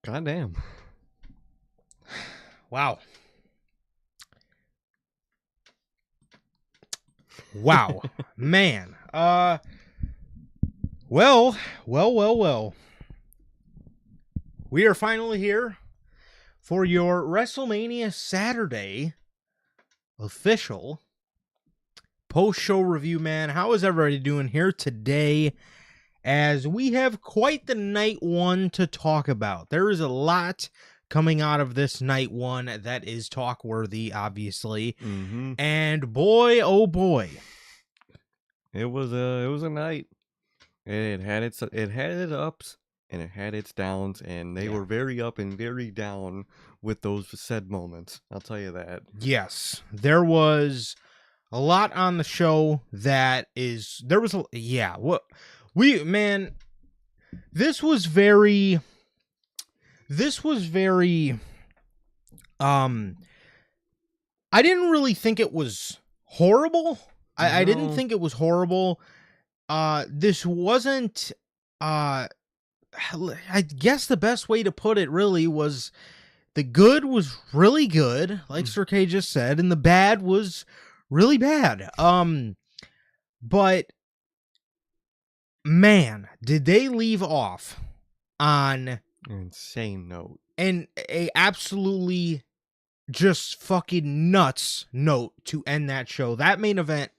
Goddamn. Wow. Wow. Man. Well. We are finally here for your Wrestlemania Saturday official post-show review, man. How is everybody doing here today? As we have quite the night one to talk about. There is a lot coming out of this night one that is talk worthy, obviously. Mm-hmm. And boy, oh boy. It was a night. It had its ups and it had its downs, and they were very up and very down with those said moments. I'll tell you that. Yes, there was a lot on the show that is this was very I didn't really think it was horrible. I didn't think it was horrible. This wasn't I guess the best way to put it really was the good was really good, like Sir K just said, and the bad was really bad. But man, did they leave off on an insane note. And a absolutely just fucking nuts note to end that show. That main event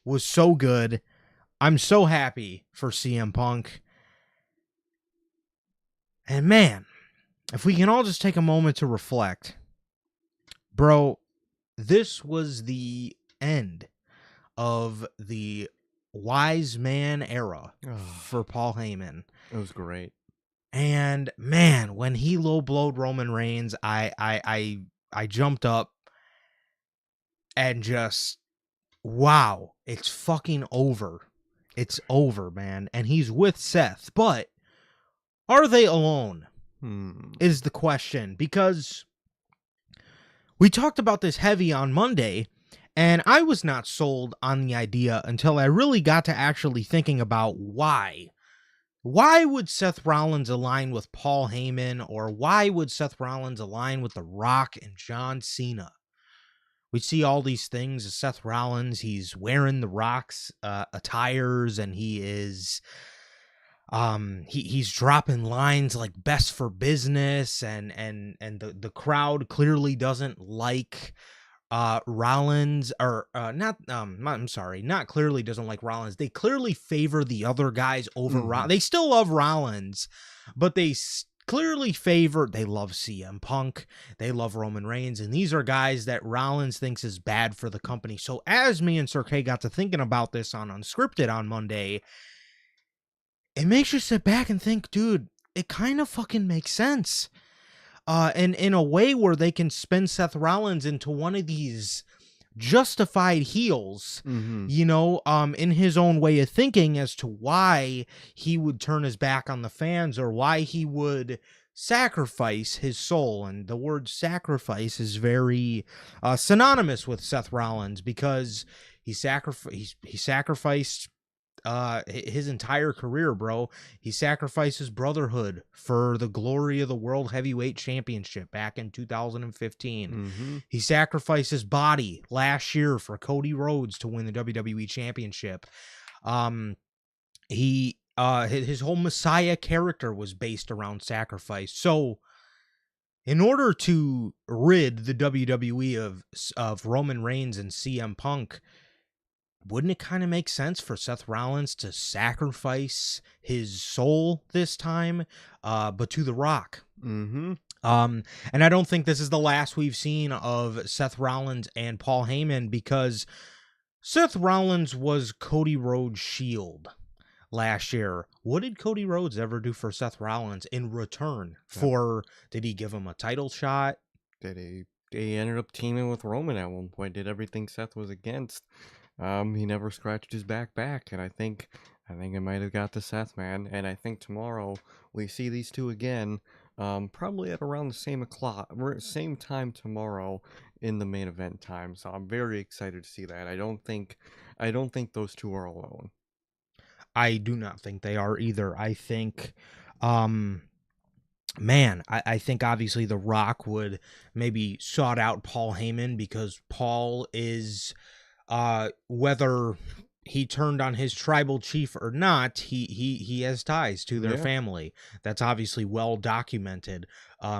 was so good. I'm so happy for CM Punk. And man, if we can all just take a moment to reflect, bro, this was the end of the wise man era for Paul Heyman. It was great. And man, when he low blowed Roman Reigns, I jumped up and just, wow, it's fucking over. It's over, man. And he's with Seth, but are they alone? Is the question, because we talked about this heavy on Monday, and I was not sold on the idea until I really got to actually thinking about why. Why would Seth Rollins align with Paul Heyman, or why would Seth Rollins align with The Rock and John Cena? We see all these things. Seth Rollins, he's wearing The Rock's attires, and he is he's dropping lines like "best for business," and the crowd clearly doesn't like Rollins, or not clearly doesn't like Rollins. They clearly favor the other guys over Rollins. They still love Rollins, but they clearly they love CM Punk, they love Roman Reigns, and these are guys that Rollins thinks is bad for the company. So as me and Sir K got to thinking about this on Unscripted on Monday, it makes you sit back and think, dude, it kind of fucking makes sense. And in a way where they can spin Seth Rollins into one of these justified heels, you know, in his own way of thinking as to why he would turn his back on the fans, or why he would sacrifice his soul. And the word sacrifice is very synonymous with Seth Rollins, because he sacrificed his entire career, bro. He sacrificed his brotherhood for the glory of the World Heavyweight Championship back in 2015. He sacrificed his body last year for Cody Rhodes to win the WWE Championship. His whole Messiah character was based around sacrifice. So in order to rid the WWE of Roman Reigns and CM Punk, wouldn't it kind of make sense for Seth Rollins to sacrifice his soul this time, but to The Rock? And I don't think this is the last we've seen of Seth Rollins and Paul Heyman, because Seth Rollins was Cody Rhodes' shield last year. What did Cody Rhodes ever do for Seth Rollins in return for? Did he give him a title shot? They ended up teaming with Roman at one point. Did everything Seth was against. He never scratched his back, and I think it might have got to Seth, man. And I think tomorrow we see these two again, probably at around the same time tomorrow in the main event time. So I'm very excited to see that. I don't think those two are alone. I do not think they are either. I think man, I think obviously The Rock would maybe sought out Paul Heyman because Paul is, whether he turned on his tribal chief or not, he has ties to their Yeah. family. That's obviously well documented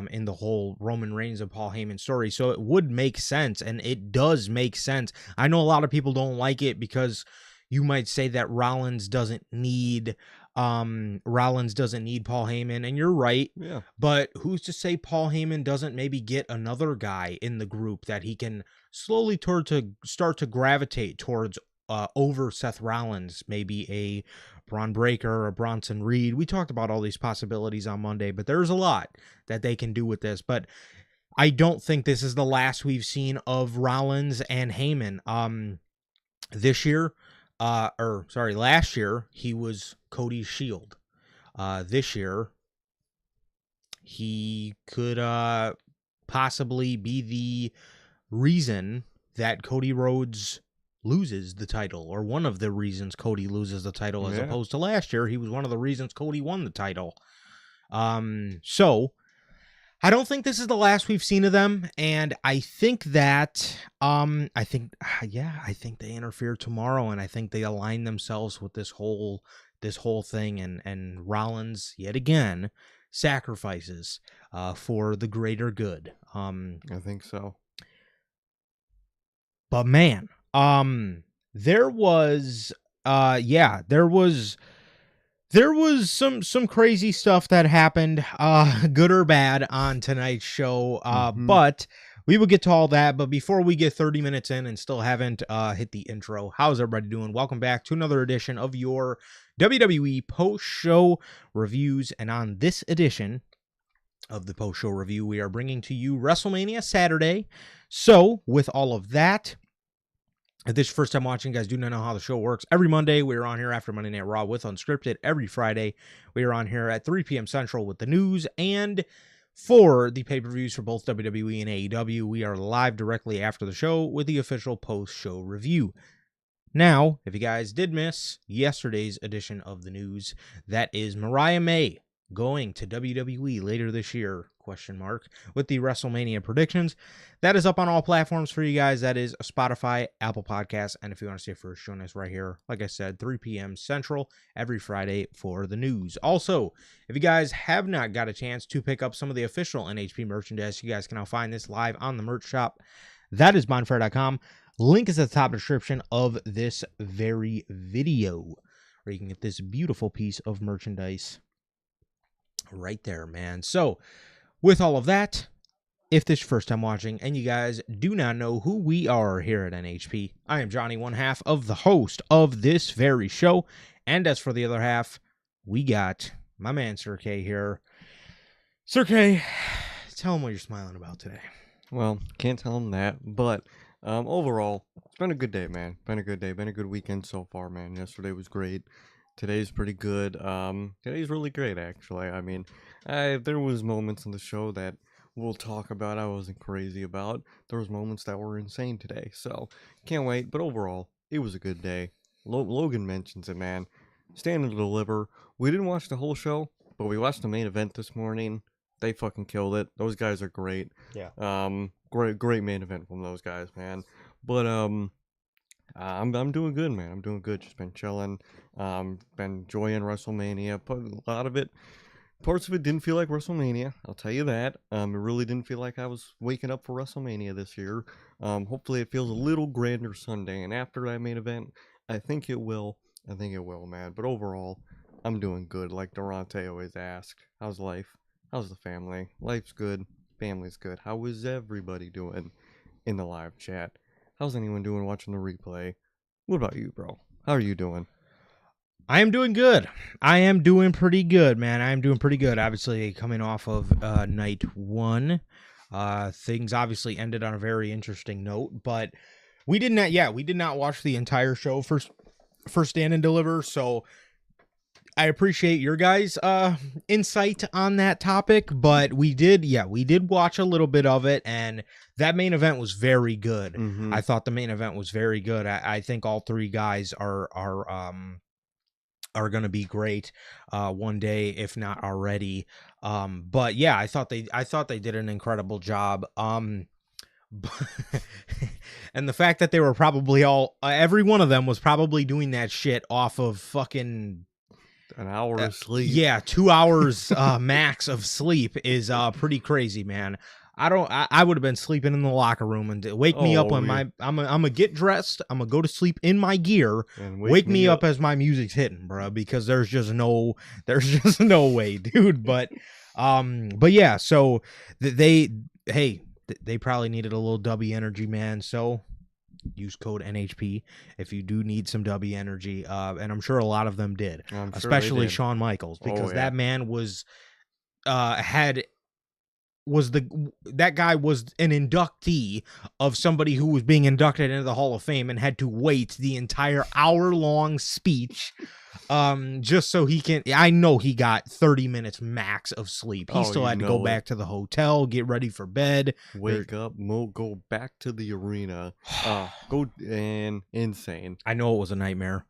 in the whole Roman Reigns and Paul Heyman story. So it would make sense, and it does make sense. I know a lot of people don't like it because you might say that Rollins doesn't need Paul Heyman, and you're right. Yeah. But who's to say Paul Heyman doesn't maybe get another guy in the group that he can slowly start to gravitate towards over Seth Rollins, maybe a Braun Breaker or Bronson Reed. We talked about all these possibilities on Monday, but there's a lot that they can do with this. But I don't think this is the last we've seen of Rollins and Heyman. This year, last year, he was Cody's shield. This year, he could possibly be the reason that Cody Rhodes loses the title, or one of the reasons Cody loses the title, as opposed to last year, he was one of the reasons Cody won the title. So I don't think this is the last we've seen of them, and I think that I think they interfere tomorrow, and I think they align themselves with this whole thing, and Rollins yet again sacrifices for the greater good. I think so. But man, there was some crazy stuff that happened, good or bad, on tonight's show. But we will get to all that. But before we get 30 minutes in and still haven't hit the intro, how's everybody doing? Welcome back to another edition of your WWE post-show reviews. And on this edition of the post-show review, we are bringing to you WrestleMania Saturday. So with all of that, if this is your first time watching, guys, do not know how the show works. Every Monday, we are on here after Monday Night Raw with Unscripted. Every Friday, we are on here at 3 p.m. Central with the news. And for the pay-per-views for both WWE and AEW, we are live directly after the show with the official post-show review. Now, if you guys did miss yesterday's edition of the news, that is Mariah May going to WWE later this year, ? With the WrestleMania predictions. That is up on all platforms for you guys. That is Spotify, Apple Podcasts, and if you want to stay first, join us right here, like I said, 3 p.m. Central every Friday for the news. Also, if you guys have not got a chance to pick up some of the official NHP merchandise, you guys can now find this live on the merch shop. That is bonfire.com. Link is at the top description of this very video, where you can get this beautiful piece of merchandise right there, man. So, with all of that, if this is your first time watching and you guys do not know who we are here at NHP, I am Johnny, one half of the host of this very show. And as for the other half, we got my man Sir K here. Sir K, tell him what you're smiling about today. Well, can't tell him that, but overall, it's been a good day, man. Been a good day. Been a good weekend so far, man. Yesterday was great. Today's pretty good. Today's really great, actually. I mean, there was moments in the show that we'll talk about I wasn't crazy about. There was moments that were insane today, so can't wait. But overall, it was a good day. Logan mentions it, man. Stand and deliver. We didn't watch the whole show, but we watched the main event this morning. They fucking killed it. Those guys are great. Yeah. Great main event from those guys, man. But I'm doing good, man. I'm doing good. Just been chilling. Been enjoying WrestleMania. But a lot of it, parts of it didn't feel like WrestleMania. I'll tell you that. It really didn't feel like I was waking up for WrestleMania this year. Hopefully it feels a little grander Sunday. And after that main event, I think it will. I think it will, man. But overall, I'm doing good. Like Durante always asks, how's life? How's the family? Life's good. Family's good. How is everybody doing in the live chat? How's anyone doing watching the replay? What about you, bro? How are you doing? I am doing good. I am doing pretty good, man. I am doing pretty good. Obviously, coming off of night one, things obviously ended on a very interesting note, but we did not watch the entire show for Stand and Deliver, so I appreciate your guys' insight on that topic, but we did watch a little bit of it, and that main event was very good. I thought the main event was very good. I think all three guys are are going to be great one day, if not already. But yeah, I thought they did an incredible job. And the fact that they were probably all every one of them was probably doing that shit off of fucking An hour of sleep. yeah, 2 hours max of sleep is pretty crazy, man. I would have been sleeping in the locker room and wake me up when yeah. I'm gonna get dressed. I'm gonna go to sleep in my gear. And Wake me up as my music's hitting, bro, because there's just no way, dude. But yeah, so they probably needed a little W energy, man. So use code NHP if you do need some W energy. And I'm sure a lot of them did, I'm sure especially did. Shawn Michaels, because yeah. that man was that guy was an inductee of somebody who was being inducted into the Hall of Fame and had to wait the entire hour-long speech just so he can. I know he got 30 minutes max of sleep. He still had to go back to the hotel, get ready for bed, wake up, go back to the arena, go and insane. I know it was a nightmare.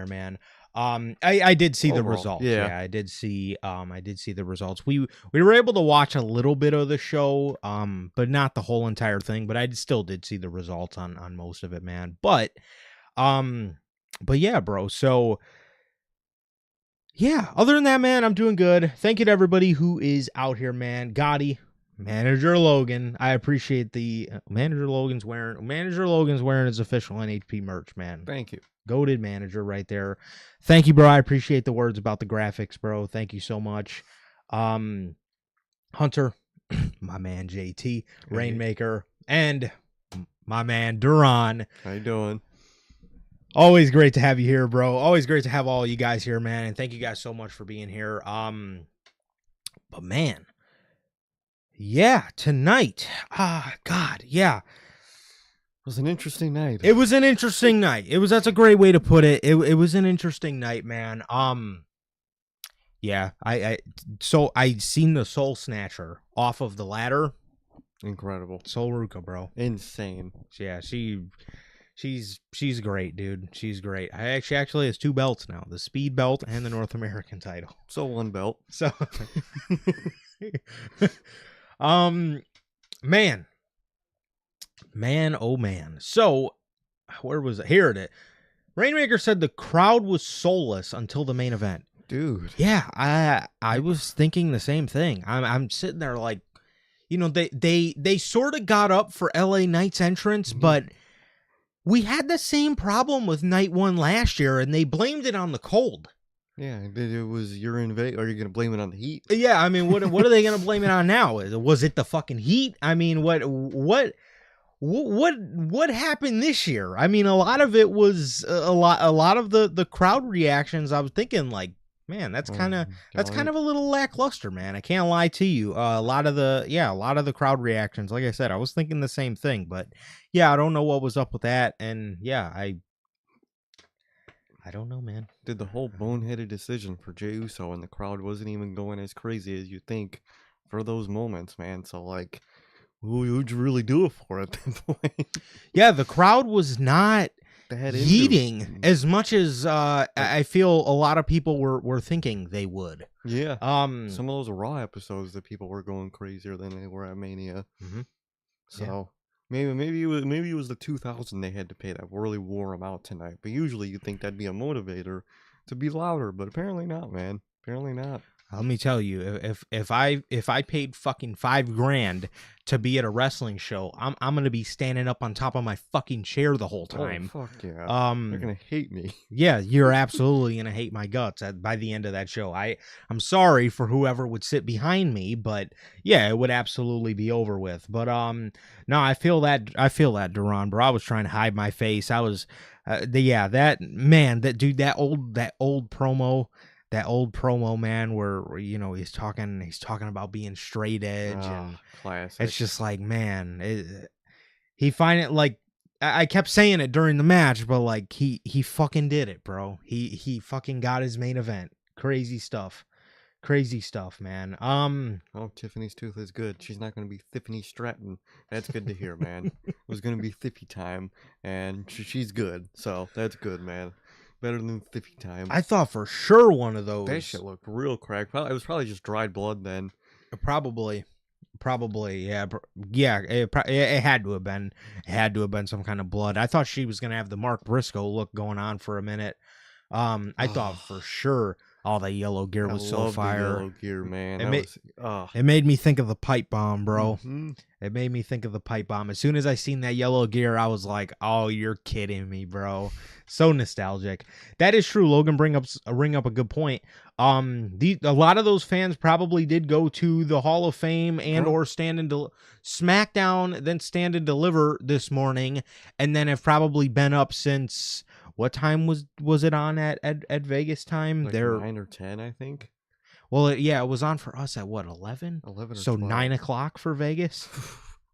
Man. I did see the results. Yeah. I did see the results. We were able to watch a little bit of the show, but not the whole entire thing. But I still did see the results on most of it, man. But yeah, bro. So yeah, other than that, man, I'm doing good. Thank you to everybody who is out here, man. Gotti, Manager Logan, I appreciate the Manager Logan's wearing his official NHP merch, man. Thank you. Goated manager right there. Thank you, bro. I appreciate the words about the graphics, bro. Thank you so much. Hunter, my man JT, Rainmaker, and my man Duran. How you doing? Always great to have you here, bro. Always great to have all you guys here, man. And thank you guys so much for being here. But man, yeah, tonight. God, yeah. It was an interesting night. It was an interesting night. That's a great way to put it. It was an interesting night, man. Yeah, I seen the Soul Snatcher off of the ladder. Incredible. Soul Ruka, bro. Insane. Yeah, she's great, dude. She's great. She actually has 2 belts now, the Speed belt and the North American title. So 1 belt. So Man, oh man. So, where was it? Here it is. Rainmaker said the crowd was soulless until the main event. Dude. Yeah, I was thinking the same thing. I'm sitting there like, they sort of got up for LA Knight's entrance, but we had the same problem with Night 1 last year, and they blamed it on the cold. Yeah, it was your invade. Are you gonna blame it on the heat? Yeah, I mean, what are they gonna blame it on now? Was it the fucking heat? I mean, what happened this year? I mean, a lot of it was a lot of the crowd reactions. I was thinking like, man, that's kind of a little lackluster, man. I can't lie to you. A lot of the crowd reactions. Like I said, I was thinking the same thing, but yeah, I don't know what was up with that, and yeah, I don't know, man. Did the whole boneheaded decision for Jey Uso, and the crowd wasn't even going as crazy as you think for those moments, man. So like, who'd you really do it for at that point? Yeah, the crowd was not heating as much as I feel a lot of people were thinking they would. Yeah. Some of those Raw episodes that people were going crazier than they were at Mania. Mm-hmm. So. Yeah. Maybe it was the 2000 they had to pay that really wore them out tonight. But usually you'd think that'd be a motivator to be louder, but apparently not, man. Apparently not. Let me tell you, if I paid fucking $5,000 to be at a wrestling show, I'm gonna be standing up on top of my fucking chair the whole time. Oh, fuck yeah. They're gonna hate me. Yeah, you're absolutely gonna hate my guts by the end of that show. I'm sorry for whoever would sit behind me, but yeah, it would absolutely be over with. But no, I feel that Duran, bro. I was trying to hide my face. I was that old promo. That old promo, man, where he's talking about being straight edge, and classic. It's just like, man, he find it like I kept saying it during the match, but like he fucking did it, bro. He fucking got his main event. Crazy stuff, man. Oh, Tiffany's tooth is good. She's not gonna be Tiffany Stratton. That's good to hear, man. It was gonna be Tiffy time, and she's good, so that's good, man. better than 50 time. I thought for sure one of That those. shit looked real cracked. It was probably just dried blood then. Probably, yeah, yeah. It had to have been. It had to have been some kind of blood. I thought she was gonna have the Mark Briscoe look going on for a minute. I thought for sure all that yellow gear I was so love the fire. yellow gear, man. It made me think of the pipe bomb, bro. Mm-hmm. It made me think of the pipe bomb. As soon as I seen that yellow gear, I was like, "Oh, you're kidding me, bro!" So nostalgic. That is true. Logan bring up a good point. A lot of those fans probably did go to the Hall of Fame and or stand and SmackDown, then stand and deliver this morning, and then have probably been up since what time was it on at Vegas time? Like 9 or 10, I think. Well, it was on for us at what, 11? 11 or so 12. 9 o'clock for Vegas.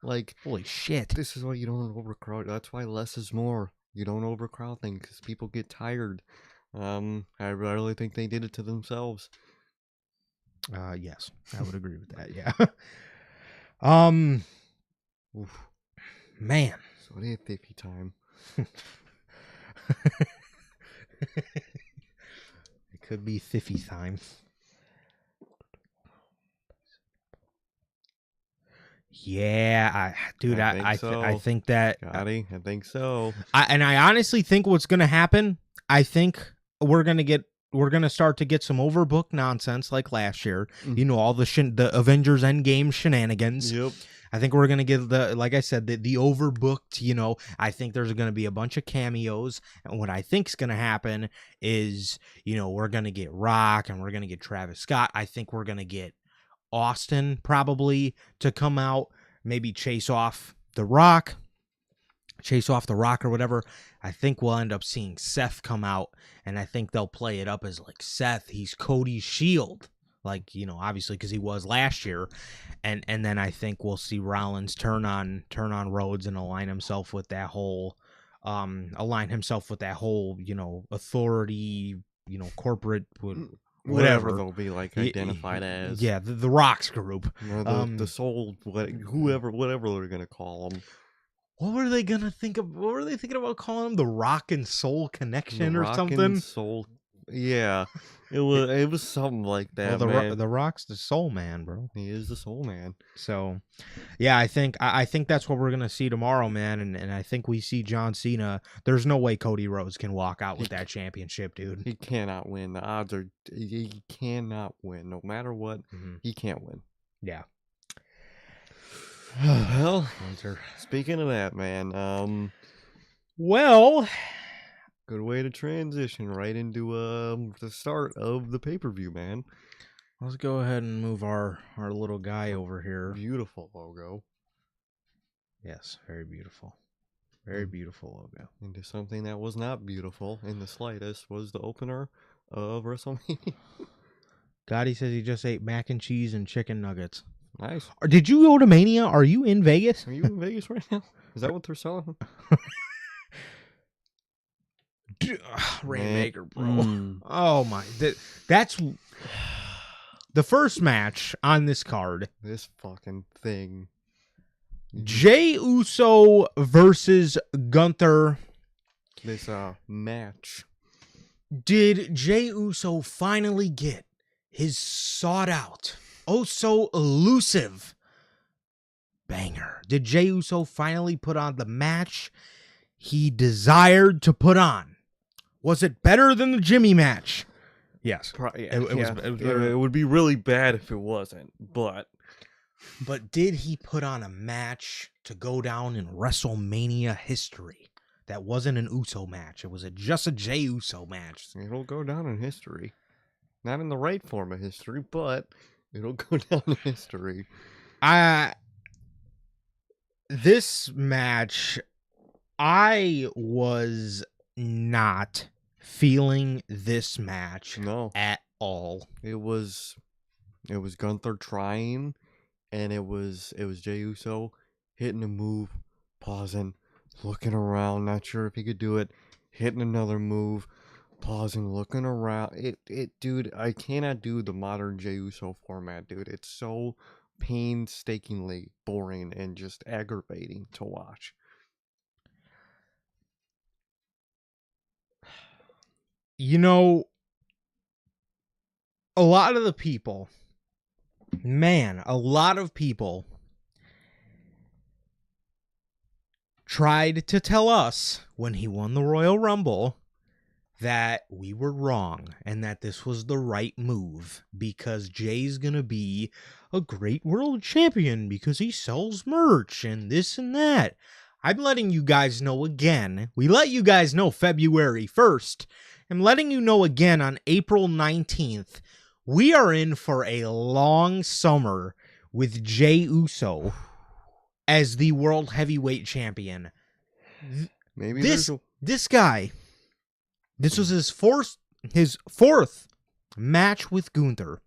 Like, holy shit! This is why you don't overcrowd. That's why less is more. You don't overcrowd things because people get tired. I really think they did it to themselves. Yes, I would agree with that. Yeah. Oof. Man. So they had 50 time. It could be 50 time. Yeah, I think that. Gotti, I think so. I honestly think what's gonna happen. I think we're gonna start to get some overbooked nonsense like last year. You know, all the Avengers Endgame shenanigans. Yep. I think we're gonna get like I said, the overbooked. You know, I think there's gonna be a bunch of cameos, and what I think's gonna happen is, we're gonna get Rock and we're gonna get Travis Scott. I think we're gonna get Austin probably to come out, maybe chase off the Rock or whatever. I think we'll end up seeing Seth come out, and I think they'll play it up as like Seth, he's Cody's shield, like, obviously because he was last year, and then I think we'll see Rollins turn on Rhodes and align himself with that whole authority, corporate. Whatever they'll be like identified as. Yeah, the Rocks group. The soul, whatever they're gonna call them. What were they gonna think of? What were they thinking about calling them? The Rock and Soul Connection or something? Soul, yeah. It was something like that. Well, man. the Rock's the Soul Man, bro. He is the Soul Man. So, yeah, I think that's what we're gonna see tomorrow, man. And I think we see John Cena. There's no way Cody Rhodes can walk out with that championship, dude. He cannot win. The odds are he cannot win. No matter what, he can't win. Yeah. Well, speaking of that, man, well, good way to transition right into the start of the pay-per-view, man. Let's go ahead and move our little guy over here. Beautiful logo. Yes, very beautiful. Very beautiful logo. Into something that was not beautiful in the slightest was the opener of WrestleMania. Gotti says he just ate mac and cheese and chicken nuggets. Nice. Did you go to Mania? Are you in Vegas? Are you in Vegas right now? Is that what they're selling? Rainmaker, bro. Oh my. That's the first match on this card. This fucking thing. Jey Uso versus Gunther. This match. Did Jey Uso finally get his sought out, oh so elusive banger? Did Jey Uso finally put on the match he desired to put on? Was it better than the Jimmy match? Yes. It would be really bad if it wasn't, but did he put on a match to go down in WrestleMania history? That wasn't an Uso match. It was just a Jey Uso match. It'll go down in history. Not in the right form of history, but it'll go down in history. This match, I was not feeling this match at all. It was Gunther trying, and it was Jey Uso hitting a move, pausing, looking around, not sure if he could do it, hitting another move, pausing, looking around. Dude, I cannot do the modern Jey Uso format, dude. It's so painstakingly boring and just aggravating to watch. You know, a lot of the people, man, a lot of people tried to tell us when he won the Royal Rumble that we were wrong and that this was the right move because Jay's gonna be a great world champion because he sells merch and this and that. I'm letting you guys know again. We let you guys know February 1st. I'm letting you know again on April 19th. We are in for a long summer with Jay Uso as the world heavyweight champion. Maybe This guy, this was his fourth match with Gunther,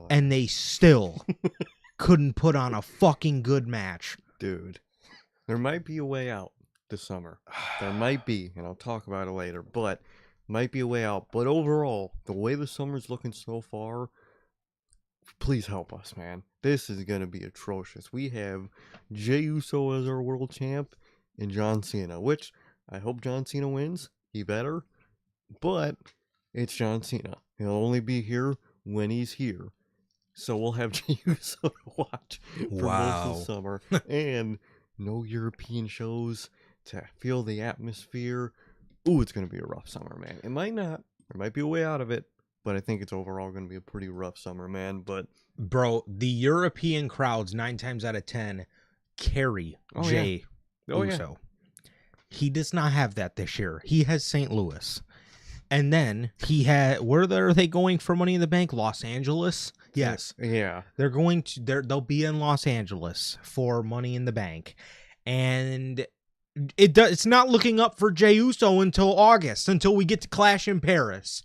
and they still couldn't put on a fucking good match. Dude, there might be a way out this summer. There might be, and I'll talk about it later, but might be a way out. But overall, the way the summer's looking so far, please help us, man. This is going to be atrocious. We have Jey Uso as our world champ and John Cena, which I hope John Cena wins. He better. But it's John Cena. He'll only be here when he's here. So we'll have Jey Uso to watch for most of the summer. And no European shows to feel the atmosphere. Ooh, it's going to be a rough summer, man. It might not. There might be a way out of it. But I think it's overall going to be a pretty rough summer, man. But bro, the European crowds 9 times out of 10 carry Jey Uso. Yeah. He does not have that this year. He has St. Louis. And then he had, where are they going for Money in the Bank? Los Angeles? Yes. Yeah. They'll be in Los Angeles for Money in the Bank. And it's not looking up for Jey Uso until August, until we get to Clash in Paris.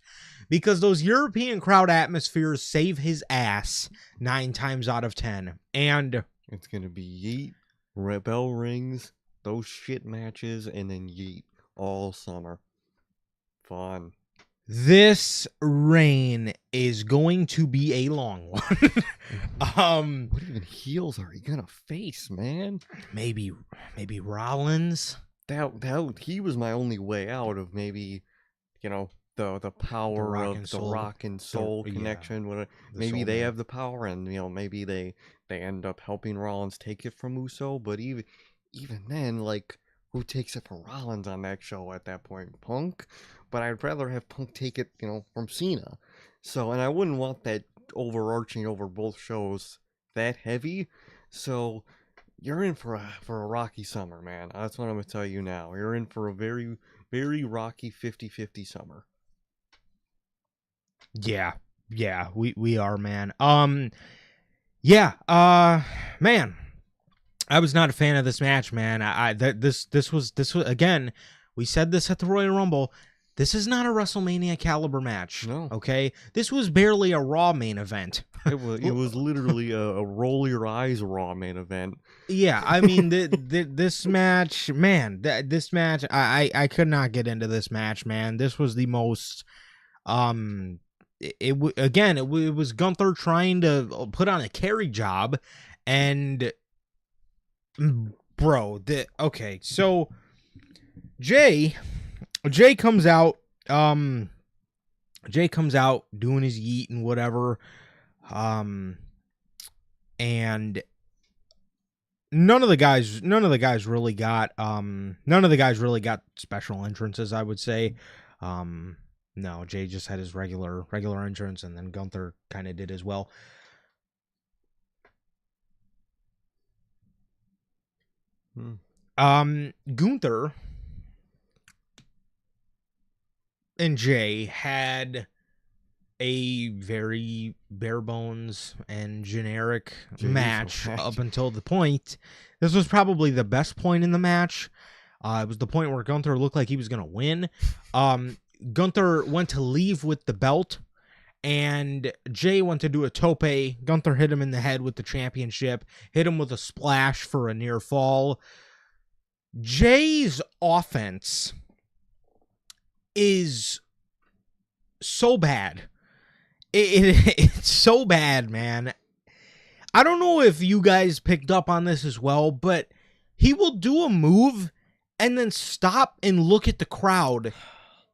Because those European crowd atmospheres save his ass 9 times out of 10. And it's going to be yeet, bell rings, those shit matches, and then yeet all summer. Fun. This reign is going to be a long one. What even heels are he going to face, man? Maybe Rollins. That he was my only way out of maybe, the power of the rock and soul connection. Yeah, maybe they have the power, and maybe they end up helping Rollins take it from Uso. But even then, like, who takes it from Rollins on that show at that point? Punk. But I'd rather have Punk take it, from Cena. So, and I wouldn't want that overarching over both shows that heavy. So, you're in for a rocky summer, man. That's what I'm gonna tell you now. You're in for a very, very rocky 50-50 summer. Yeah, we are, man. Man, I was not a fan of this match, man. This was again. We said this at the Royal Rumble. This is not a WrestleMania caliber match. No. Okay, this was barely a Raw main event. It was literally a roll your eyes Raw main event. Yeah, I mean, this match, man. This match, I could not get into this match, man. This was the most, it was Gunther trying to put on a carry job, and bro, okay, so Jay comes out, doing his yeet and whatever, and none of the guys really got special entrances, I would say. No, Jay just had his regular entrance, and then Gunther kind of did as well. Gunther and Jay had a very bare bones and generic match up until the point. This was probably the best point in the match. It was the point where Gunther looked like he was going to win. Gunther went to leave with the belt, and Jay went to do a tope. Gunther hit him in the head with the championship, hit him with a splash for a near fall. Jay's offense is so bad. It's so bad, man. I don't know if you guys picked up on this as well, but he will do a move and then stop and look at the crowd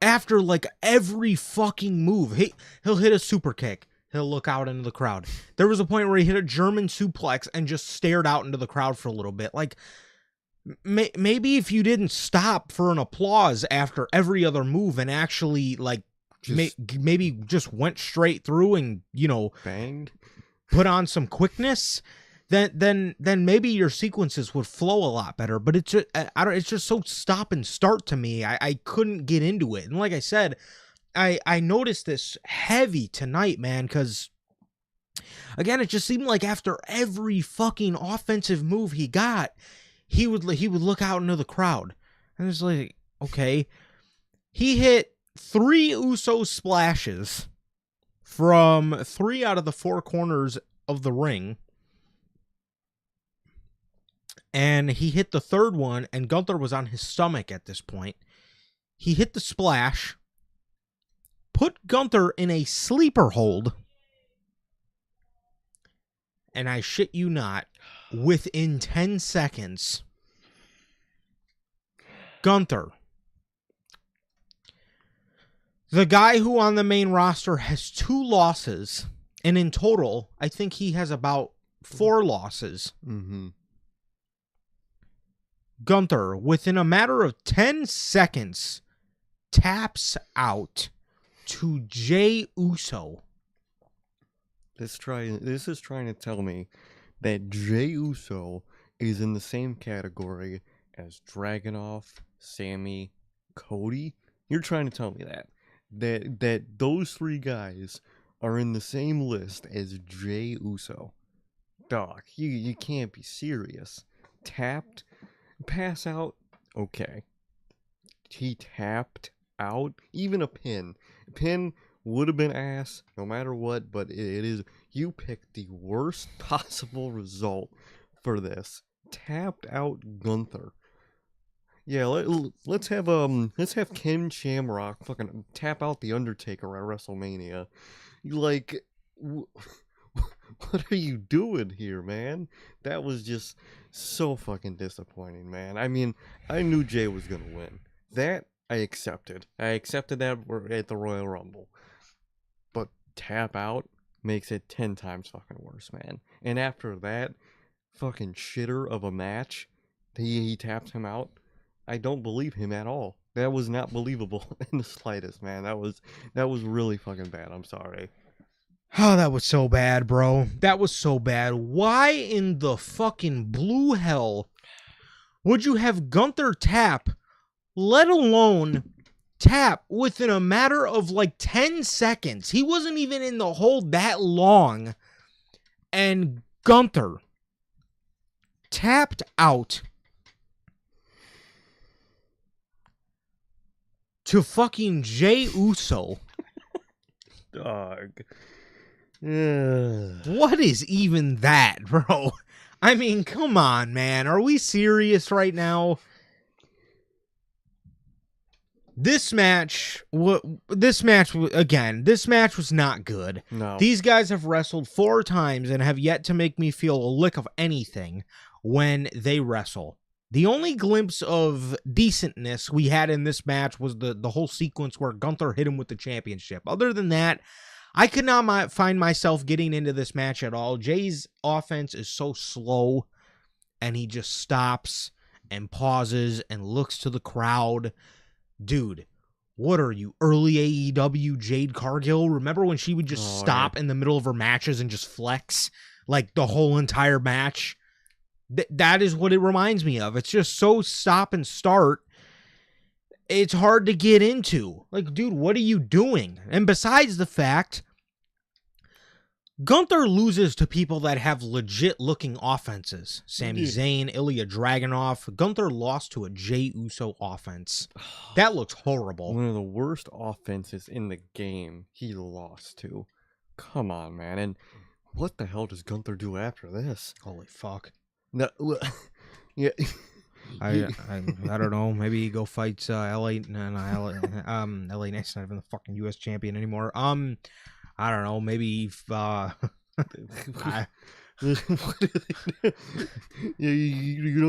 after like every fucking move, he'll hit a super kick. He'll look out into the crowd. There was a point where he hit a German suplex and just stared out into the crowd for a little bit. Like, maybe if you didn't stop for an applause after every other move and actually, like, maybe just went straight through and, you know, banged, put on some quickness, then maybe your sequences would flow a lot better. But it's just, it's just so stop and start to me. I couldn't get into it. And like I said, I noticed this heavy tonight, man, because again, it just seemed like after every fucking offensive move he got, he would look out into the crowd. And it's like, okay. He hit 3 Uso splashes from 3 out of the 4 corners of the ring. And he hit the third one, and Gunther was on his stomach at this point. He hit the splash, put Gunther in a sleeper hold, and I shit you not, within 10 seconds, Gunther, the guy who on the main roster has 2 losses, and in total, I think he has about 4 losses. Mm-hmm. Gunther, within a matter of 10 seconds, taps out to Jey Uso. This is trying to tell me that Jey Uso is in the same category as Dragunov, Sammy, Cody. You're trying to tell me that those 3 guys are in the same list as Jey Uso. Dog, you can't be serious. Tapped, pass out, okay. He tapped out, even a pin. A pin would have been ass, no matter what, but it is, you picked the worst possible result for this. Tapped out Gunther. Yeah, let's have Ken Shamrock fucking tap out the Undertaker at WrestleMania. Like, what are you doing here, man? That was just so fucking disappointing, man. I mean, I knew Jay was gonna win. That I accepted. I accepted that at the Royal Rumble. But tap out makes it 10 times fucking worse, man. And after that fucking shitter of a match, he tapped him out. I don't believe him at all. That was not believable in the slightest, man. That was really fucking bad. I'm sorry. Oh, that was so bad, bro. That was so bad. Why in the fucking blue hell would you have Gunther tap, let alone tap within a matter of like 10 seconds? He wasn't even in the hold that long. And Gunther tapped out to fucking Jey Uso. Dog. What is even that, bro? I mean, come on, man. Are we serious right now? This match was not good. No. These guys have wrestled 4 times and have yet to make me feel a lick of anything when they wrestle. The only glimpse of decentness we had in this match was the whole sequence where Gunther hit him with the championship. Other than that, I could not find myself getting into this match at all. Jay's offense is so slow, and he just stops and pauses and looks to the crowd. Dude, what are you, early AEW Jade Cargill? Remember when she would just stop in the middle of her matches and just flex like the whole entire match? That is what it reminds me of. It's just so stop and start. It's hard to get into. Like, dude, what are you doing? And besides the fact, Gunther loses to people that have legit looking offenses. Sami Zayn, Ilya Dragunov. Gunther lost to a Jey Uso offense. That looks horrible. One of the worst offenses in the game he lost to. Come on, man. And what the hell does Gunther do after this? Holy fuck. No, yeah. I don't know. Maybe he go fights LA Knight's not even the fucking US champion anymore. I don't know. Maybe you don't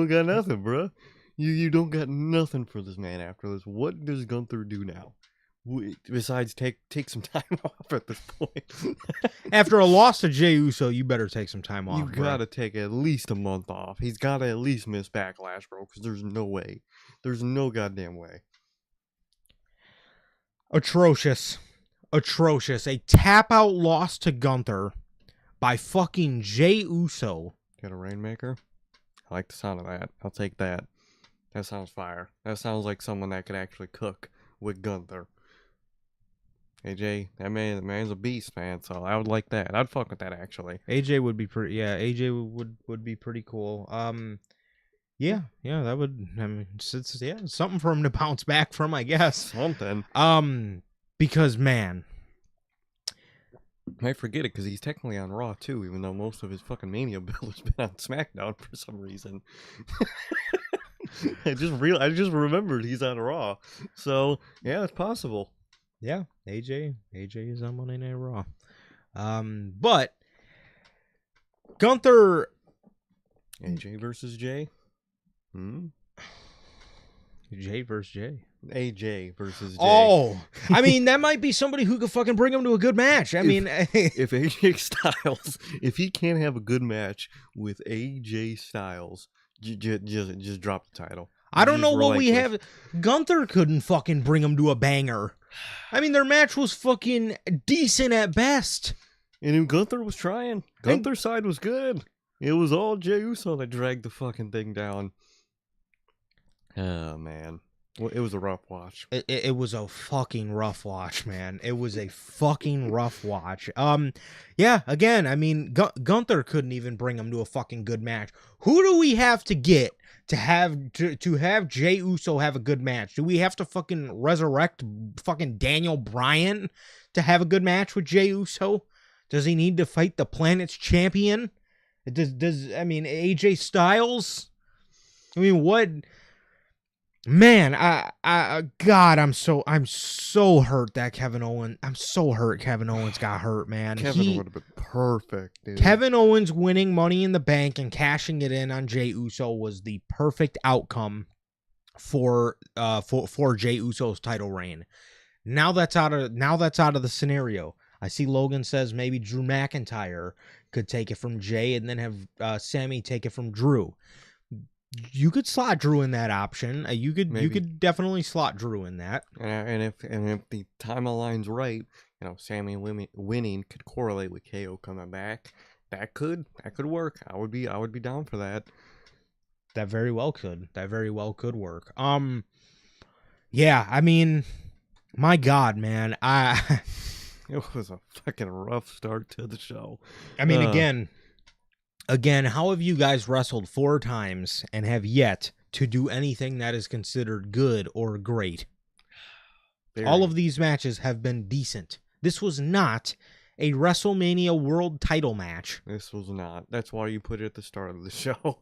got nothing, bro. You don't got nothing for this man after this. What does Gunther do now? Besides, take some time off at this point. After a loss to Jey Uso, you better take some time off. You gotta take at least a month off. He's gotta at least miss Backlash, bro, because there's no way. There's no goddamn way. Atrocious. Atrocious. A tap-out loss to Gunther by fucking Jey Uso. Got a Rainmaker? I like the sound of that. I'll take that. That sounds fire. That sounds like someone that could actually cook with Gunther. AJ, that man's a beast, man. So I would like that. I'd fuck with that, actually. AJ would be pretty. Yeah, AJ would be pretty cool. Yeah, that would. I mean, it's something for him to bounce back from, I guess. Something. Because man, might forget it because he's technically on Raw too, even though most of his fucking Mania build has been on SmackDown for some reason. I just remembered he's on Raw, so yeah, it's possible. Yeah, AJ is on Monday Night Raw. But Gunther, AJ versus Jay. Jay versus Jay. AJ versus Jay. Oh, I mean, that might be somebody who could fucking bring him to a good match. I mean, if AJ Styles, if he can't have a good match with AJ Styles, just drop the title. I don't know what we have. Gunther couldn't fucking bring him to a banger. I mean, their match was fucking decent at best. And Gunther was trying. Gunther's side was good. It was all Jey Uso that dragged the fucking thing down. Oh, man. Well, it was a rough watch. It was a fucking rough watch, man. It was a fucking rough watch. Yeah, again, I mean, Gunther couldn't even bring him to a fucking good match. Who do we have to get to have Jey Uso have a good match? Do we have to fucking resurrect fucking Daniel Bryan to have a good match with Jey Uso? Does he need to fight the planet's champion? Does I mean AJ Styles? I mean, what? Man, God, I'm so hurt that I'm so hurt Kevin Owens got hurt, man. Kevin would have been perfect, dude. Kevin Owens winning Money in the Bank and cashing it in on Jey Uso was the perfect outcome for Jey Uso's title reign. Now that's out of the scenario. I see Logan says maybe Drew McIntyre could take it from Jey and then have Sammy take it from Drew. You could slot Drew in that option. You could definitely slot Drew in that. And if the timeline's right, you know, Sammy winning could correlate with KO coming back. That could work. I would be down for that. That very well could. Work. Yeah, I mean, my God, man, it was a fucking rough start to the show. I mean, Again, how have you guys wrestled 4 times and have yet to do anything that is considered good or great? All of these matches have been decent. This was not a WrestleMania World Title match. This was not. That's why you put it at the start of the show.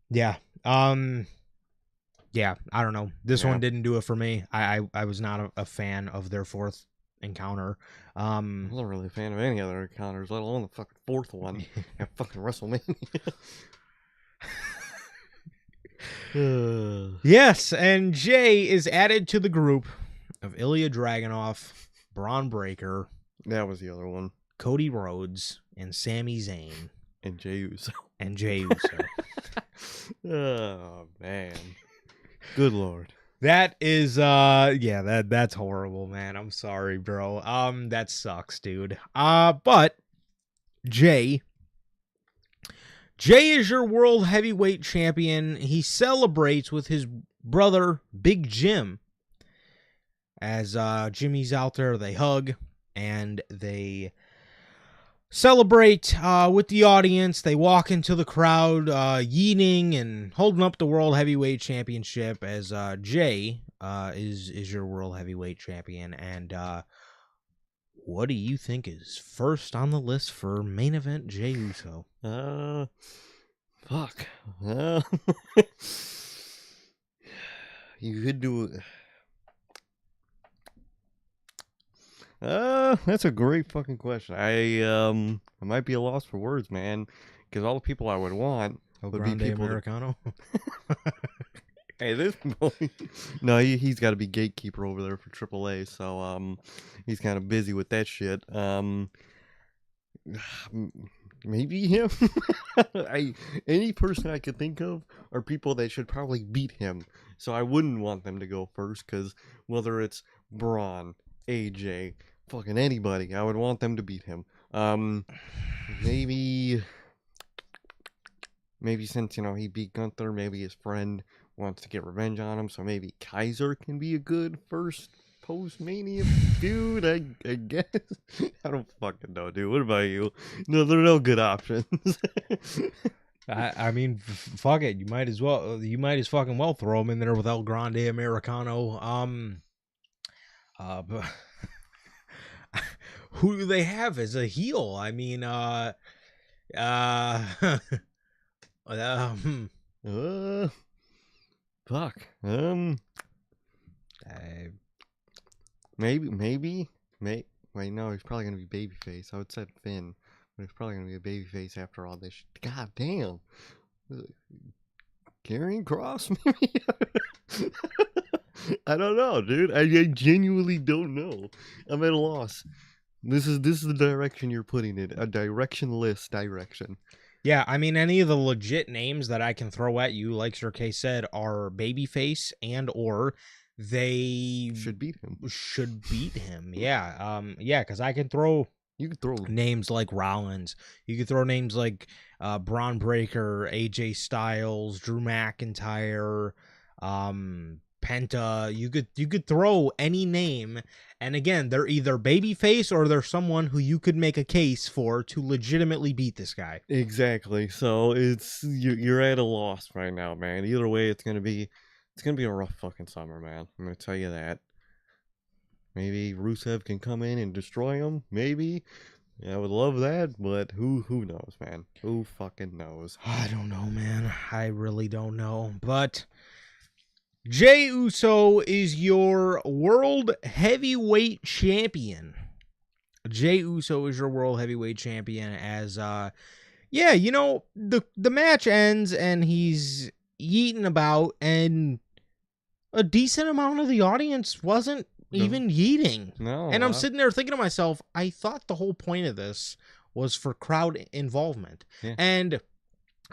Yeah. Yeah, I don't know. This one didn't do it for me. I was not a fan of their 4th encounter. I wasn't really a fan of any other encounters, let alone the fucking 4th one at fucking WrestleMania. Yes, and Jay is added to the group of Ilya Dragunov, Braun Breaker. That was the other one. Cody Rhodes and Sami Zayn. And Jey Uso. Oh, man. Good Lord. That is that's horrible, man. I'm sorry, bro. That sucks, dude. But Jay is your world heavyweight champion. He celebrates with his brother Big Jim. As Jimmy's out there, they hug and they celebrate with the audience. They walk into the crowd, yeeting and holding up the World Heavyweight Championship as Jay is your World Heavyweight Champion. And what do you think is first on the list for main event Jey Uso? Fuck. You could do it. That's a great fucking question. I might be a loss for words, man, because all the people I would want would be people Americano. Hey, this boy. No, he's got to be gatekeeper over there for AAA, so he's kind of busy with that shit. Maybe him. Any person I could think of are people that should probably beat him. So I wouldn't want them to go first, because whether it's Braun, AJ, fucking anybody, I would want them to beat him. Maybe since he beat Gunther, maybe his friend wants to get revenge on him, so maybe Kaiser can be a good first post-Mania feud, I guess. I don't fucking know, dude. What about you? No, there are no good options. I mean, fuck it. You might as fucking well throw him in there with El Grande Americano. But who do they have as a heel? I mean, Fuck. Maybe. Wait, no, he's probably gonna be babyface. I would say Finn, but he's probably gonna be a babyface after all this. God damn. Karrion Kross, maybe. I don't know, dude. I genuinely don't know. I'm at a loss. This is the direction you're putting it. A directionless direction. Yeah, I mean, any of the legit names that I can throw at you, like Sir K said, are babyface and or they should beat him. Yeah. Yeah, because I can throw. You could throw names like Rollins. You could throw names like Braun Breaker, AJ Styles, Drew McIntyre, Penta. You could throw any name, and again, they're either babyface or they're someone who you could make a case for to legitimately beat this guy. Exactly. So you're at a loss right now, man. Either way, it's gonna be a rough fucking summer, man. I'm gonna tell you that. Maybe Rusev can come in and destroy him. Maybe. Yeah, I would love that, but who knows, man? Who fucking knows? I don't know, man. I really don't know. But Jey Uso is your world heavyweight champion. Jey Uso is your world heavyweight champion as the match ends and he's yeeting about and a decent amount of the audience wasn't even yeeting. No. And I'm sitting there thinking to myself, I thought the whole point of this was for crowd involvement. Yeah. And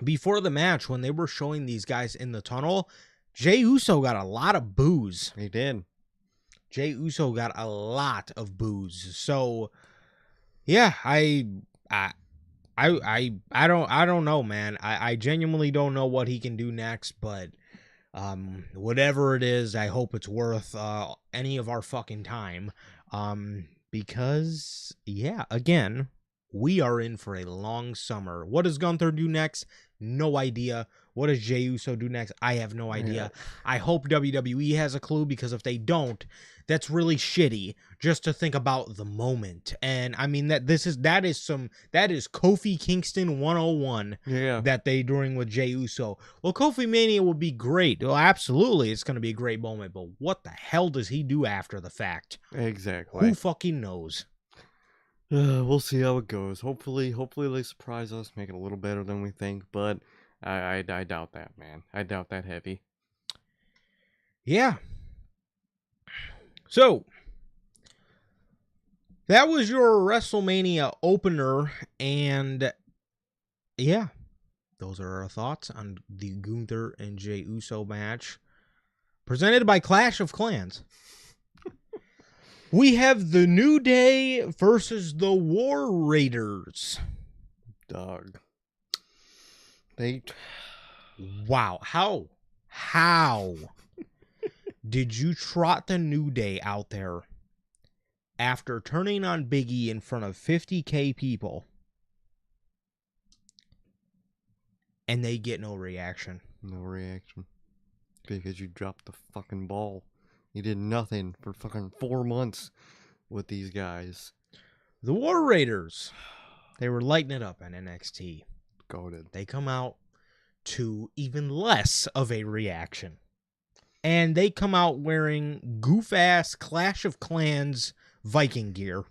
before the match, when they were showing these guys in the tunnel, Jey Uso got a lot of boos. He did. Jey Uso got a lot of boos. So, yeah, I don't know, man. I genuinely don't know what he can do next, but whatever it is, I hope it's worth any of our fucking time. Because again, we are in for a long summer. What does Gunther do next? No idea. What does Jey Uso do next? I have no idea. Yeah. I hope WWE has a clue, because if they don't, that's really shitty just to think about the moment. And I mean that is Kofi Kingston 101 that they doing with Jey Uso. Well, Kofi Mania would be great. Well, absolutely, it's going to be a great moment, but what the hell does he do after the fact? Exactly. Who fucking knows? We'll see how it goes. Hopefully they surprise us, make it a little better than we think, but I doubt that, man. I doubt that heavy. Yeah. So, that was your WrestleMania opener, and yeah, those are our thoughts on the Gunther and Jey Uso match, presented by Clash of Clans. We have the New Day versus the War Raiders. Dog. Wow. How did you trot the New Day out there after turning on Big E in front of 50,000 people and they get no reaction? No reaction. Because you dropped the fucking ball. You did nothing for fucking 4 months with these guys. The War Raiders, they were lighting it up on NXT. Goated. They come out to even less of a reaction. And they come out wearing goof-ass Clash of Clans Viking gear.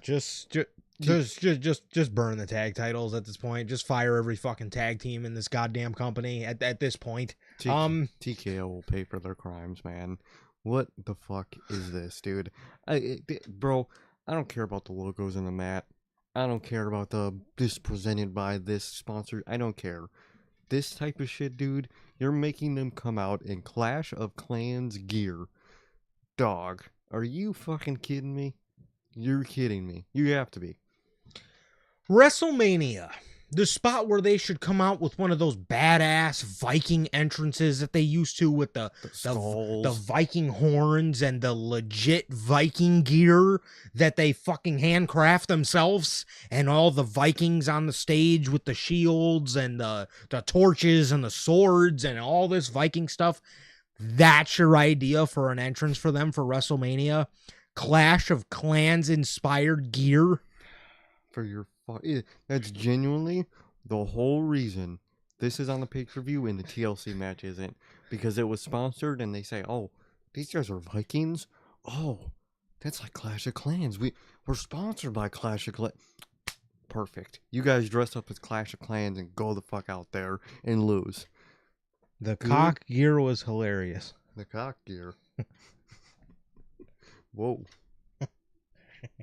Just Just burn the tag titles at this point. Just fire every fucking tag team in this goddamn company at this point. TKO will pay for their crimes, man. What the fuck is this, dude? Bro, I don't care about the logos in the mat. I don't care about this presented by this sponsor. I don't care. This type of shit, dude, you're making them come out in Clash of Clans gear. Dog, are you fucking kidding me? You're kidding me. You have to be. WrestleMania, the spot where they should come out with one of those badass Viking entrances that they used to with the Viking horns and the legit Viking gear that they fucking handcraft themselves, and all the Vikings on the stage with the shields and the torches and the swords and all this Viking stuff. That's your idea for an entrance for them for WrestleMania? Clash of Clans inspired gear? For your that's genuinely the whole reason this is on the pay-per-view and the TLC match isn't, because it was sponsored and they say, oh, these guys are Vikings. Oh, that's like Clash of Clans. We're sponsored by Clash of Clans. Perfect. You guys dress up as Clash of Clans and go the fuck out there and lose. The cock gear was hilarious. The cock gear. Whoa.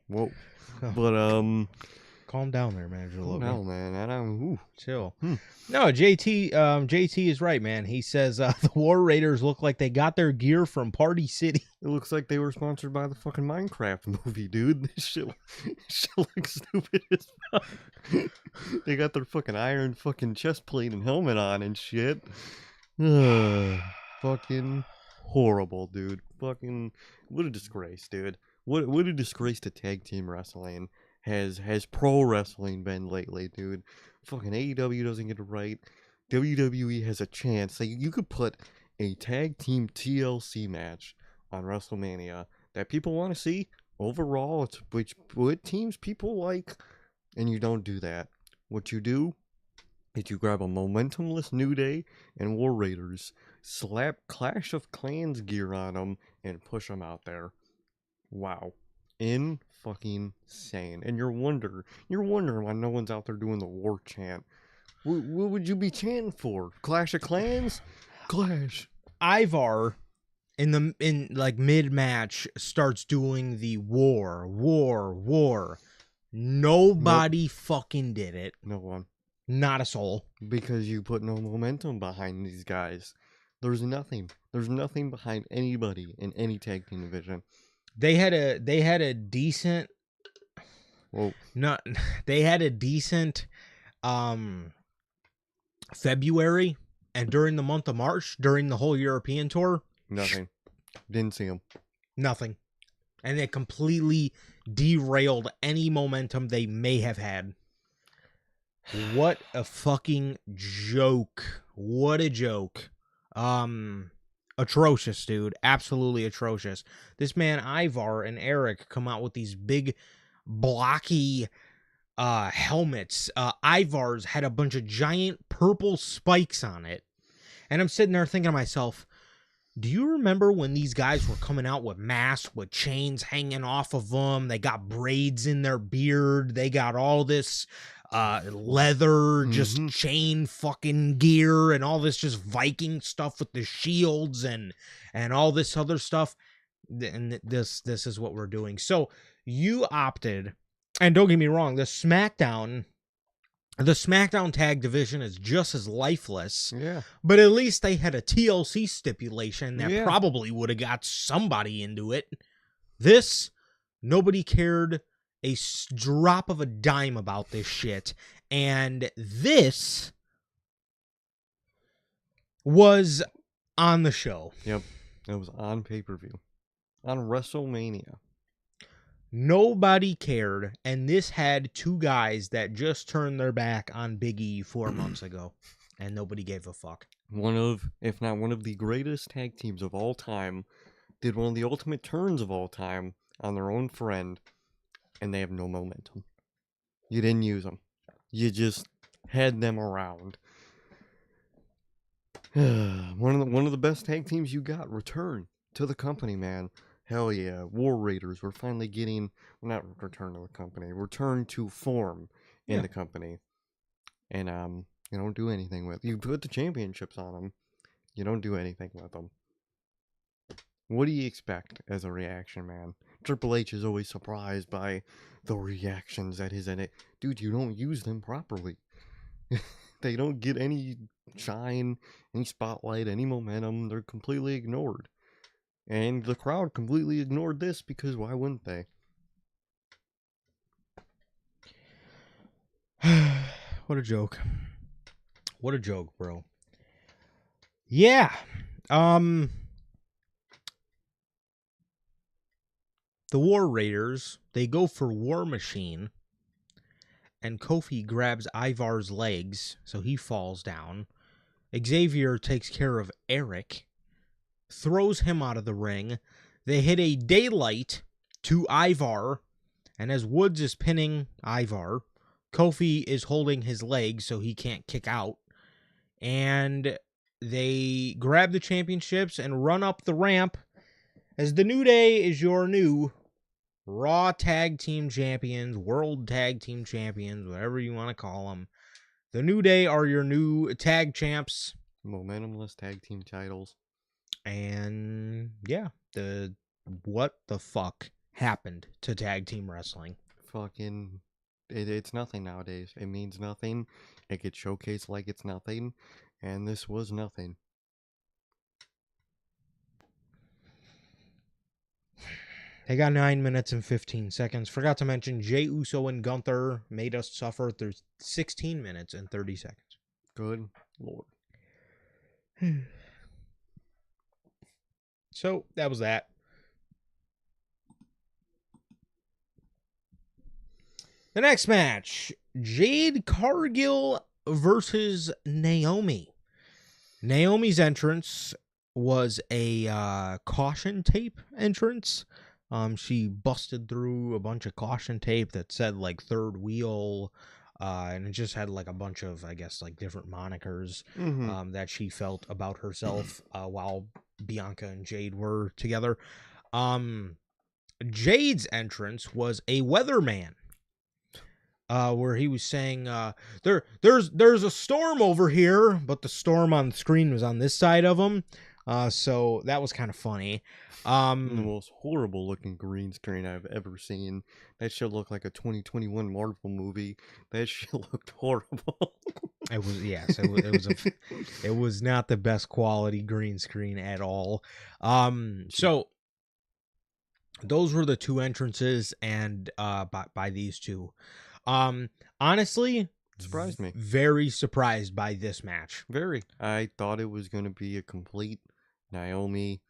Whoa. But calm down there, Manager Logan. No, man. I don't. Chill. No, JT is right, man. He says the War Raiders look like they got their gear from Party City. It looks like they were sponsored by the fucking Minecraft movie, dude. This shit looks stupid as fuck. They got their fucking iron fucking chest plate and helmet on and shit. Fucking horrible, dude. Fucking what a disgrace, dude. What a disgrace to tag team wrestling has pro wrestling been lately, dude. Fucking AEW doesn't get it right. WWE has a chance. Like, you could put a tag team TLC match on WrestleMania that people want to see. Overall, it's what teams people like, and you don't do that. What you do is you grab a momentumless New Day and War Raiders, slap Clash of Clans gear on them, and push them out there. Wow. Fucking insane. And you're wondering why no one's out there doing the war chant. What would you be chanting for? Clash of Clans? Clash. Ivar in like mid match starts doing the war. Nobody fucking did it. No one. Not a soul. Because you put no momentum behind these guys. There's nothing behind anybody in any tag team division. They had a decent. Whoa. They had a decent February, and during the month of March, during the whole European tour, nothing. Didn't see them. Nothing. And it completely derailed any momentum they may have had. What a fucking joke. What a joke. Atrocious, dude. Absolutely atrocious. This man Ivar and Eric come out with these big blocky helmets. Ivar's had a bunch of giant purple spikes on it. And I'm sitting there thinking to myself, do you remember when these guys were coming out with masks with chains hanging off of them? They got braids in their beard. They got all this leather, just chain fucking gear and all this just Viking stuff with the shields and all this other stuff. And this is what we're doing. So you opted, and don't get me wrong, the SmackDown tag division is just as lifeless. Yeah. But at least they had a TLC stipulation that probably would have got somebody into it. This, nobody cared a drop of a dime about this shit. And this was on the show. Yep. It was on pay-per-view. On WrestleMania. Nobody cared, and this had two guys that just turned their back on Big E 4 months ago, and nobody gave a fuck. One of, if not one of the greatest tag teams of all time, did one of the ultimate turns of all time on their own friend, and they have no momentum. You didn't use them. You just had them around. One of the best tag teams you got return to the company, man. hell yeah, War Raiders. We're finally getting, not return to the company, return to form in Yeah. the company. And, you don't do anything with, you put the championships on them. You don't do anything with them. What do you expect as a reaction, man? Triple H is always surprised by the reactions at his edit. Dude, you don't use them properly. They don't get any shine, any spotlight, any momentum. They're completely ignored. And the crowd completely ignored this because why wouldn't they? What a joke. What a joke, bro. Yeah. The War Raiders, they go for War Machine, and Kofi grabs Ivar's legs, so he falls down. Xavier takes care of Eric, throws him out of the ring. They hit a daylight to Ivar, and as Woods is pinning Ivar, Kofi is holding his leg so he can't kick out. And they grab the championships and run up the ramp as the New Day is your new Raw Tag Team Champions, World Tag Team Champions, whatever you want to call them. The New Day are your new tag champs. Momentumless tag team titles. And yeah, what the fuck happened to tag team wrestling? Fucking, it's nothing nowadays. It means nothing. It gets showcased like it's nothing. And this was nothing. They got 9 minutes and 15 seconds. Forgot to mention Jey Uso and Gunther made us suffer through 16 minutes and 30 seconds. Good Lord. So that was that. The next match, Jade Cargill versus Naomi. Naomi's entrance was a caution tape entrance. She busted through a bunch of caution tape that said like third wheel, and it just had like a bunch of, I guess, like different monikers that she felt about herself while Bianca and Jade were together. Jade's entrance was a weatherman. Where he was saying, there's a storm over here, but the storm on the screen was on this side of him. So that was kind of funny. The most horrible looking green screen I've ever seen. That shit looked like a 2021 Marvel movie. That shit looked horrible. It was, yes, it was not the best quality green screen at all. So those were the two entrances, and by these two. Honestly, Surprised me. Very surprised by this match. Very. I thought it was going to be a complete Naomi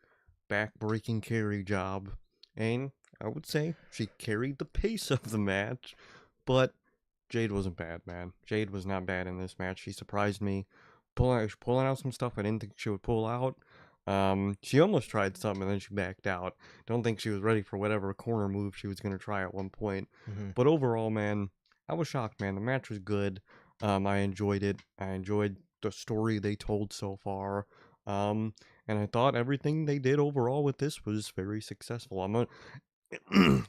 back-breaking carry job, and I would say she carried the pace of the match, but Jade wasn't bad, man. Jade was not bad in this match. She surprised me, pulling out some stuff I didn't think she would pull out. She almost tried something and then she backed out. Don't think she was ready for whatever corner move she was going to try at one point. But overall, man, I was shocked, man. The match was good. I enjoyed it. I enjoyed the story they told so far. And I thought everything they did overall with this was very successful.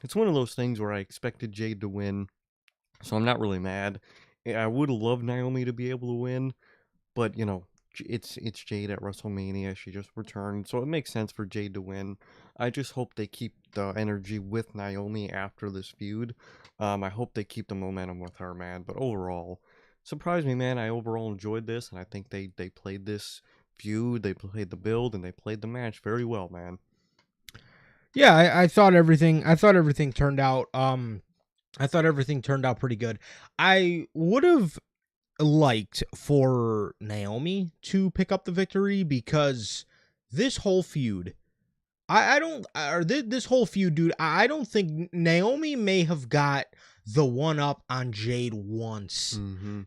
It's one of those things where I expected Jade to win, so I'm not really mad. I would have loved Naomi to be able to win, but you know, it's Jade at WrestleMania. She just returned, so it makes sense for Jade to win. I just hope they keep the energy with Naomi after this feud. I hope they keep the momentum with her, man. But overall, surprised me, man. I overall enjoyed this, and I think they played this feud, they played the build, and they played the match very well, man. Yeah, I thought everything turned out. I thought everything turned out pretty good. I would have liked for Naomi to pick up the victory because this whole feud, this whole feud, dude, I don't think Naomi may have got the one up on Jade once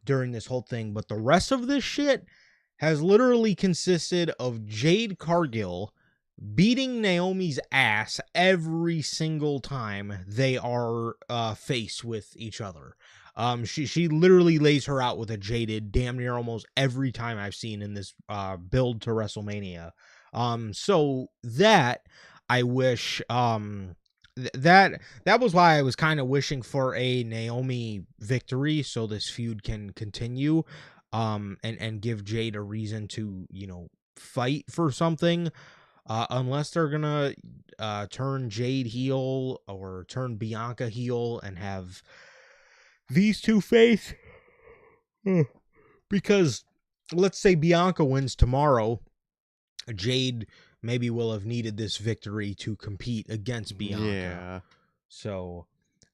during this whole thing, but the rest of this shit has literally consisted of Jade Cargill beating Naomi's ass every single time they are faced with each other. She literally lays her out with a jaded damn near almost every time I've seen in this build to WrestleMania. So that I wish that was why I was kind of wishing for a Naomi victory so this feud can continue, and give Jade a reason to, fight for something. Unless they're gonna turn Jade heel or turn Bianca heel and have these two face. Because let's say Bianca wins tomorrow, Jade maybe will have needed this victory to compete against Bianca. Yeah. So,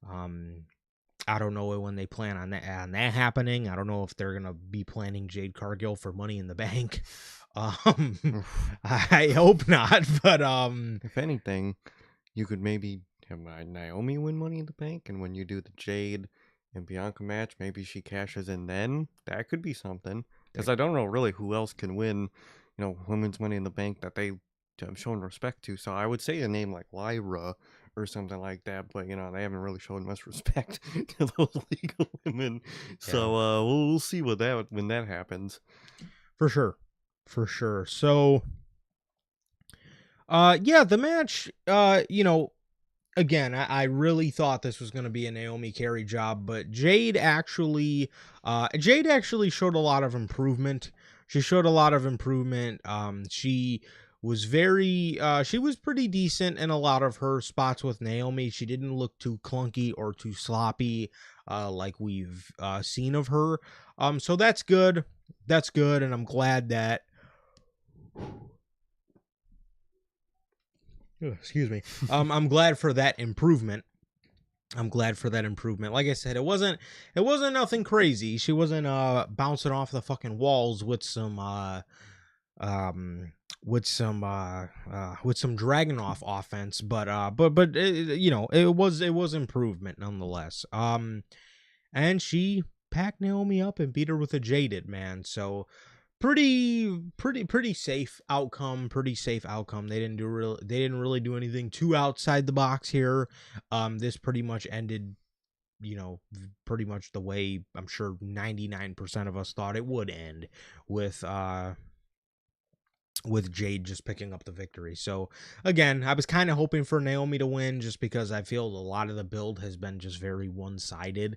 I don't know when they plan on that happening. I don't know if they're gonna be planning Jade Cargill for Money in the Bank. I hope not. But If anything, you could maybe have Naomi win Money in the Bank, and when you do the Jade and Bianca match, maybe she cashes in then. That could be something. Because I don't know really who else can win, women's Money in the Bank that they have shown respect to. So I would say a name like Lyra or something like that, but they haven't really shown much respect to those legal women. So we'll see when that happens. For sure. So, the match, again, I really thought this was going to be a Naomi Carey job, but Jade actually showed a lot of improvement. She showed a lot of improvement. She was pretty decent in a lot of her spots with Naomi. She didn't look too clunky or too sloppy, like we've seen of her. So that's good. That's good, and I'm glad that. Excuse me. I'm glad for that improvement. Like I said, it wasn't nothing crazy. She wasn't bouncing off the fucking walls with some Dragunov offense, but it was improvement nonetheless. And she packed Naomi up and beat her with a Jaded, man. So pretty safe outcome. They didn't really do anything too outside the box here. This pretty much ended, pretty much the way I'm sure 99% of us thought it would end, with Jade just picking up the victory. So again, I was kind of hoping for Naomi to win, just because I feel a lot of the build has been just very one-sided.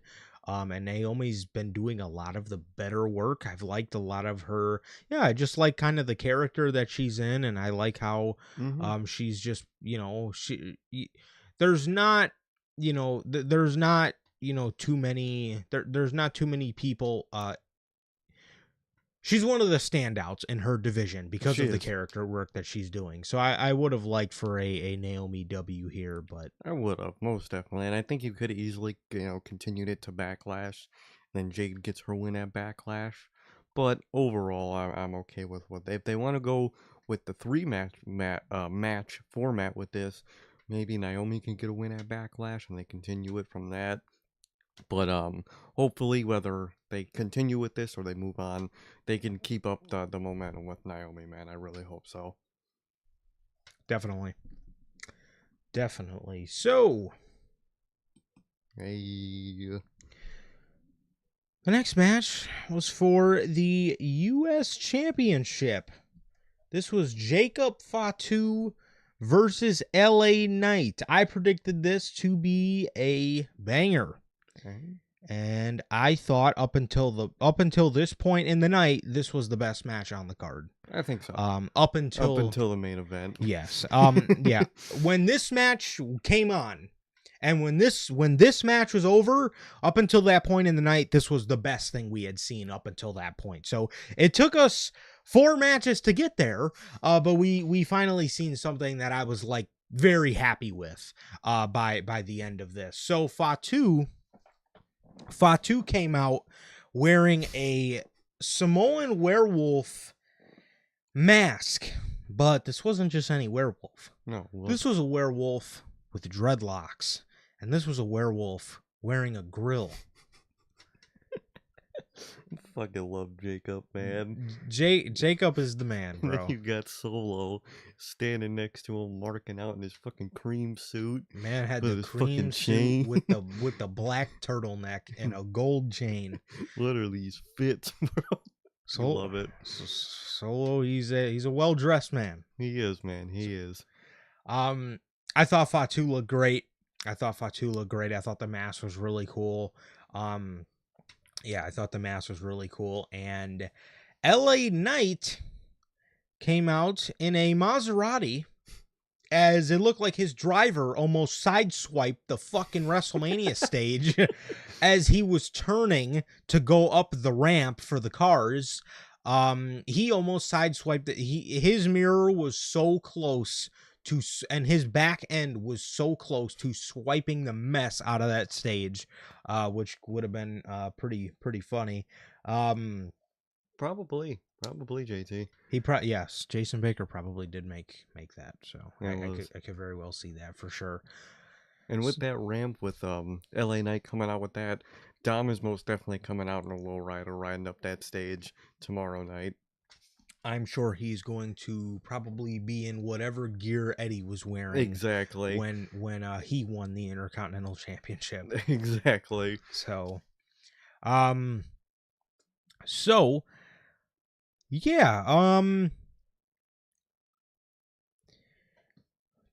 And Naomi's been doing a lot of the better work. I've liked a lot of her. Yeah, I just like kind of the character that she's in, and I like how she's just, there's not, too many there's not too many people. She's one of the standouts in her division because of the character work that she's doing. So I would have liked for a Naomi W here, but I would have, most definitely. And I think you could have easily, continued it to Backlash. Then Jade gets her win at Backlash. But overall, I'm okay with if they want to go with the match format with this. Maybe Naomi can get a win at Backlash and they continue it from that. But hopefully, whether they continue with this or they move on, they can keep up the momentum with Naomi, man. I really hope so. Definitely. So, hey, the next match was for the U.S. Championship. This was Jacob Fatu versus LA Knight. I predicted this to be a banger. okay. And I thought up until this point in the night, this was the best match on the card. I think so. Up until the main event. Yes. Yeah. When this match came on, and when this match was over, up until that point in the night, this was the best thing we had seen up until that point. So it took us 4 matches to get there, but we finally seen something that I was like very happy with by the end of this. So Fatu came out wearing a Samoan werewolf mask, but this wasn't just any werewolf. No, this was a werewolf with dreadlocks, and this was a werewolf wearing a grill. I fucking love Jacob, man. Jacob is the man, bro. You got Solo standing next to him, marking out in his fucking cream suit. Man had the cream suit with the black turtleneck and a gold chain. Literally, he's fit, bro. I love it. Solo, he's a well-dressed man. He is, man. He is. Um, I thought Fatu looked great. I thought the mask was really cool. Um, yeah, I thought the mask was really cool. And LA Knight came out in a Maserati as it looked like his driver almost sideswiped the fucking WrestleMania stage as he was turning to go up the ramp for the cars. He almost sideswiped it. His mirror was so close to, and his back end was so close to swiping the mess out of that stage, which would have been pretty funny. Probably, JT. Yes, Jason Baker probably did make that, so It I was. could very well see that for sure. And with that ramp, with LA Knight coming out with that, Dom is most definitely coming out in a lowrider, riding up that stage tomorrow night. I'm sure he's going to probably be in whatever gear Eddie was wearing Exactly. when he won the Intercontinental Championship. Exactly. So, so yeah,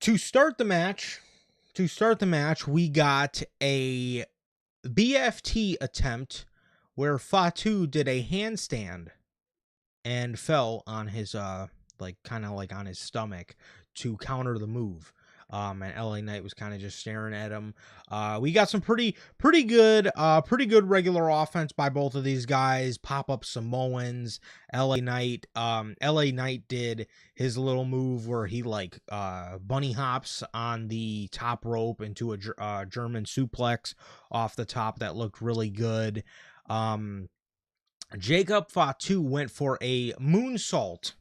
to start the match, we got a BFT attempt where Fatu did a handstand and fell on his kind of like on his stomach to counter the move. And LA Knight was kind of just staring at him. We got some pretty good regular offense by both of these guys. Pop up Samoans. LA Knight did his little move where he like bunny hops on the top rope into a German suplex off the top that looked really good. Jacob Fatu went for a moonsault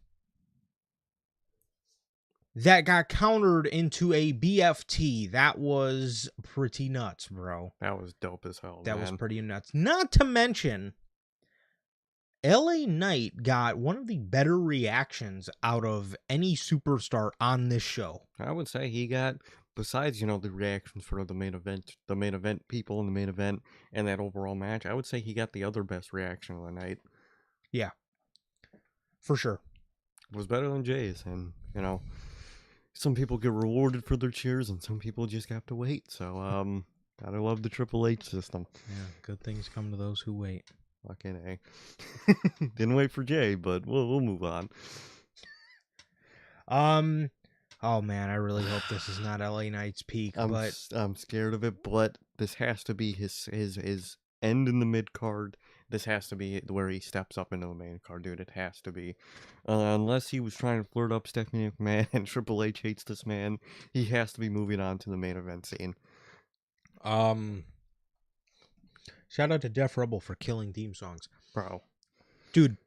that got countered into a BFT. That was pretty nuts, bro. That was dope as hell. That man. was pretty nuts. Not to mention, LA Knight got one of the better reactions out of any superstar on this show. I would say he got, besides, the reactions for the main event people in the main event and that overall match, I would say he got the other best reaction of the night. Yeah. For sure. It was better than Jay's, and, some people get rewarded for their cheers and some people just have to wait. So, gotta love the Triple H system. Yeah, good things come to those who wait. Fucking A. Didn't wait for Jay, but we'll move on. Oh man, I really hope this is not LA Knight's peak, but I'm scared of it, but this has to be his end in the mid card. This has to be where he steps up into the main card, dude. It has to be. Unless he was trying to flirt up Stephanie McMahon and Triple H hates this man, he has to be moving on to the main event scene. Shout out to Def Rebel for killing theme songs. Bro. Dude.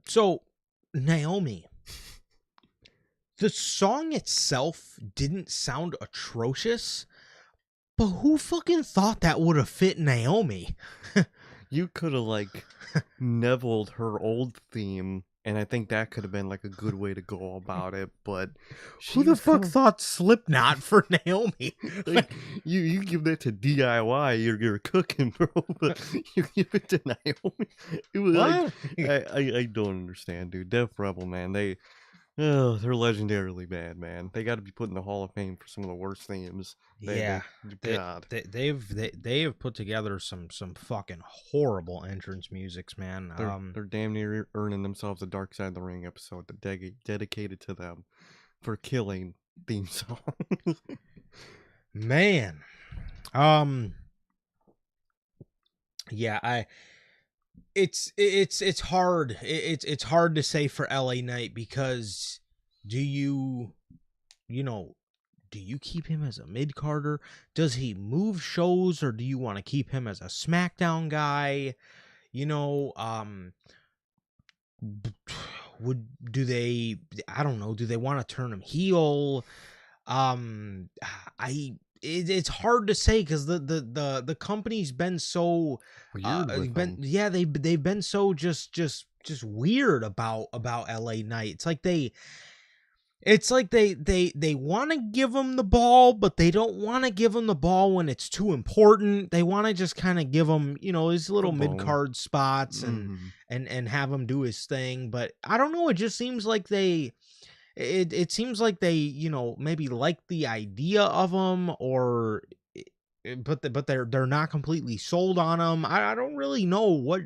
So, Naomi. The song itself didn't sound atrocious, but who fucking thought that would have fit Naomi? You could have, Neville'd her old theme, and I think that could have been, a good way to go about it, but... Who the fuck thought Slipknot for Naomi? You give that to DIY, you're cooking, bro, but you give it to Naomi? It was I don't understand, dude. Def Rebel, man, they're legendarily bad, man. They got to be put in the Hall of Fame for some of the worst themes. They've put together some fucking horrible entrance musics, man. They're damn near earning themselves a Dark Side of the Ring episode dedicated to them for killing theme songs. Man, yeah, it's hard. It's hard to say for LA Knight because do you keep him as a mid-carder? Does he move shows, or do you want to keep him as a SmackDown guy? Do they want to turn him heel? It's hard to say because the company's been so weird. They've been so just weird about LA Knight. It's like they want to give him the ball, but they don't want to give him the ball when it's too important. They want to just kind of give him, his little mid-card spots and have him do his thing. But I don't know. It just seems like they it seems like they, maybe like the idea of him, or but they're not completely sold on him. I don't really know what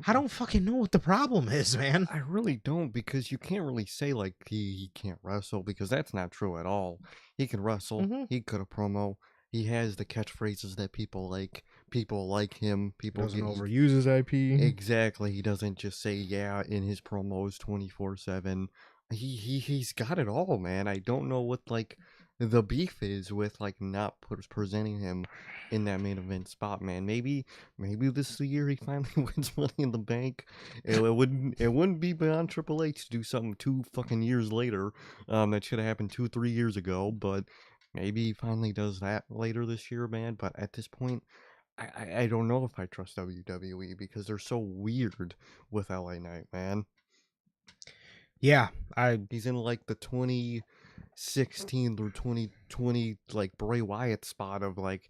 I don't fucking know what the problem is, man. I really don't, because you can't really say like he can't wrestle, because that's not true at all. He can wrestle. Hmm. He could a promo. He has the catchphrases that people like. People like him. People Doesn't get he, overuse his IP. exactly. He doesn't just say yeah in his promos 24/7. He's got it all, man. I don't know what like the beef is with like not presenting him in that main event spot, man. Maybe this is the year he finally wins Money in the Bank. It wouldn't be beyond Triple H to do something 2 fucking years later. That should have happened 2-3 years ago, but maybe he finally does that later this year, man. But at this point, I don't know if I trust WWE, because they're so weird with LA Knight, man. Yeah, I He's in like the 2016 through 2020 like Bray Wyatt spot of like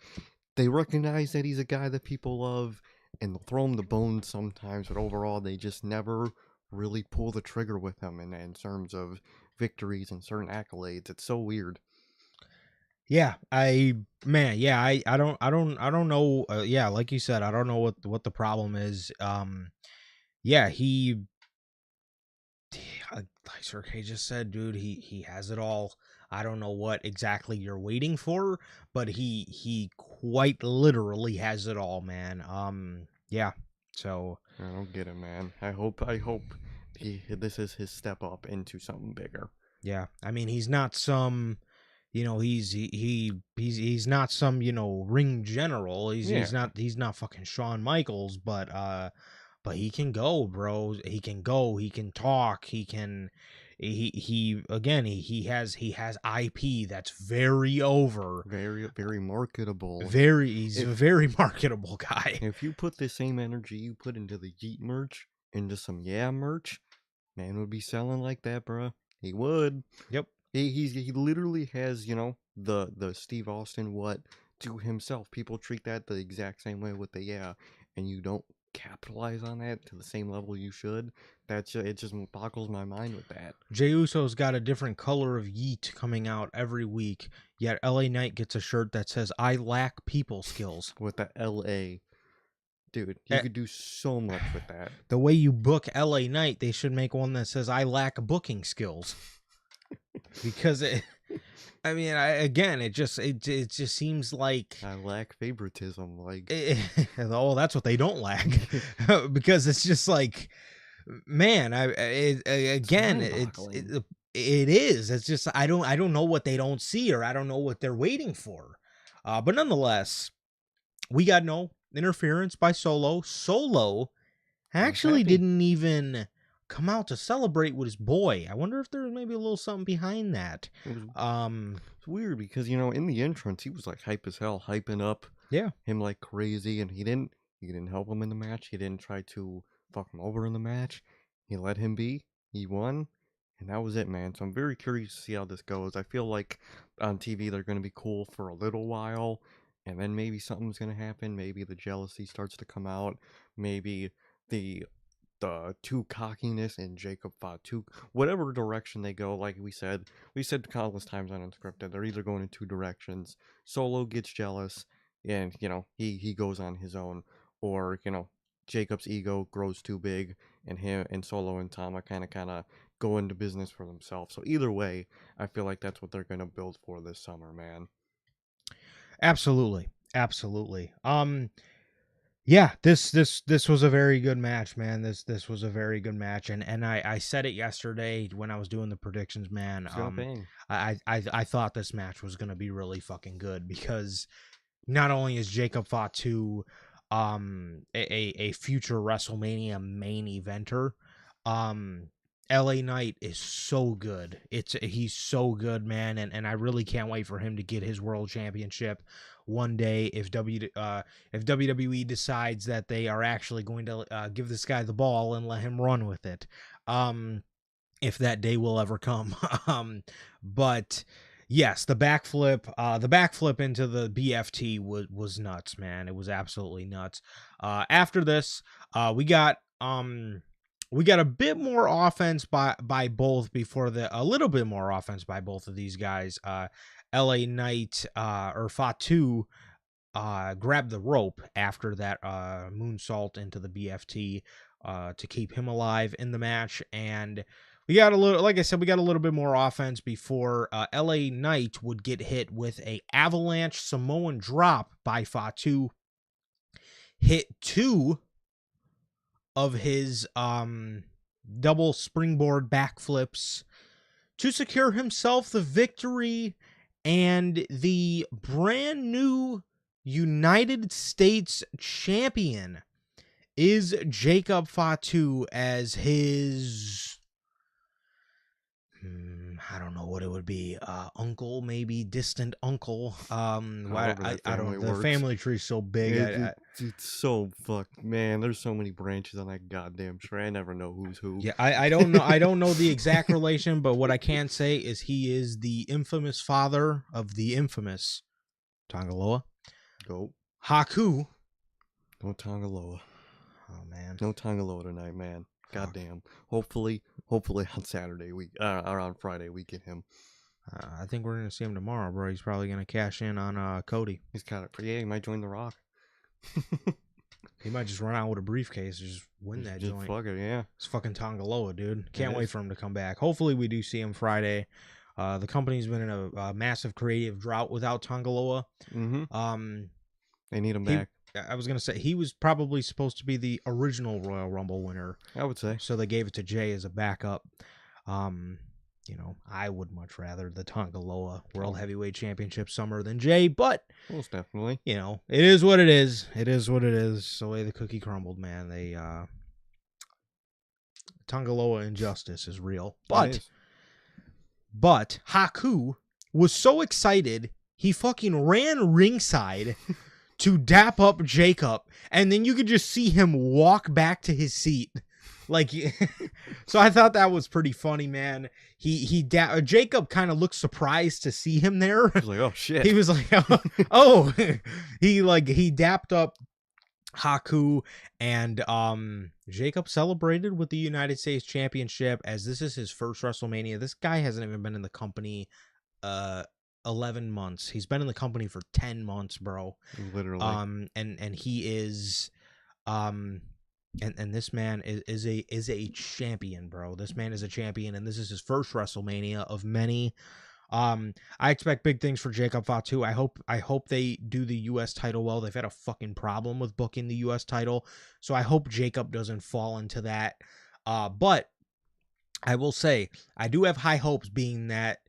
they recognize that he's a guy that people love and they'll throw him the bone sometimes, but overall they just never really pull the trigger with him in terms of victories and certain accolades. It's so weird. yeah, I don't know. Yeah, like you said, I don't know what the problem is. Yeah, like Sir K just said, dude, he has it all. I don't know what exactly you're waiting for, but he quite literally has it all, man. Yeah. So I don't get it, man. I hope this is his step up into something bigger. yeah, I mean, he's not some, he's not some, ring general. He's Yeah, he's not he's not fucking Shawn Michaels, but he can go, bro. He can go. He can talk. He can. He again. He has IP that's very over. very very marketable. Very. He's a If very marketable guy. if you put the same energy you put into the Yeet merch into some Yeah merch, man would be selling like that, bruh. He would. Yep. He literally has, the Steve Austin what to himself. People treat that the exact same way with the Yeah, and you don't capitalize on that to the same level you should. It just boggles my mind with that. Jey Uso's got a different color of yeet coming out every week. Yet LA Knight gets a shirt that says "I lack people skills." With the LA, dude, you Eh, could do so much with that. The way you book LA Knight, they should make one that says "I lack booking skills." Because I mean, again, it just seems like I lack favoritism, like oh, that's what they don't lack. Because it's just like, man, it's again, mind-boggling. it is. It's just I don't know what they don't see, or I don't know what they're waiting for. But nonetheless, we got no interference by Solo. Solo I was actually happy. didn't even come out to celebrate with his boy. I wonder if there's maybe a little something behind that. It was Um, it's weird because in the entrance he was like hype as hell, hyping up yeah. him like crazy, and he didn't help him in the match. He didn't try to fuck him over in the match. He let him be. He won, and that was it, man. So I'm very curious to see how this goes. I feel like on TV they're gonna be cool for a little while, and then maybe something's gonna happen. Maybe the jealousy starts to come out. Maybe the too cockiness and Jacob Fatu, whatever direction they go, like we said countless times on Unscripted, they're either going in two directions. Solo gets jealous, and he goes on his own, or Jacob's ego grows too big, and him and Solo and Tama kind of go into business for themselves. So either way, I feel like that's what they're gonna build for this summer, man. Absolutely. Absolutely. Yeah, this was a very good match, man. This was a very good match, and I said it yesterday when I was doing the predictions, man. It's gonna bang. I thought this match was gonna be really fucking good, because not only is Jacob Fatu a future WrestleMania main eventer, um LA Knight is so good. He's so good, man, and I really can't wait for him to get his world championship one day if WWE decides that they are actually going to give this guy the ball and let him run with it. If that day will ever come. But yes, the backflip into the BFT was nuts, man. It was absolutely nuts. After this, we got we got a bit more offense by both before a little bit more offense by both of these guys. LA Knight or Fatu grabbed the rope after that moonsault into the BFT to keep him alive in the match. And we got a little, like I said, we got a little bit more offense before LA Knight would get hit with a avalanche Samoan drop by Fatu. Hit 2 of his double springboard backflips to secure himself the victory and the brand new United States champion is Jacob Fatu as his, I don't know what it would be, uncle, maybe distant uncle. I don't. The family tree's so big. It's so fucked, man. There's so many branches on that goddamn tree. I never know who's who. Yeah, I don't know. I don't know the exact relation, but what I can say is he is the infamous father of the infamous Tongaloa. Go. Haku. No Tongaloa. Oh man. No Tongaloa tonight, man. Goddamn. Hopefully on Saturday or on Friday we get him. I think we're gonna see him tomorrow, bro. He's probably gonna cash in on Cody. He's got it. Yeah, he might join The Rock. He might just run out with a briefcase and just win that joint. Fuck it, yeah. It's fucking Tongaloa, dude. Can't wait for him to come back. Hopefully we do see him Friday. The company's been in a massive creative drought without Tongaloa. Mm-hmm. They need him back. I was going to say, he was probably supposed to be the original Royal Rumble winner. I would say. So they gave it to Jay as a backup. I would much rather the Tongaloa World Heavyweight Championship summer than Jay, but most definitely. It is what it is. It is what it is. It's the way the cookie crumbled, man. Tongaloa injustice is real. But Haku was so excited, he fucking ran ringside to dap up Jacob, and then you could just see him walk back to his seat. So I thought that was pretty funny, man. Jacob kind of looked surprised to see him there. He was like, oh shit. He was like, oh, he dapped up Haku, and Jacob celebrated with the United States Championship as this is his first WrestleMania. This guy hasn't even been in the company 11 months. He's been in the company for 10 months, bro. Literally. And he is and this man is a champion, bro. This man is a champion, and this is his first WrestleMania of many. I expect big things for Jacob Fatu. I hope they do the U.S. title well. They've had a fucking problem with booking the U.S. title, so I hope Jacob doesn't fall into that. But I will say I do have high hopes, being that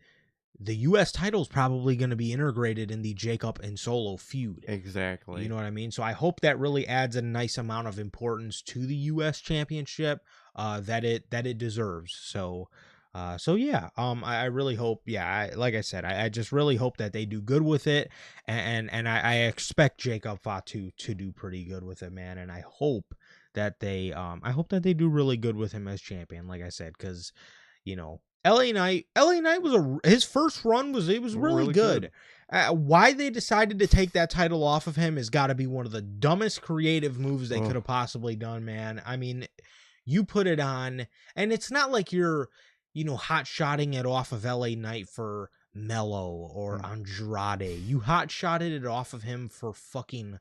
the U.S. title is probably going to be integrated in the Jacob and Solo feud. Exactly. You know what I mean? So I hope that really adds a nice amount of importance to the U.S. Championship that it deserves. So yeah, I really hope, like I said, I just really hope that they do good with it, and I expect Jacob Fatu to do pretty good with it, man, and I hope that they do really good with him as champion, like I said, because LA Knight was his first run was really good. Why they decided to take that title off of him has got to be one of the dumbest creative moves they could have possibly done, man. I mean, you put it on, and it's not like you're hot-shotting it off of LA Knight for Mello or Andrade. You hot-shotted it off of him for fucking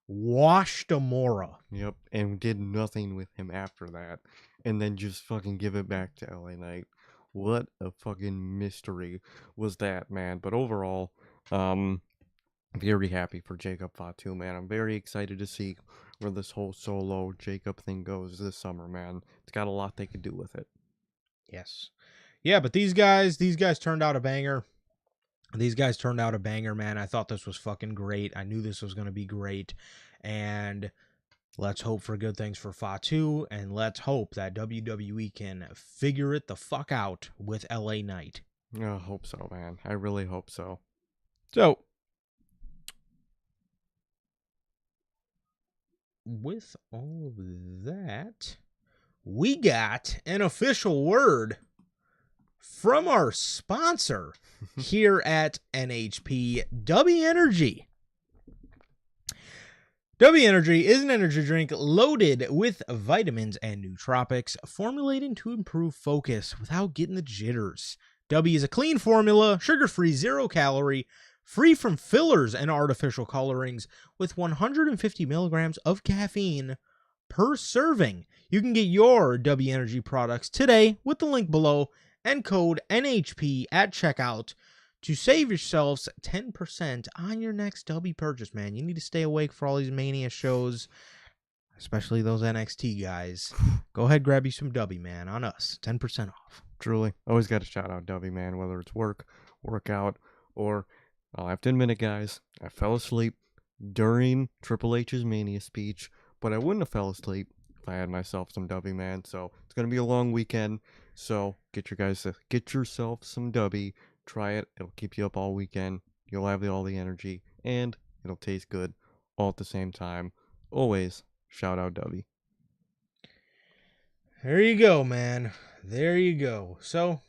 Wash Demora. Yep, and did nothing with him after that. And then just fucking give it back to LA Knight. What a fucking mystery was that, man. But overall, very happy for Jacob Fatu, man. I'm very excited to see where this whole Solo Jacob thing goes this summer, man. It's got a lot they could do with it. Yes. Yeah, but these guys turned out a banger. These guys turned out a banger, man. I thought this was fucking great. I knew this was going to be great. And let's hope for good things for Fatu, and let's hope that WWE can figure it the fuck out with LA Knight. I hope so, man. I really hope so. So, with all of that, we got an official word from our sponsor here at NHP, W Energy. W Energy is an energy drink loaded with vitamins and nootropics, formulated to improve focus without getting the jitters. W is a clean formula, sugar-free, zero-calorie, free from fillers and artificial colorings, with 150 milligrams of caffeine per serving. You can get your W Energy products today with the link below and code NHP at checkout to save yourselves 10% on your next W purchase, man. You need to stay awake for all these Mania shows, especially those NXT guys. Go ahead, grab you some W, man, on us. 10% off. Truly. Always got to shout out W, man, whether it's work, workout, or I'll have to admit it, guys. I fell asleep during Triple H's Mania speech, but I wouldn't have fell asleep if I had myself some W, man. So it's going to be a long weekend. So get yourself some W. Try it. It'll keep you up all weekend. You'll have all the energy, and it'll taste good all at the same time. Always shout out W. There you go, man. There you go. So,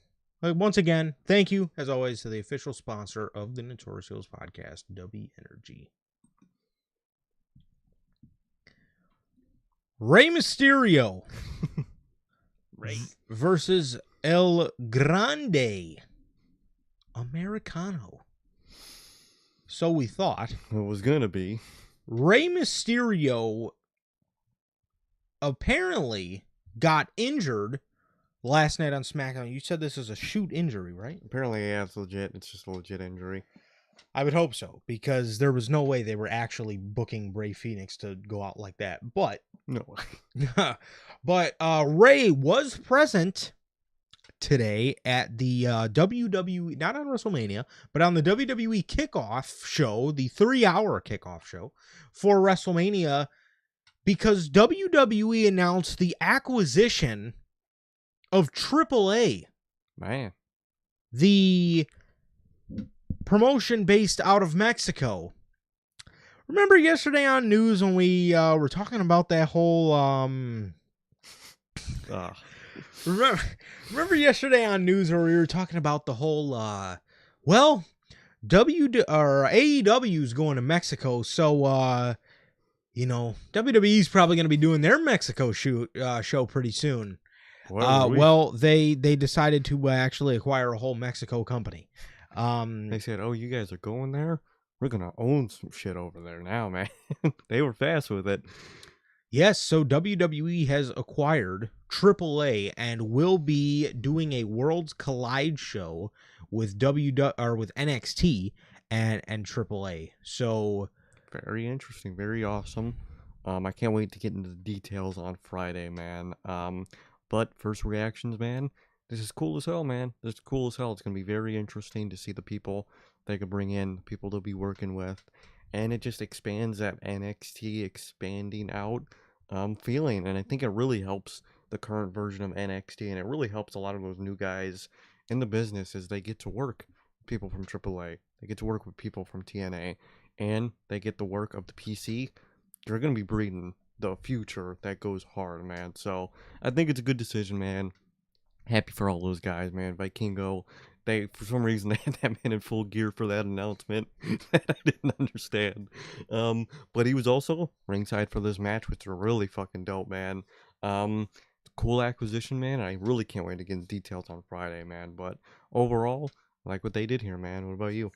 once again, thank you, as always, to the official sponsor of the Notorious podcast, W Energy. Rey Mysterio versus El Grande Americano. So we thought. It was going to be. Rey Mysterio apparently got injured last night on SmackDown. You said this is a shoot injury, right? Apparently, yeah, it's legit. It's just a legit injury. I would hope so, because there was no way they were actually booking Bray Phoenix to go out like that. But no. But Rey was present today at the WWE, not on WrestleMania, but on the WWE kickoff show, the 3-hour kickoff show for WrestleMania, because WWE announced the acquisition of AAA. Man. The promotion based out of Mexico. Remember yesterday on news when we were talking about that whole Remember yesterday on news where we were talking about the whole AEW is going to Mexico, so WWE's probably going to be doing their Mexico show pretty soon. Well, they decided to actually acquire a whole Mexico company. They said, "Oh, you guys are going there? We're gonna own some shit over there now, man." They were fast with it. Yes, so WWE has acquired AAA and will be doing a Worlds Collide show with with NXT and AAA. So very interesting, very awesome. I can't wait to get into the details on Friday, man. But first reactions, man. This is cool as hell, man. This is cool as hell. It's gonna be very interesting to see the people they could bring in, the people they'll be working with, and it just expands that NXT expanding out feeling, and I think it really helps the current version of NXT, and it really helps a lot of those new guys in the business as they get to work with people from AAA, they get to work with people from TNA, and they get the work of the PC. They're gonna be breeding the future that goes hard, man. So I think it's a good decision, man. Happy for all those guys, man. Vikingo, they, for some reason, they had that man in full gear for that announcement that I didn't understand. But he was also ringside for this match, which are really fucking dope, man. Cool acquisition, man. I really can't wait to get into details on Friday, man. But overall, I like what they did here, man. What about you?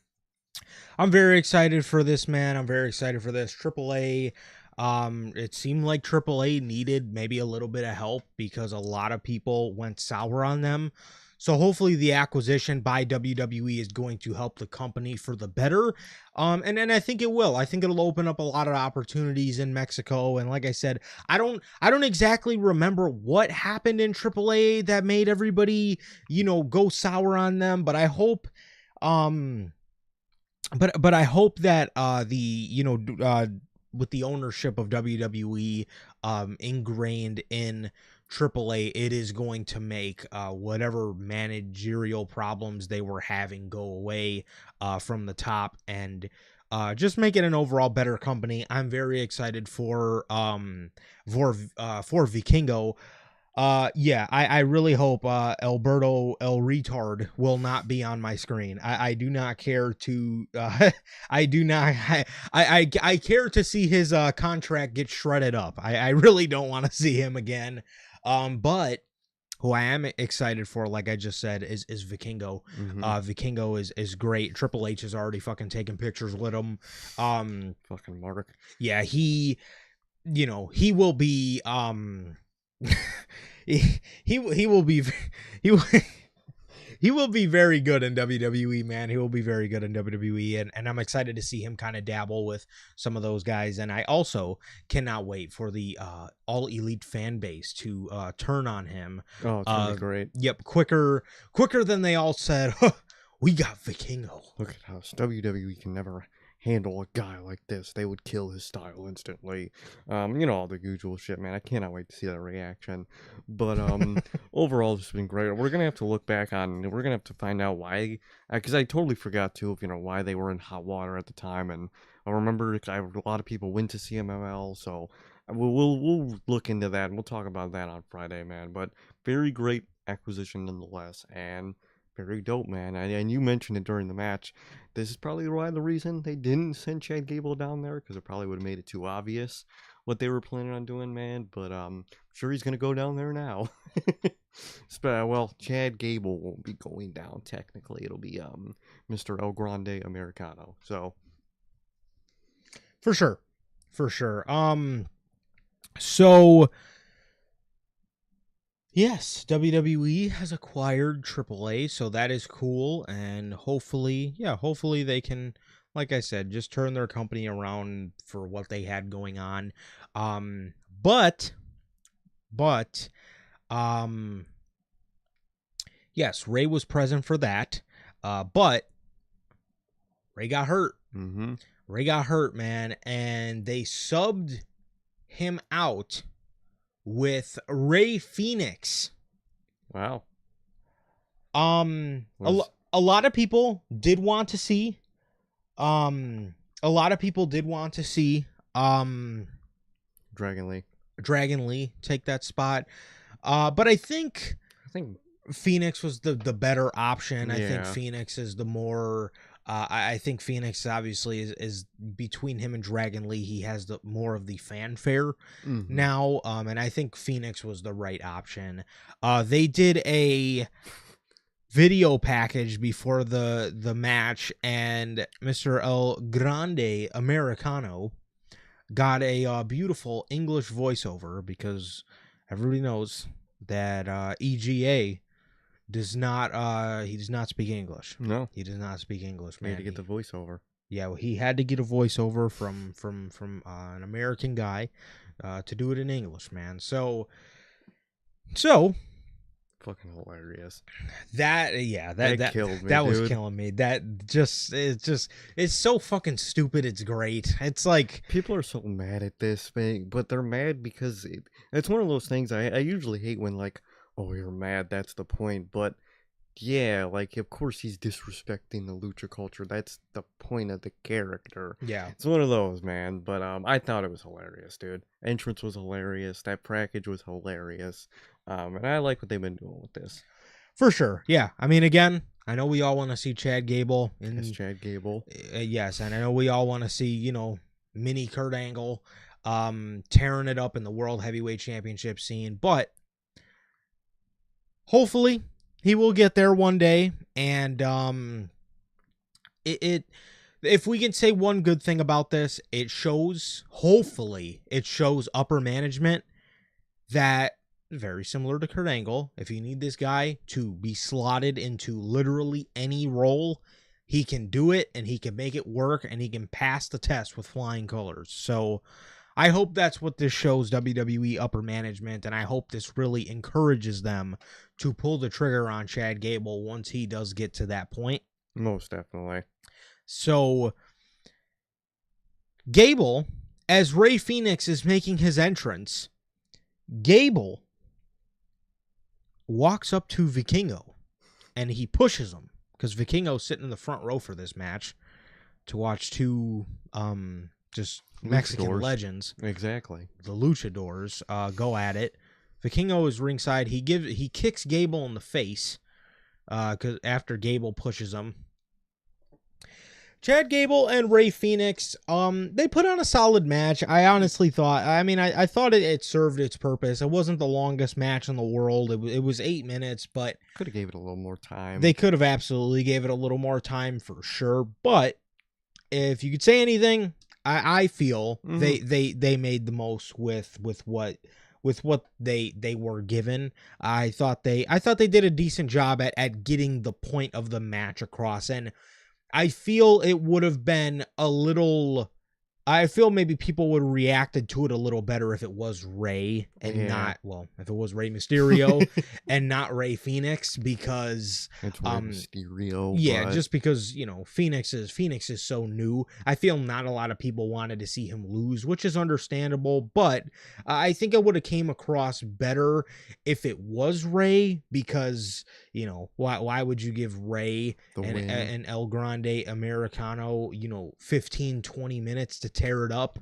I'm very excited for this, man. I'm very excited for this. AAA. It seemed like AAA needed maybe a little bit of help because a lot of people went sour on them. So hopefully the acquisition by WWE is going to help the company for the better. And I think it will. I think it'll open up a lot of opportunities in Mexico. And like I said, I don't exactly remember what happened in AAA that made everybody, go sour on them. But I hope, but I hope that with the ownership of WWE ingrained in AAA, it is going to make whatever managerial problems they were having go away from the top, and just make it an overall better company. I'm very excited for Vikingo. Yeah, I really hope Alberto El Retard will not be on my screen. I do not care to I do not I care to see his contract get shredded up. I really don't want to see him again. But who I am excited for, like I just said, is Vikingo. Mm-hmm. Vikingo is great. Triple H has already fucking taken pictures with him. Fucking Mark. Yeah, he he will be he will be he will, he will be very good in WWE, man. He will be very good in WWE, and I'm excited to see him kind of dabble with some of those guys. And I also cannot wait for the All Elite fan base to turn on him. Oh, it's gonna be great. Yep, quicker than they all said. Huh, we got Vikingo. Look at how WWE can never handle a guy like this. They would kill his style instantly. All the usual shit, man. I cannot wait to see that reaction. But overall, it's been great. We're gonna have to look back on. We're gonna have to find out why, because I totally forgot too of why they were in hot water at the time. And I remember a lot of people went to CMLL, so we'll look into that and we'll talk about that on Friday, man. But very great acquisition nonetheless, and very dope, man. And you mentioned it during the match. This is probably the reason they didn't send Chad Gable down there, because it probably would have made it too obvious what they were planning on doing, man. But I'm sure he's gonna go down there now. Well, Chad Gable won't be going down technically. It'll be Mr. El Grande Americano. So For sure. So yes, WWE has acquired AAA, so that is cool, and hopefully they can, like I said, just turn their company around for what they had going on. But yes, Ray was present for that. But Ray got hurt. mm-hmm. Ray got hurt, man, and they subbed him out with Ray Phoenix. Wow. A lot of people did want to see Dragon Lee take that spot. But I think Phoenix was the better option. I think Phoenix is the more I think Phoenix obviously is between him and Dragon Lee. He has the more of the fanfare now, and I think Phoenix was the right option. They did a video package before the match, and Mr. El Grande Americano got a beautiful English voiceover, because everybody knows that EGA does not speak English. No, he does not speak English, man. He had to get the voiceover. Yeah, well, he had to get a voiceover from an American guy to do it in English, man. So fucking hilarious. That killed me. That was killing me. It's so fucking stupid. It's great. It's like people are so mad at this thing, but they're mad because it's one of those things I usually hate when, like, oh, you're mad, that's the point. But yeah, like, of course he's disrespecting the lucha culture. That's the point of the character. Yeah, it's one of those, man. But I thought it was hilarious, dude. Entrance was hilarious. That package was hilarious. And I like what they've been doing with this. For sure. Yeah. I mean, again, I know we all want to see Chad Gable. Yes, Chad Gable. Yes, and I know we all want to see, mini Kurt Angle tearing it up in the World Heavyweight Championship scene. But hopefully he will get there one day. And if we can say one good thing about this, hopefully it shows upper management that, very similar to Kurt Angle, if you need this guy to be slotted into literally any role, he can do it, and he can make it work, and he can pass the test with flying colors. So I hope that's what this shows WWE upper management, and I hope this really encourages them to pull the trigger on Chad Gable once he does get to that point. Most definitely. So Gable, as Ray Phoenix is making his entrance, Gable walks up to Vikingo and he pushes him, because Vikingo's sitting in the front row for this match to watch two just Mexican legends, exactly, the luchadors, go at it. Vikingo is ringside. He kicks Gable in the face, cause after Gable pushes him. Chad Gable and Rey Fenix, they put on a solid match. I honestly thought, I thought it served its purpose. It wasn't the longest match in the world. It was 8 minutes, but Could have gave it a little more time. they could have absolutely gave it a little more time for sure. But if you could say anything, I feel they made the most with what they were given. I thought they did a decent job at getting the point of the match across, and I feel it would have been a little. I feel maybe people would have reacted to it a little better if it was Rey and not, well, if it was Rey Mysterio and not Rey Fenix, because it's Rey Mysterio. Yeah, just because, you know, Phoenix is so new. I feel not a lot of people wanted to see him lose, which is understandable, but I think it would have came across better if it was Rey, because, you know, why would you give Rey and El Grande Americano, you know, 15-20 minutes to tear it up,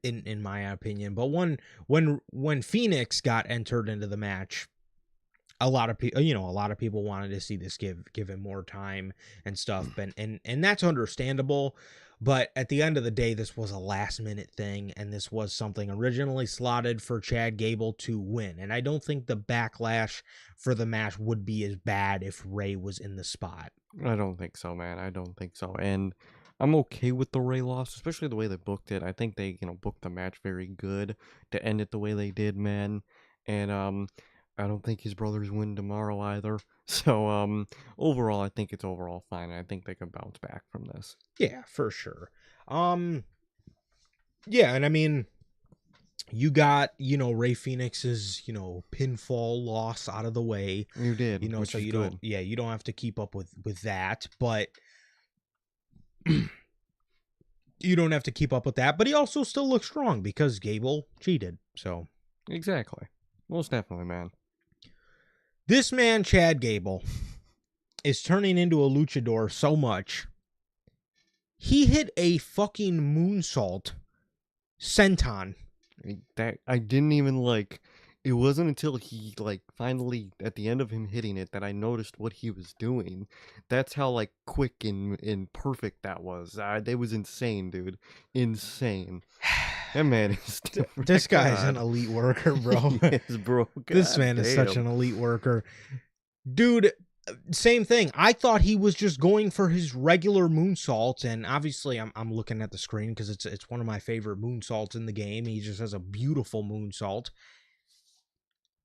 in my opinion. But when Phoenix got entered into the match, a lot of people wanted to see this give him more time and stuff, and that's understandable. But at the end of the day, this was a last minute thing, and this was something originally slotted for Chad Gable to win. And I don't think the backlash for the match would be as bad if Rey was in the spot. I don't think so, man. I don't think so. And I'm okay with the Rey loss, especially the way they booked it. I think they, booked the match very good to end it the way they did, man. And I don't think his brothers win tomorrow either. So overall, I think it's overall fine. I think they can bounce back from this. Yeah, for sure. Yeah, and I mean, you got, Rey Phoenix's, pinfall loss out of the way. You did, which so is you good. don't, you don't have to keep up with that, but you don't have to keep up with that. But he also still looks strong because Gable cheated. So exactly, most definitely, man. This man, Chad Gable, is turning into a luchador so much. He hit a fucking moonsault senton. That I didn't even it wasn't until he finally at the end of him hitting it that I noticed what he was doing. That's how quick and perfect that was. It was insane, dude. Insane. That man is different. This guy's an elite worker, bro. Yes, bro. This man is such an elite worker. Dude, same thing. I thought he was just going for his regular moonsault, and obviously I'm looking at the screen because it's one of my favorite moonsaults in the game. He just has a beautiful moonsault.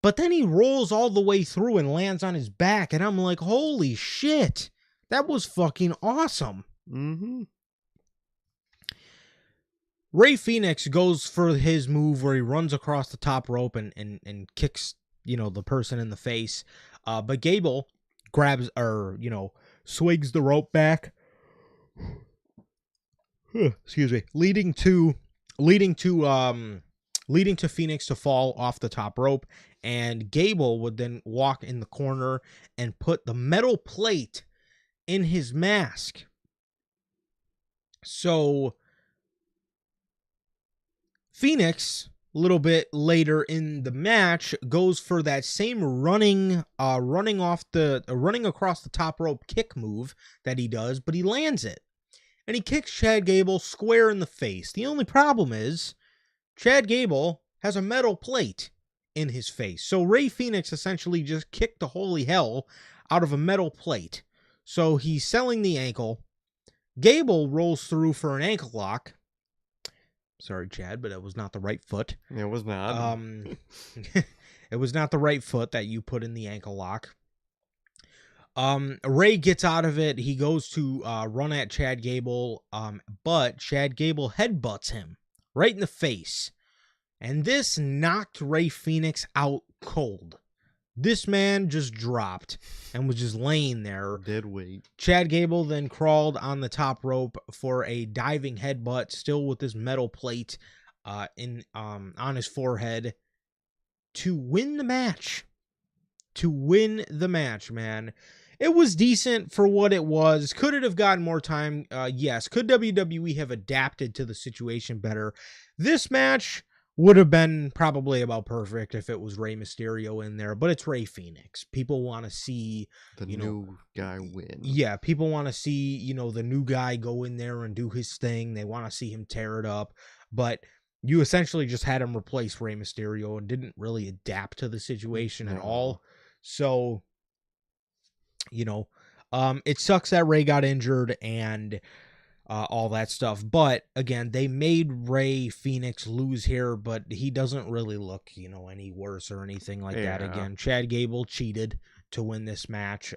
But then he rolls all the way through and lands on his back, and I'm like, holy shit. That was fucking awesome. Mm-hmm. Rey Fenix goes for his move where he runs across the top rope and kicks, the person in the face. But Gable grabs swigs the rope back. Excuse me. Leading to Phoenix to fall off the top rope, and Gable would then walk in the corner and put the metal plate in his mask. So Phoenix, a little bit later in the match, goes for that same running across the top rope kick move that he does, but he lands it. And he kicks Chad Gable square in the face. The only problem is Chad Gable has a metal plate in his face. So Rey Fenix essentially just kicked the holy hell out of a metal plate. So he's selling the ankle. Gable rolls through for an ankle lock. Sorry, Chad, but it was not the right foot. It was not. It was not the right foot that you put in the ankle lock. Rey gets out of it. He goes to run at Chad Gable, but Chad Gable headbutts him right in the face. And this knocked Rey Fenix out cold. This man just dropped and was just laying there. Dead weight. Chad Gable then crawled on the top rope for a diving headbutt, still with this metal plate on his forehead, to win the match. To win the match, man. It was decent for what it was. Could it have gotten more time? Yes. Could WWE have adapted to the situation better? This match Would have been probably about perfect if it was Rey Mysterio in there, but it's Rey Fenix. People want to see, The you know, new guy win. yeah, people want to see, the new guy go in there and do his thing. They want to see him tear it up, but you essentially just had him replace Rey Mysterio and didn't really adapt to the situation at No. all. So, it sucks that Rey got injured and all that stuff. But again, they made Rey Fenix lose here, but he doesn't really look, any worse or anything like that. Yeah. Again, Chad Gable cheated to win this match.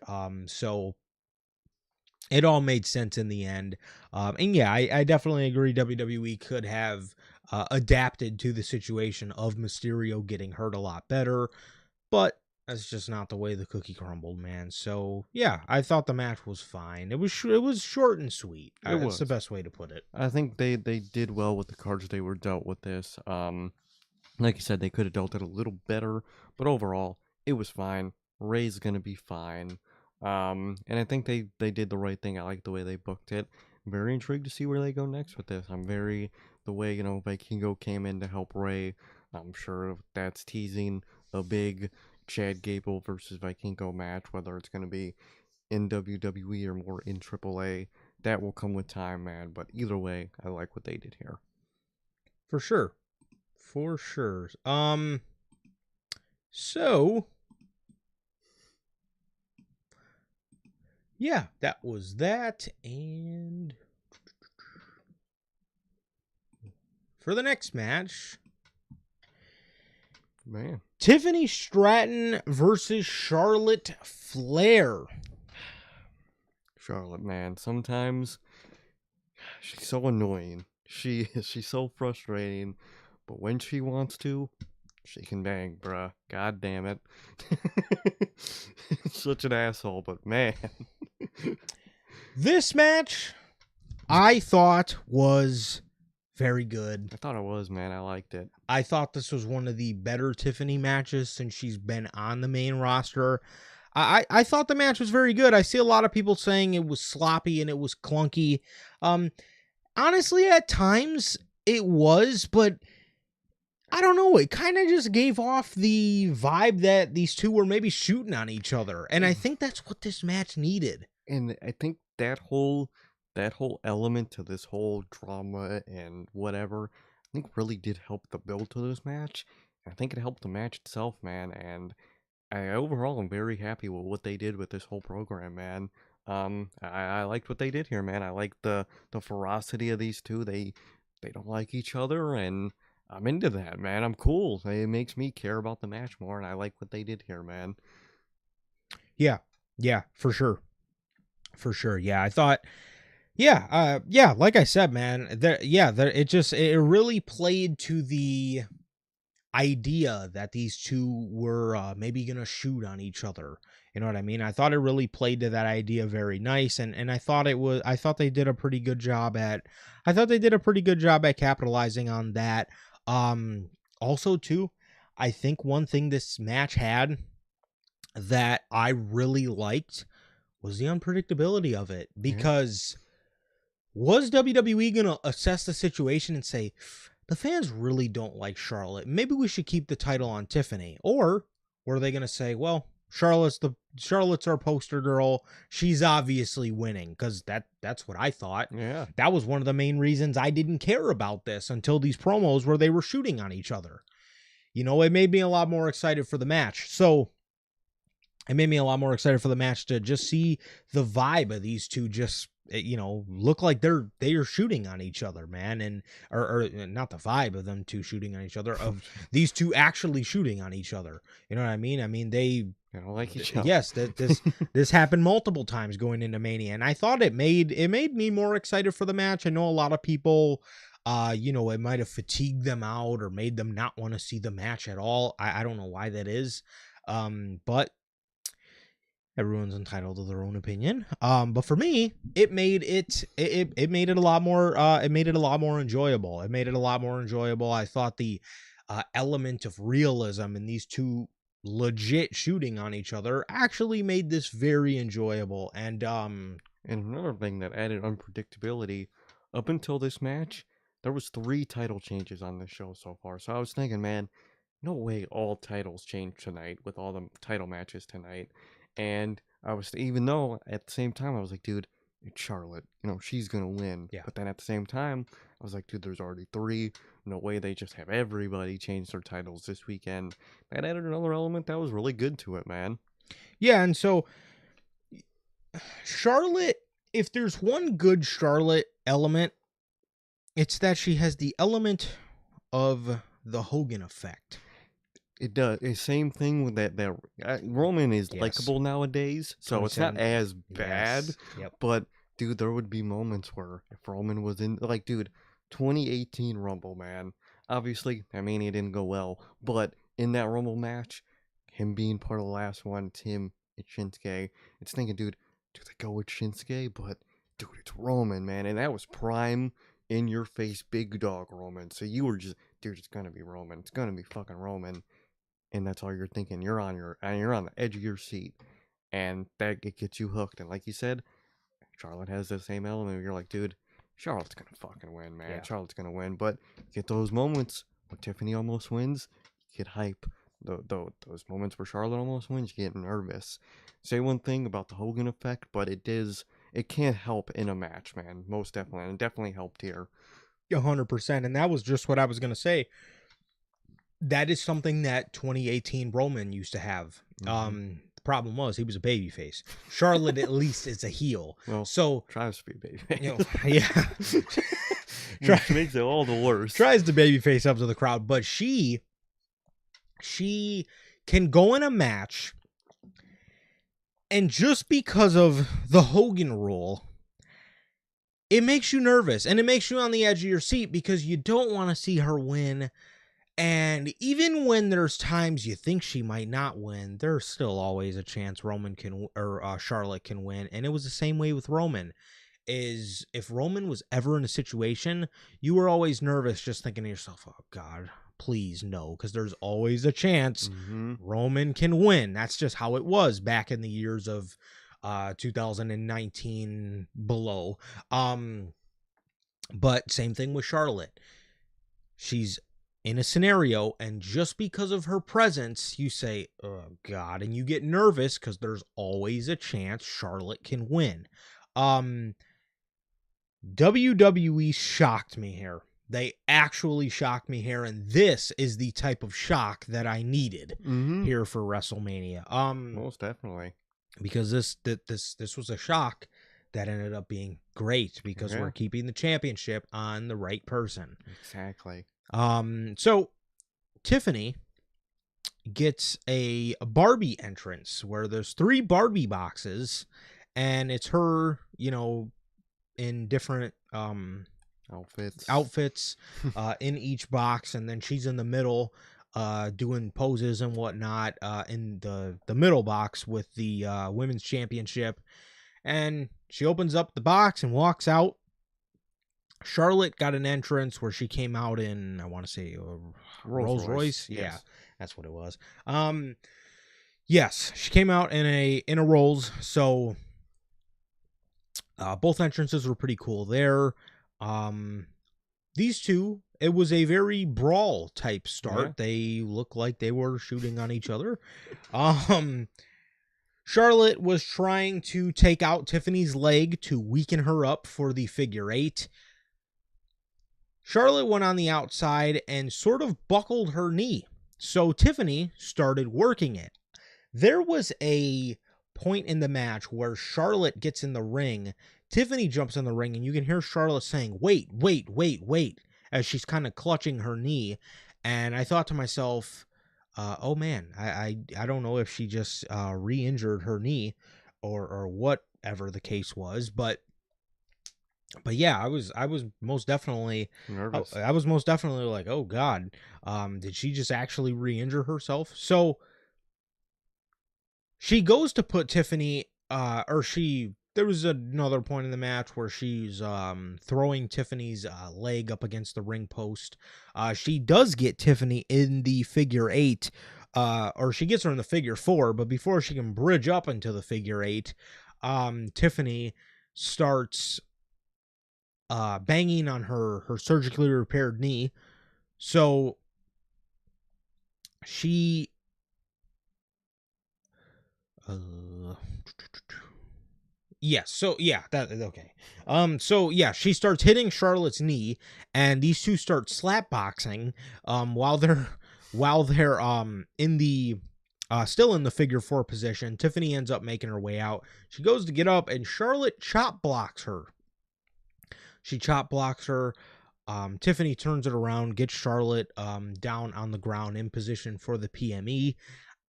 So it all made sense in the end. And yeah, I definitely agree WWE could have adapted to the situation of Mysterio getting hurt a lot better, but that's just not the way the cookie crumbled, man. So yeah, I thought the match was fine. It was short and sweet. It That's the was. best way to put it. I think they did well with the cards they were dealt with this. Like you said, they could have dealt it a little better, but overall, it was fine. Ray's gonna be fine. And I think they did the right thing. I like the way they booked it. I'm very intrigued to see where they go next with this. The way, Vikingo came in to help Ray. I'm sure that's teasing a big Chad Gable versus Vikingo match, whether it's gonna be in WWE or more in AAA. That will come with time, man. But either way, I like what they did here. For sure. For sure. So yeah, that was that. And for the next match, Man. Tiffany Stratton versus Charlotte Flair. Charlotte, man. Sometimes she's so annoying. She's so frustrating. But when she wants to, she can bang, bruh. God damn it. Such an asshole, but man. This match I thought was very good. I thought it was, man. I liked it. I thought this was one of the better Tiffany matches since she's been on the main roster. I thought the match was very good. I see a lot of people saying it was sloppy and it was clunky. Honestly, at times it was, but I don't know. It kind of just gave off the vibe that these two were maybe shooting on each other. And I think that's what this match needed. And I think that whole element to this whole drama and whatever, I think really did help the build to this match. I think it helped the match itself, man. And I overall am very happy with what they did with this whole program, man. I liked what they did here, man. I like the ferocity of these two. They don't like each other, and I'm into that, man. I'm cool. It makes me care about the match more, and I like what they did here, man. Yeah, for sure. For sure. Yeah, I thought like I said, man, it really played to the idea that these two were maybe gonna shoot on each other. You know what I mean? I thought it really played to that idea very nice, and I thought they did a pretty good job at capitalizing on that. Also too, I think one thing this match had that I really liked was the unpredictability of it, because was WWE going to assess the situation and say, the fans really don't like Charlotte, maybe we should keep the title on Tiffany? Or were they going to say, well, Charlotte's our poster girl, she's obviously winning? Because that's what I thought. Yeah. That was one of the main reasons I didn't care about this until these promos where they were shooting on each other. It made me a lot more excited for the match. So it made me a lot more excited for the match to just see the vibe of these two just look like they are shooting on each other, man. And or not the vibe of them two shooting on each other, of these two actually shooting on each other. You know what I mean? They don't like each other. Yes, this happened multiple times going into Mania, and I thought it made me more excited for the match. I know a lot of people it might have fatigued them out or made them not want to see the match at all. I don't know why that is. But everyone's entitled to their own opinion. But for me, it made it a lot more enjoyable. It made it a lot more enjoyable. I thought the element of realism in these two legit shooting on each other actually made this very enjoyable. And And another thing that added unpredictability, up until this match, there was 3 title changes on this show so far. So I was thinking, man, no way all titles changed tonight with all the title matches tonight. And I was, even though at the same time I was like, dude, it's Charlotte, she's gonna win. Yeah. But then at the same time, I was like, dude, there's already 3. No way they just have everybody change their titles this weekend. That added another element that was really good to it, man. Yeah, and so Charlotte, if there's one good Charlotte element, it's that she has the element of the Hogan effect. It does. It's same thing with that Roman is Yes. likable nowadays, so it's not 27. as bad. Yes. Yep. But dude, there would be moments where if Roman was in, like, dude, 2018 Rumble, man. Obviously, I mean, it didn't go well, but in that Rumble match, him being part of the last one, it's him, it's Shinsuke. It's thinking, dude, do they go with Shinsuke? But dude, it's Roman, man, and that was prime in your face big dog Roman. So you were just, dude, it's gonna be Roman. It's gonna be fucking Roman. And that's all you're thinking. You're on the edge of your seat, and that it gets you hooked. And like you said, Charlotte has the same element. You're like, dude, Charlotte's gonna fucking win, man. Yeah. Charlotte's gonna win. But you get those moments where Tiffany almost wins, you get hype. Those moments where Charlotte almost wins, you get nervous. Say one thing about the Hogan effect, but it can't help in a match, man. Most definitely, and it definitely helped here. 100%. And that was just what I was going to say. That is something that 2018 Roman used to have. Mhm. The problem was he was a babyface. Charlotte at least is a heel. Well, So tries to be a baby. yeah. Which makes it all the worse. Tries to babyface up to the crowd, but she can go in a match, and just because of the Hogan rule, it makes you nervous and it makes you on the edge of your seat because you don't want to see her win. And even when there's times you think she might not win, there's still always a chance Charlotte can win. And it was the same way with Roman. Is if Roman was ever in a situation, you were always nervous, just thinking to yourself, "Oh God, please no," because there's always a chance Roman can win. That's just how it was back in the years of 2019 below. But same thing with Charlotte. She's in a scenario, and just because of her presence, you say, "Oh God," and you get nervous because there's always a chance Charlotte can win. WWE shocked me here. They actually shocked me here, and this is the type of shock that I needed here for WrestleMania. Most definitely, because this was a shock that ended up being great because we're keeping the championship on the right person. Exactly. So Tiffany gets a Barbie entrance where there's 3 Barbie boxes, and it's her, in different outfits in each box, and then she's in the middle doing poses and whatnot in the middle box with the women's championship. And she opens up the box and walks out. Charlotte got an entrance where she came out in, I want to say, Rolls Royce. Yes. Yeah, that's what it was. Yes, she came out in a Rolls. So both entrances were pretty cool there. These two, it was a very brawl type start. Yeah. They looked like they were shooting on each other. Charlotte was trying to take out Tiffany's leg to weaken her up for the figure 8. Charlotte went on the outside and sort of buckled her knee. So Tiffany started working it. There was a point in the match where Charlotte gets in the ring. Tiffany jumps in the ring, and you can hear Charlotte saying, "Wait, wait, wait, wait," as she's kind of clutching her knee. And I thought to myself, oh man, I don't know if she just re-injured her knee or whatever the case was, but yeah, I was most definitely nervous. I was most definitely like, oh God, did she just actually re-injure herself? So she goes to put Tiffany, there was another point in the match where she's throwing Tiffany's leg up against the ring post. She does get Tiffany in the figure 8, or she gets her in the figure 4, but before she can bridge up into the figure 8, Tiffany starts banging on her surgically repaired knee. So she yes, so yeah, that okay. So yeah, she starts hitting Charlotte's knee, and these two start slap boxing while they're in the still in the figure four position. Tiffany ends up making her way out. She goes to get up, and Charlotte chop blocks her. She chop blocks her. Tiffany turns it around, gets Charlotte down on the ground in position for the PME,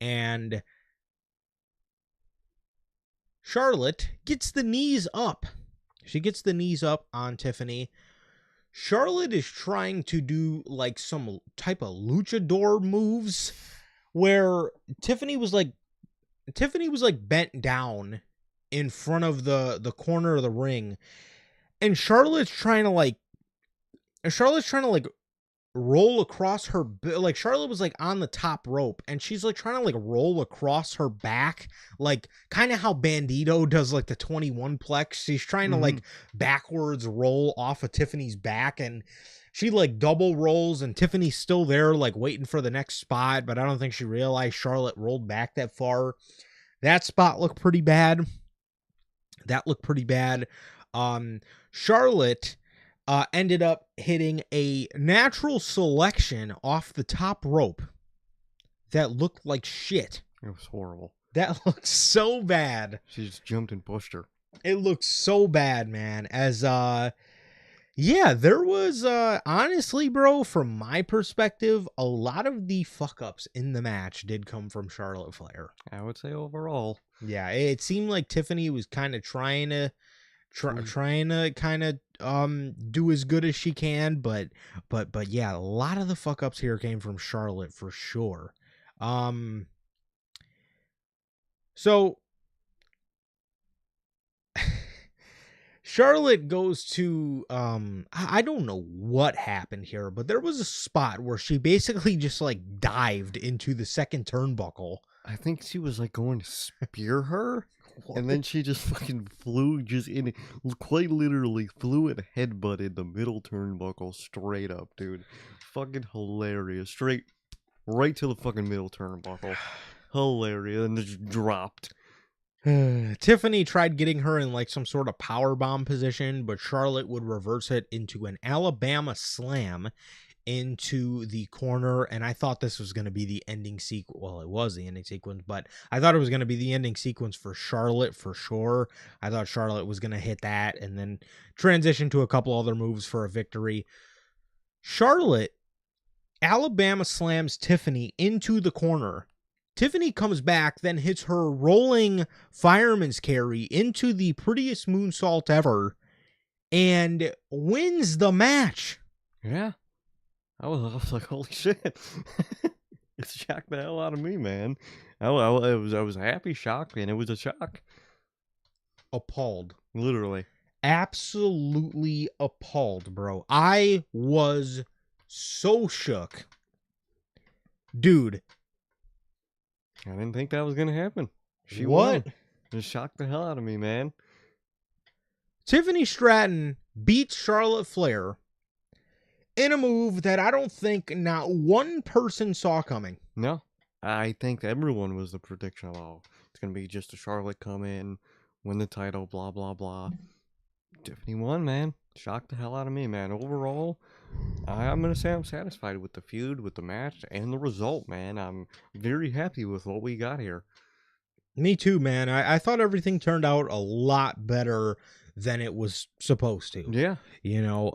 and Charlotte gets the knees up. She gets the knees up on Tiffany. Charlotte is trying to do like some type of luchador moves where Tiffany was like bent down in front of the corner of the ring, and Charlotte's trying to like roll across her, like Charlotte was like on the top rope, and she's like trying to like roll across her back, like kind of how Bandito does like the 21 plex. She's trying to like backwards roll off of Tiffany's back, and she like double rolls, and Tiffany's still there like waiting for the next spot, but I don't think she realized Charlotte rolled back that far. That spot looked pretty bad. Charlotte ended up hitting a natural selection off the top rope that looked like shit. It was horrible. That looked so bad. She just jumped and pushed her. It looked so bad, man. Yeah, there was honestly, bro, from my perspective, a lot of the fuck ups in the match did come from Charlotte Flair. I would say overall. Yeah, it seemed like Tiffany was kind of trying to kind of do as good as she can, but yeah, a lot of the fuck ups here came from Charlotte for sure. So Charlotte goes to I don't know what happened here, but there was a spot where she basically just like dived into the second turnbuckle. I think she was like going to spear her. And then she just fucking flew, quite literally flew and headbutted the middle turnbuckle straight up, dude. Fucking hilarious. Straight, right to the fucking middle turnbuckle. Hilarious. And just dropped. Tiffany tried getting her in like some sort of power bomb position, but Charlotte would reverse it into an Alabama slam into the corner, and I thought this was going to be the ending sequence. Well, it was the ending sequence, but I thought it was going to be the ending sequence for Charlotte for sure. I thought Charlotte was going to hit that and then transition to a couple other moves for a victory. Charlotte Alabama slams Tiffany into the corner. Tiffany comes back, then hits her rolling fireman's carry into the prettiest moonsault ever and wins the match. Yeah. I was like, holy shit. It shocked the hell out of me, man. I was happy, shocked, and it was a shock. Appalled. Literally. Absolutely appalled, bro. I was so shook. Dude. I didn't think that was going to happen. She what? Won. It shocked the hell out of me, man. Tiffany Stratton beats Charlotte Flair in a move that I don't think not one person saw coming. No, I think everyone was the prediction of, oh, it's going to be just a Charlotte come in, win the title, blah, blah, blah. Tiffany won, man. Shocked the hell out of me, man. Overall, I'm going to say I'm satisfied with the feud, with the match, and the result, man. I'm very happy with what we got here. Me too, man. I thought everything turned out a lot better than it was supposed to. Yeah. You know,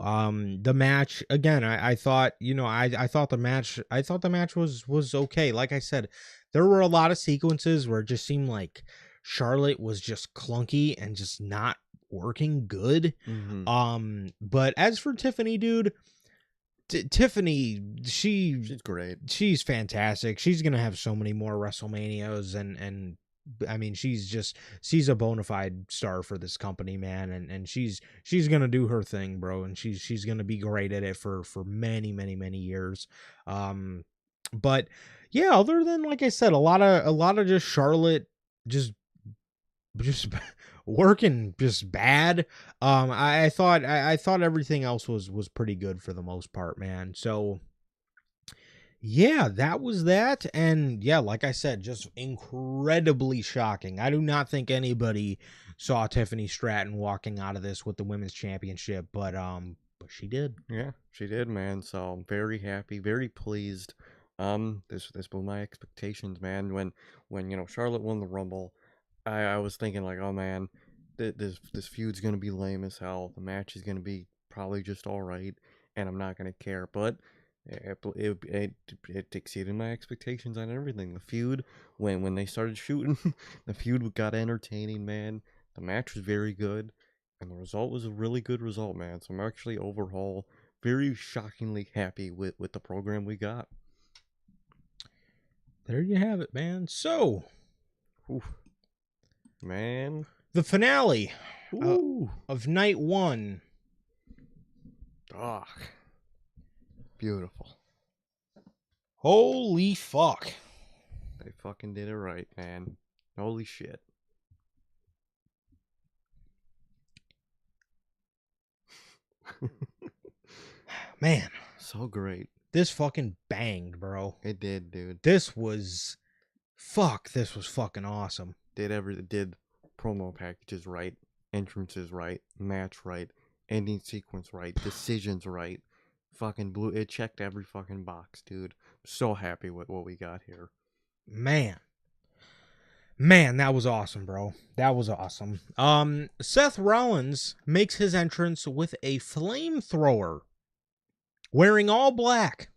the match again, I thought, you know, I thought the match was okay. Like I said, there were a lot of sequences where it just seemed like Charlotte was just clunky and just not working good. Mm-hmm. But as for Tiffany, dude, Tiffany, she's great. She's fantastic. She's gonna have so many more WrestleManias, and I mean, she's a bona fide star for this company, man, and she's gonna do her thing, bro, and she's gonna be great at it for many years. But yeah, other than, like I said, a lot of just Charlotte just working just bad. I thought I thought everything else was pretty good for the most part, man. So yeah, that was that. And yeah, like I said, just incredibly shocking. I do not think anybody saw Tiffany Stratton walking out of this with the women's championship, but she did. Yeah, she did, man. So I'm very happy, very pleased. This blew my expectations, man. When Charlotte won the Rumble, I was thinking like, oh man, this feud's gonna be lame as hell. The match is gonna be probably just all right, and I'm not gonna care. But it exceeded my expectations on everything. The feud, when they started shooting, the feud got entertaining, man. The match was very good, and the result was a really good result, man. So I'm actually overall very shockingly happy with the program we got. There you have it, man. So, Oof, man. the finale Ooh. of night one. Ah, beautiful. Holy fuck. They fucking did it right, man. Holy shit. Man, So great. this fucking banged, bro. It did, dude. This was fucking awesome. Did promo packages right, entrances right, match right, ending sequence right, decisions right. Fucking blew it, checked every fucking box, dude. So happy with what we got here. Man, that was awesome, bro. That was awesome. Seth Rollins makes his entrance with a flamethrower, wearing all black.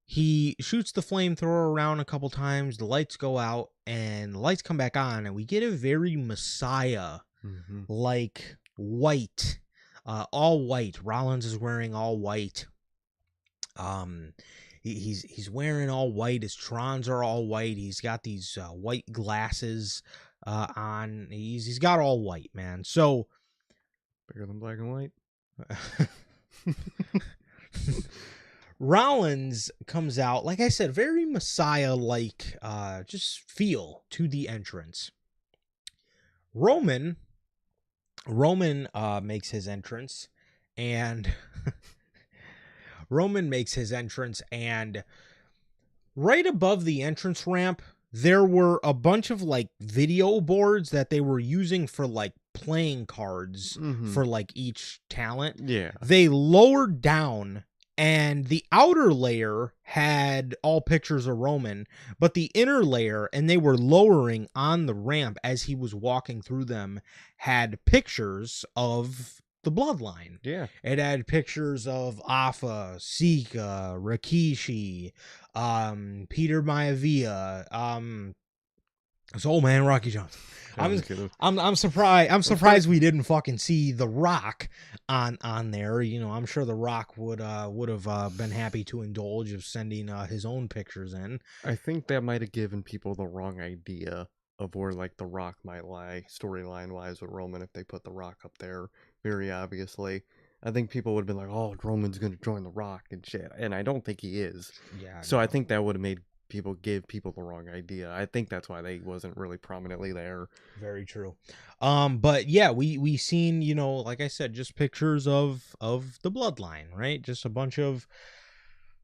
He shoots the flamethrower around a couple times, the lights go out, and the lights come back on, and we get a very Messiah like white, all white. Rollins is wearing all white. He's wearing all white. His Trons are all white. He's got these white glasses on. He's got all white, man. So Bigger than black and white. Rollins comes out, like I said, very Messiah-like, just feel to the entrance. Roman makes his entrance, and right above the entrance ramp, there were a bunch of like video boards that they were using for like playing cards for like each talent. Yeah. They lowered down, and the outer layer had all pictures of Roman, but the inner layer, and they were lowering on the ramp as he was walking through them, had pictures of the bloodline. Yeah. It had pictures of Afa, Sika, Rikishi, Peter Maivia, this old man Rocky Johnson. I'm surprised. I'm surprised we didn't fucking see The Rock on there. You know, I'm sure The Rock would have been happy to indulge of sending his own pictures in. I think that might have given people the wrong idea of where like The Rock might lie storyline wise with Roman if they put The Rock up there very obviously. I think people would have been like, "Oh, Roman's gonna join The Rock and shit," and I don't think he is. Yeah. So I think that would have give people the wrong idea. I think that's why they wasn't really prominently there. Very true. But yeah, we seen, you know, like I said, just pictures of the bloodline, right? Just a bunch of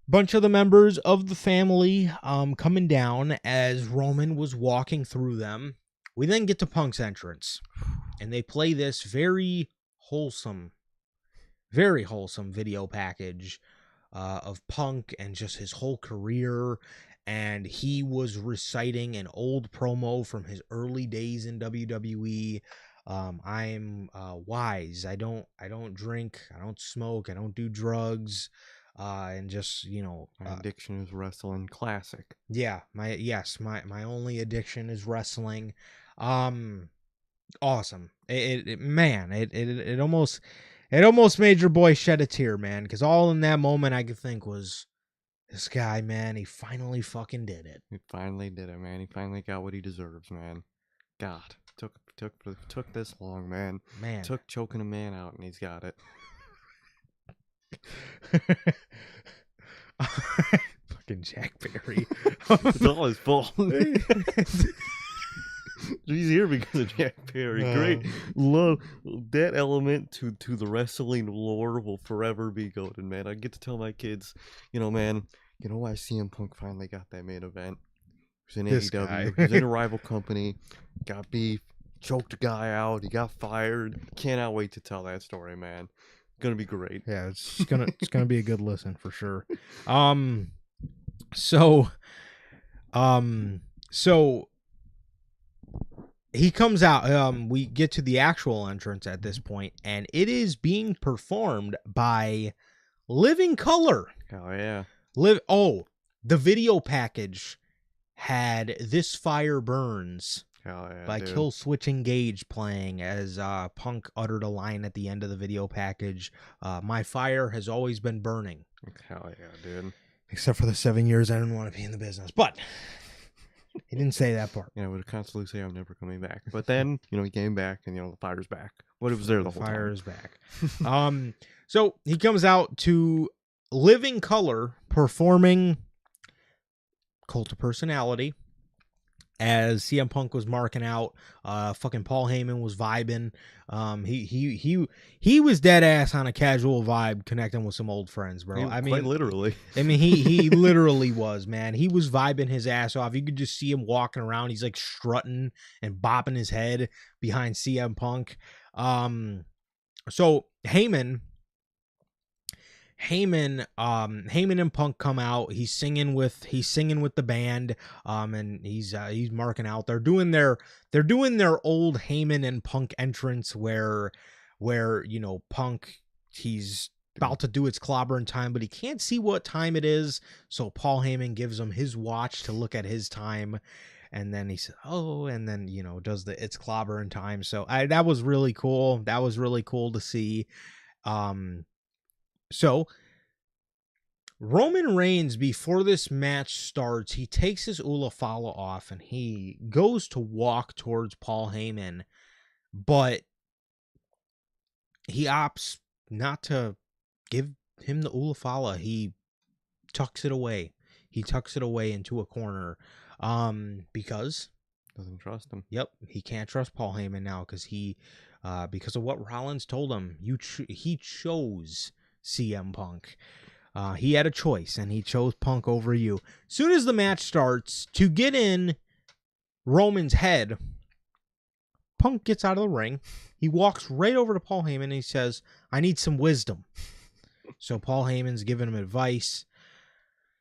the members of the family coming down as Roman was walking through them. We then get to Punk's entrance, and they play this very wholesome video package of Punk and just his whole career. And he was reciting an old promo from his early days in WWE. I'm wise. I don't drink. I don't smoke. I don't do drugs. And just, you know, My addiction is wrestling. Classic. Yeah, my only addiction is wrestling. Awesome. It almost made your boy shed a tear, man, because all in that moment I could think was, this guy, man, he finally fucking did it. He finally did it, man. He finally got what he deserves, man. God, took this long, man. Man. Took choking a man out, and he's got it. Fucking Jack Barry. It's all his fault. He's here because of Jack Perry. Great, love that element to the wrestling lore will forever be golden, man. I get to tell my kids, man, why CM Punk finally got that main event? He was in This AEW. guy. He was in a rival company, got beef, choked a guy out. He got fired. Cannot wait to tell that story, man. Gonna be great. Yeah, it's gonna be a good listen for sure. So he comes out. We get to the actual entrance at this point, and it is being performed by Living Color. Oh yeah. The video package had "This Fire Burns" Hell yeah, by dude. Kill Switch Engage playing as Punk uttered a line at the end of the video package. My fire has always been burning. Hell yeah, dude. Except for the 7 years I didn't want to be in the business. But he didn't say that part. Yeah, I would constantly say I'm never coming back. But then, he came back and, the fire's back. But it was there the whole fire time. is back. So he comes out to Living Color performing Cult of Personality as CM Punk was marking out. Fucking Paul Heyman was vibing. He was dead ass on a casual vibe, connecting with some old friends, bro. Quite literally. He literally was, man. He was vibing his ass off. You could just see him walking around. He's like strutting and bopping his head behind CM Punk. So Heyman and Punk come out. He's singing with the band, and he's marking out. They're doing their old Heyman and Punk entrance where Punk, he's about to do its clobbering time, but he can't see what time it is. So Paul Heyman gives him his watch to look at his time, and then he said, "Oh," and then does the it's clobbering time. So that was really cool. That was really cool to see. So Roman Reigns, before this match starts, he takes his Ulafala off and he goes to walk towards Paul Heyman, but he opts not to give him the Ulafala. He tucks it away. He tucks it away into a corner, because Doesn't trust him. Yep, he can't trust Paul Heyman now because of what Rollins told him. He chose CM Punk. He had a choice, and he chose Punk over you. Soon as the match starts, to get in Roman's head, Punk gets out of the ring. He walks right over to Paul Heyman, and he says, "I need some wisdom." So Paul Heyman's giving him advice.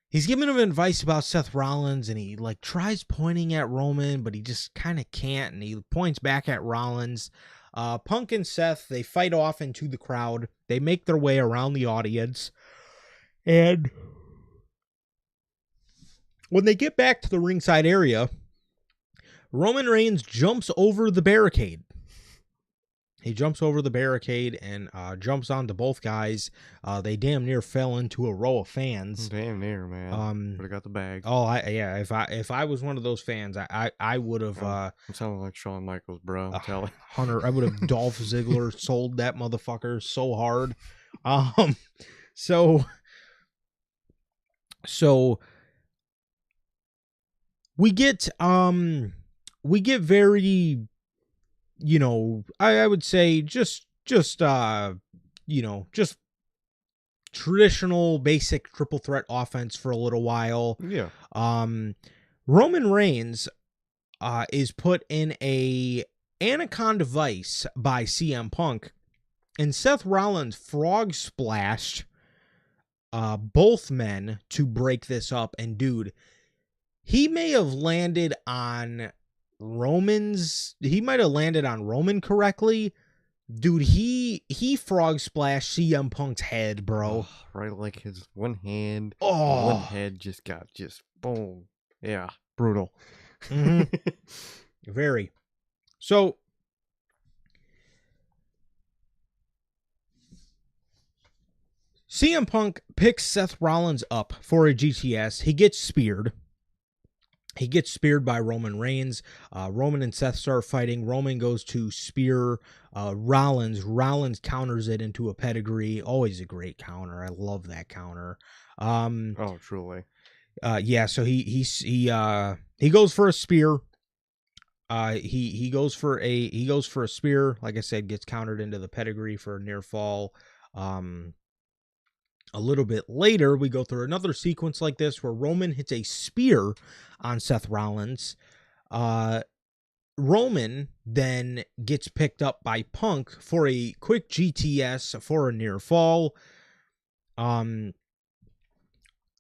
He's giving him advice about Seth Rollins, and he tries pointing at Roman, but he just kind of can't, and he points back at Rollins. Punk and Seth, they fight off into the crowd. They make their way around the audience. And when they get back to the ringside area, Roman Reigns jumps over the barricade. He jumps over the barricade and jumps onto both guys. They damn near fell into a row of fans. Damn near, man. Would have got the bag. Oh, if I was one of those fans, I would have. I'm sounding like Shawn Michaels, bro. I'm telling. Hunter, I would have Dolph Ziggler sold that motherfucker so hard. So we get very, I would say just traditional basic triple threat offense for a little while. Yeah. Roman Reigns is put in a anaconda vice by CM Punk, and Seth Rollins frog splashed both men to break this up. And dude, he may have landed on Roman correctly. Dude, he frog splashed CM Punk's head, bro. Oh, right, like his one head just got boom. Yeah, brutal. Mm-hmm. Very. So CM Punk picks Seth Rollins up for a GTS. He gets speared. He gets speared by Roman Reigns. Roman and Seth start fighting. Roman goes to spear Rollins. Rollins counters it into a pedigree. Always a great counter. I love that counter. Oh, truly. Yeah. So he goes for a spear. He goes for a spear. Like I said, gets countered into the pedigree for a near fall. A little bit later, we go through another sequence like this where Roman hits a spear on Seth Rollins. Roman then gets picked up by Punk for a quick GTS for a near fall. A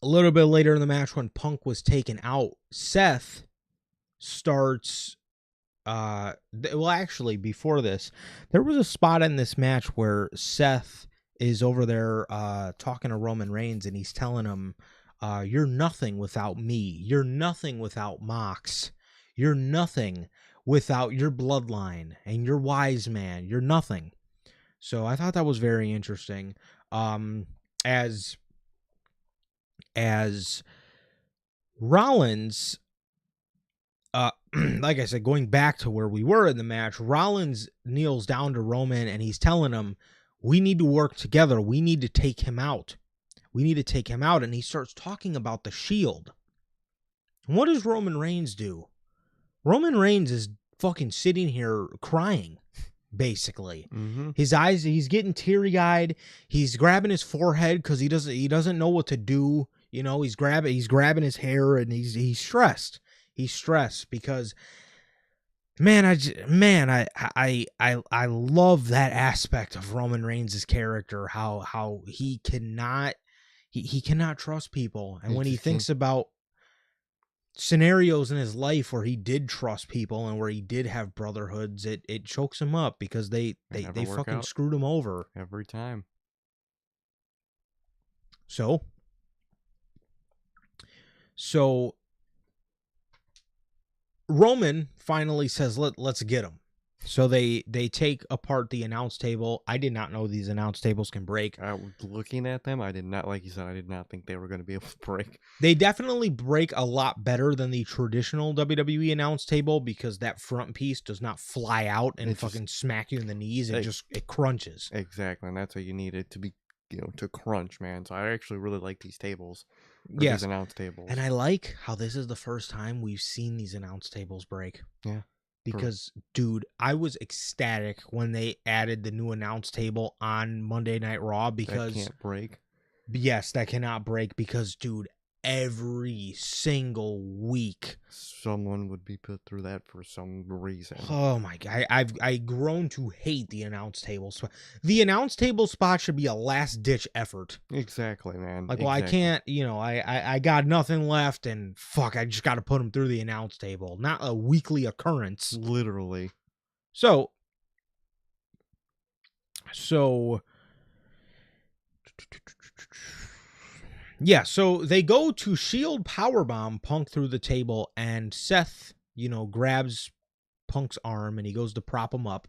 little bit later in the match, when Punk was taken out, Seth starts. Well, actually, before this, there was a spot in this match where Seth is over there talking to Roman Reigns, and he's telling him, "You're nothing without me. You're nothing without Mox. You're nothing without your bloodline and your wise man. You're nothing." So I thought that was very interesting. As Rollins, like I said, going back to where we were in the match, Rollins kneels down to Roman and he's telling him, "We need to work together. We need to take him out. We need to take him out." And he starts talking about the Shield. And what does Roman Reigns do? Roman Reigns is fucking sitting here crying, basically. Mm-hmm. His eyes, he's getting teary-eyed. He's grabbing his forehead because he doesn't know what to do. You know, he's grabbing his hair, and he's stressed. He's stressed because, man, I love that aspect of Roman Reigns' character. How he cannot trust people, and when he thinks about scenarios in his life where he did trust people and where he did have brotherhoods, it chokes him up because they fucking out. screwed him over Every time. So Roman finally says, let's get him. So they take apart the announce table. I did not know these announce tables can break. Looking at them, I did not, like you said, I did not think they were going to be able to break. They definitely break a lot better than the traditional WWE announce table because that front piece does not fly out and fucking smack you in the knees. It crunches. Exactly, and that's what you need it to be, to crunch, man. So I actually really like these tables. Yes, these announce tables. And I like how this is the first time we've seen these announce tables break. Yeah. Because, dude, I was ecstatic when they added the new announce table on Monday Night Raw because... That can't break. Yes, that cannot break because, dude, every single week someone would be put through that for some reason. Oh my god, I've grown to hate the announce table spot. The announce table spot should be a last ditch effort. Exactly, man. Like, well, I can't, I got nothing left, and fuck, I just got to put them through the announce table, not a weekly occurrence. Literally. So yeah, so they go to Shield powerbomb Punk through the table, and Seth, grabs Punk's arm, and he goes to prop him up.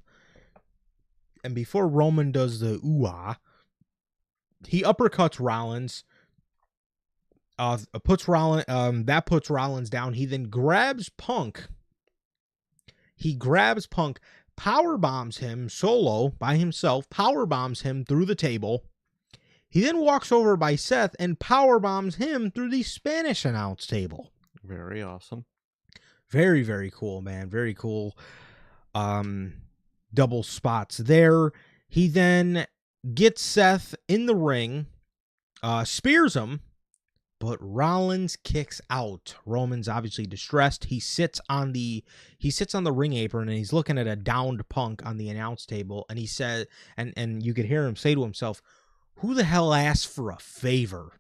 And before Roman does the ooh-ah, he uppercuts Rollins. Puts Rollins down. He then grabs Punk. Powerbombs him solo by himself, powerbombs him through the table. He then walks over by Seth and powerbombs him through the Spanish announce table. Very awesome. Very, very cool, man. Very cool. Double spots there. He then gets Seth in the ring, spears him, but Rollins kicks out. Roman's obviously distressed. He sits on the ring apron and he's looking at a downed Punk on the announce table, and he said, and you could hear him say to himself, "Who the hell asked for a favor?"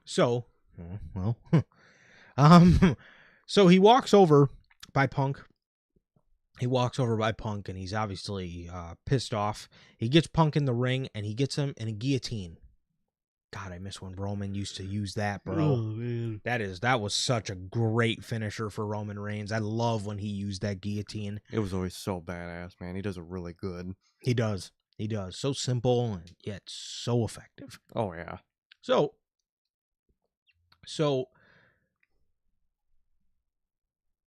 So, well, so he walks over by Punk. And he's obviously pissed off. He gets Punk in the ring, and he gets him in a guillotine. God, I miss when Roman used to use that, bro. Oh, man. That was such a great finisher for Roman Reigns. I love when he used that guillotine. It was always so badass, man. He does it really good. He does. So simple, and yet so effective. Oh, yeah. So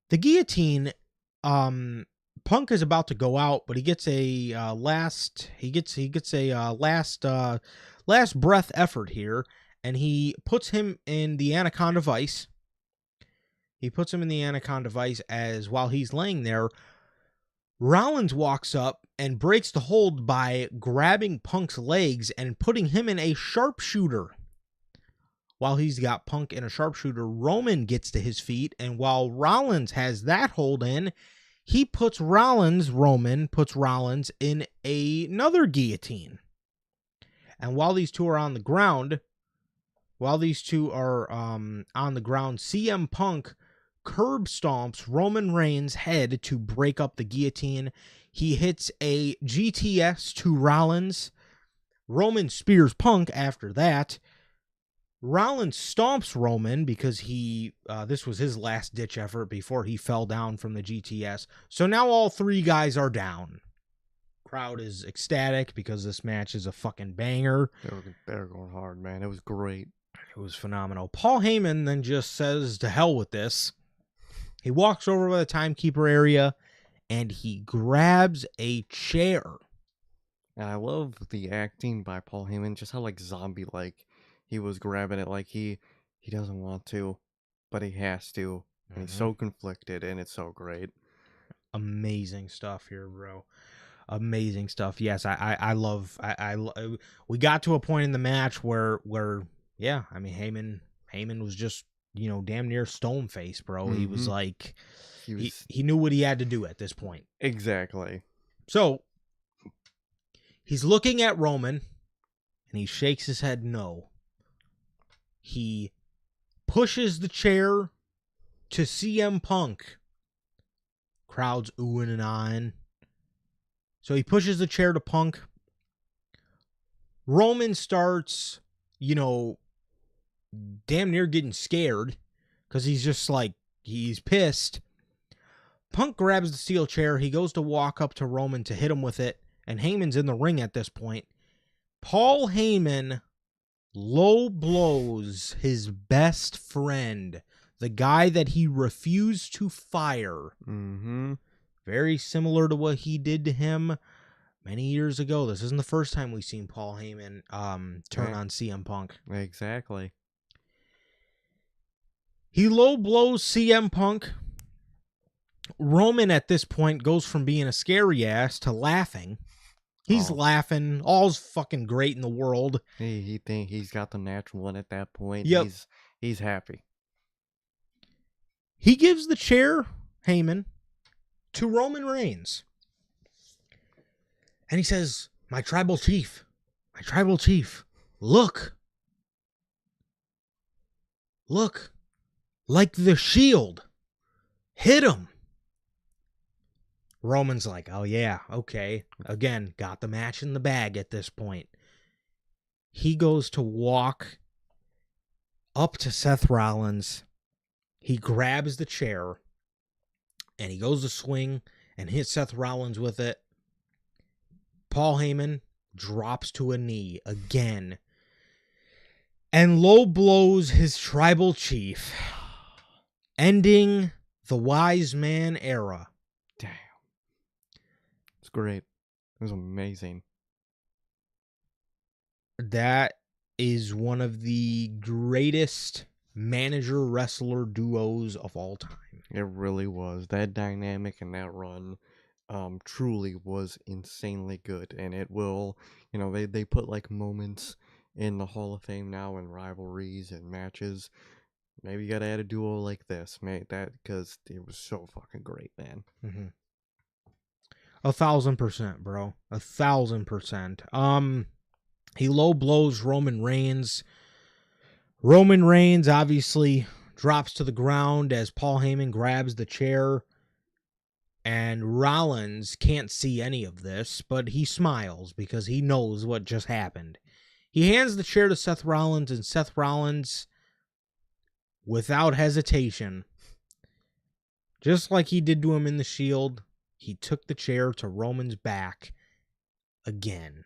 the guillotine, Punk is about to go out, but he gets a last breath effort here, and he puts him in the Anaconda Vice. He puts him in the Anaconda Vice as while he's laying there, Rollins walks up and breaks the hold by grabbing Punk's legs and putting him in a sharpshooter. While he's got Punk in a sharpshooter, Roman gets to his feet, and while Rollins has that hold in, he puts Roman puts Rollins in another guillotine. And while these two are on the ground, CM Punk curb stomps Roman Reigns' head to break up the guillotine. He hits a GTS to Rollins. Roman spears Punk after that. Rollins stomps Roman because this was his last ditch effort before he fell down from the GTS. So now all three guys are down. Crowd is ecstatic because this match is a fucking banger. They were going hard, man. It was great. It was phenomenal. Paul Heyman then just says to hell with this. He walks over by the timekeeper area and he grabs a chair. And I love the acting by Paul Heyman, just how like zombie-like he was grabbing it, like he doesn't want to, but he has to. And he's so conflicted, and it's so great. Amazing stuff here, bro. Amazing stuff. Yes, I love. We got to a point in the match where yeah, I mean Heyman was just damn near stone face, bro. He was like he knew what he had to do at this point. Exactly. So he's looking at Roman, and he shakes his head no. He pushes the chair to CM Punk. Crowd's oohing and ahhing. So he pushes the chair to Punk. Roman starts, damn near getting scared because he's just like, he's pissed. Punk grabs the steel chair. He goes to walk up to Roman to hit him with it, and Heyman's in the ring at this point. Paul Heyman low blows his best friend, the guy that he refused to fire. Very similar to what he did to him many years ago. This isn't the first time we've seen Paul Heyman turn on CM Punk. Exactly. He low blows CM Punk. Roman at this point goes from being a scary ass to laughing. He's laughing. All's fucking great in the world. He think he's got the natural one at that point. Yep. He's happy. He gives the chair, Heyman, to Roman Reigns. And he says, my tribal chief, look, like the Shield, hit him. Roman's like, oh yeah, okay. Again, got the match in the bag at this point. He goes to walk up to Seth Rollins. He grabs the chair and he goes to swing and hit Seth Rollins with it. Paul Heyman drops to a knee again and low blows his tribal chief, ending the Wise Man era. Damn. It's great. It was amazing. That is one of the greatest manager-wrestler duos of all time. It really was. That dynamic and that run truly was insanely good. And it will, they put like moments in the Hall of Fame now and rivalries and matches. Maybe you got to add a duo like this, mate. Because it was so fucking great, man. 1,000%, bro. 1,000%. He low blows Roman Reigns. Roman Reigns obviously drops to the ground as Paul Heyman grabs the chair. And Rollins can't see any of this, but he smiles because he knows what just happened. He hands the chair to Seth Rollins, and Seth Rollins, without hesitation, just like he did to him in the Shield, he took the chair to Roman's back again.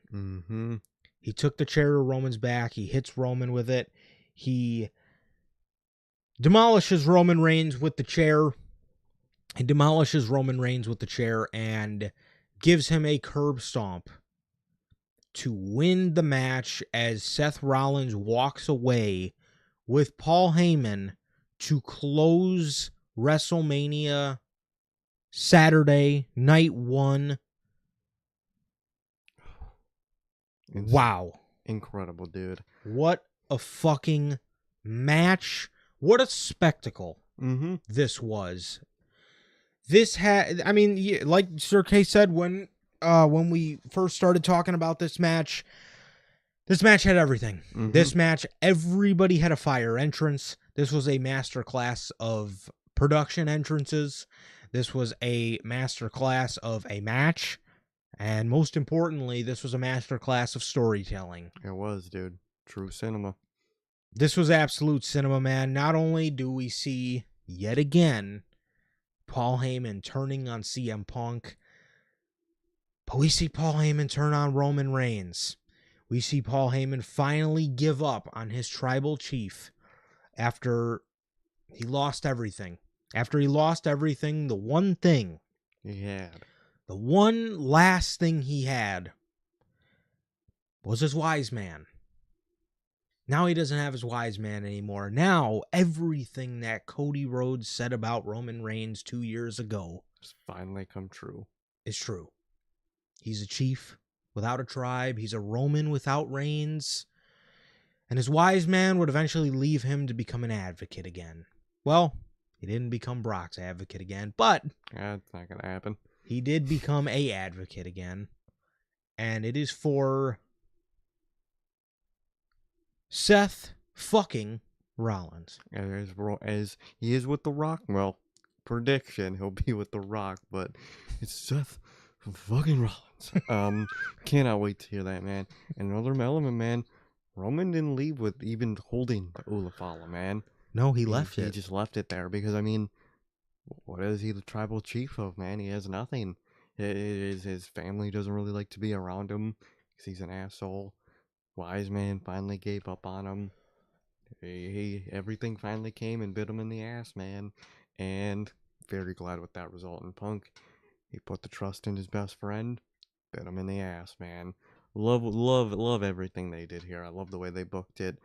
He took the chair to Roman's back. He hits Roman with it. He demolishes Roman Reigns with the chair. And gives him a curb stomp to win the match as Seth Rollins walks away with Paul Heyman to close WrestleMania Saturday, night 1. It's Wow. incredible, dude. What a fucking match. What a spectacle Mm-hmm. this was. This had, I mean, like Sir K said when we first started talking about this match had everything. Mm-hmm. This match, everybody had a fire entrance. This was a masterclass of production entrances. This was a masterclass of a match. And most importantly, this was a masterclass of storytelling. It was, dude. True cinema. This was absolute cinema, man. Not only do we see, yet again, Paul Heyman turning on CM Punk, but we see Paul Heyman turn on Roman Reigns. We see Paul Heyman finally give up on his tribal chief after he lost everything. After he lost everything, the one thing, the one last thing he had was his wise man. Now he doesn't have his wise man anymore. Now everything that Cody Rhodes said about Roman Reigns 2 years ago It's finally come true. is true. He's a chief without a tribe. He's a Roman without reigns. And his wise man would eventually leave him to become an advocate again. Well, he didn't become Brock's advocate again, but That's not gonna happen. he did become a advocate again. And it is for Seth fucking Rollins. As he is with The Rock, well, prediction, he'll be with The Rock, but it's Seth fucking Rollins. Cannot wait to hear that, man. And another element, man, Roman didn't leave with even holding the Ulafala, man. No, he left He it. just left it there because, I mean, what is he the tribal chief of, man? He has nothing. His family doesn't really like to be around him because he's an asshole. Wise man finally gave up on him. Everything finally came and bit him in the ass, man. And very glad with that result in Punk. He put the trust in his best friend, bit him in the ass, man. Love everything they did here. I love the way they booked it.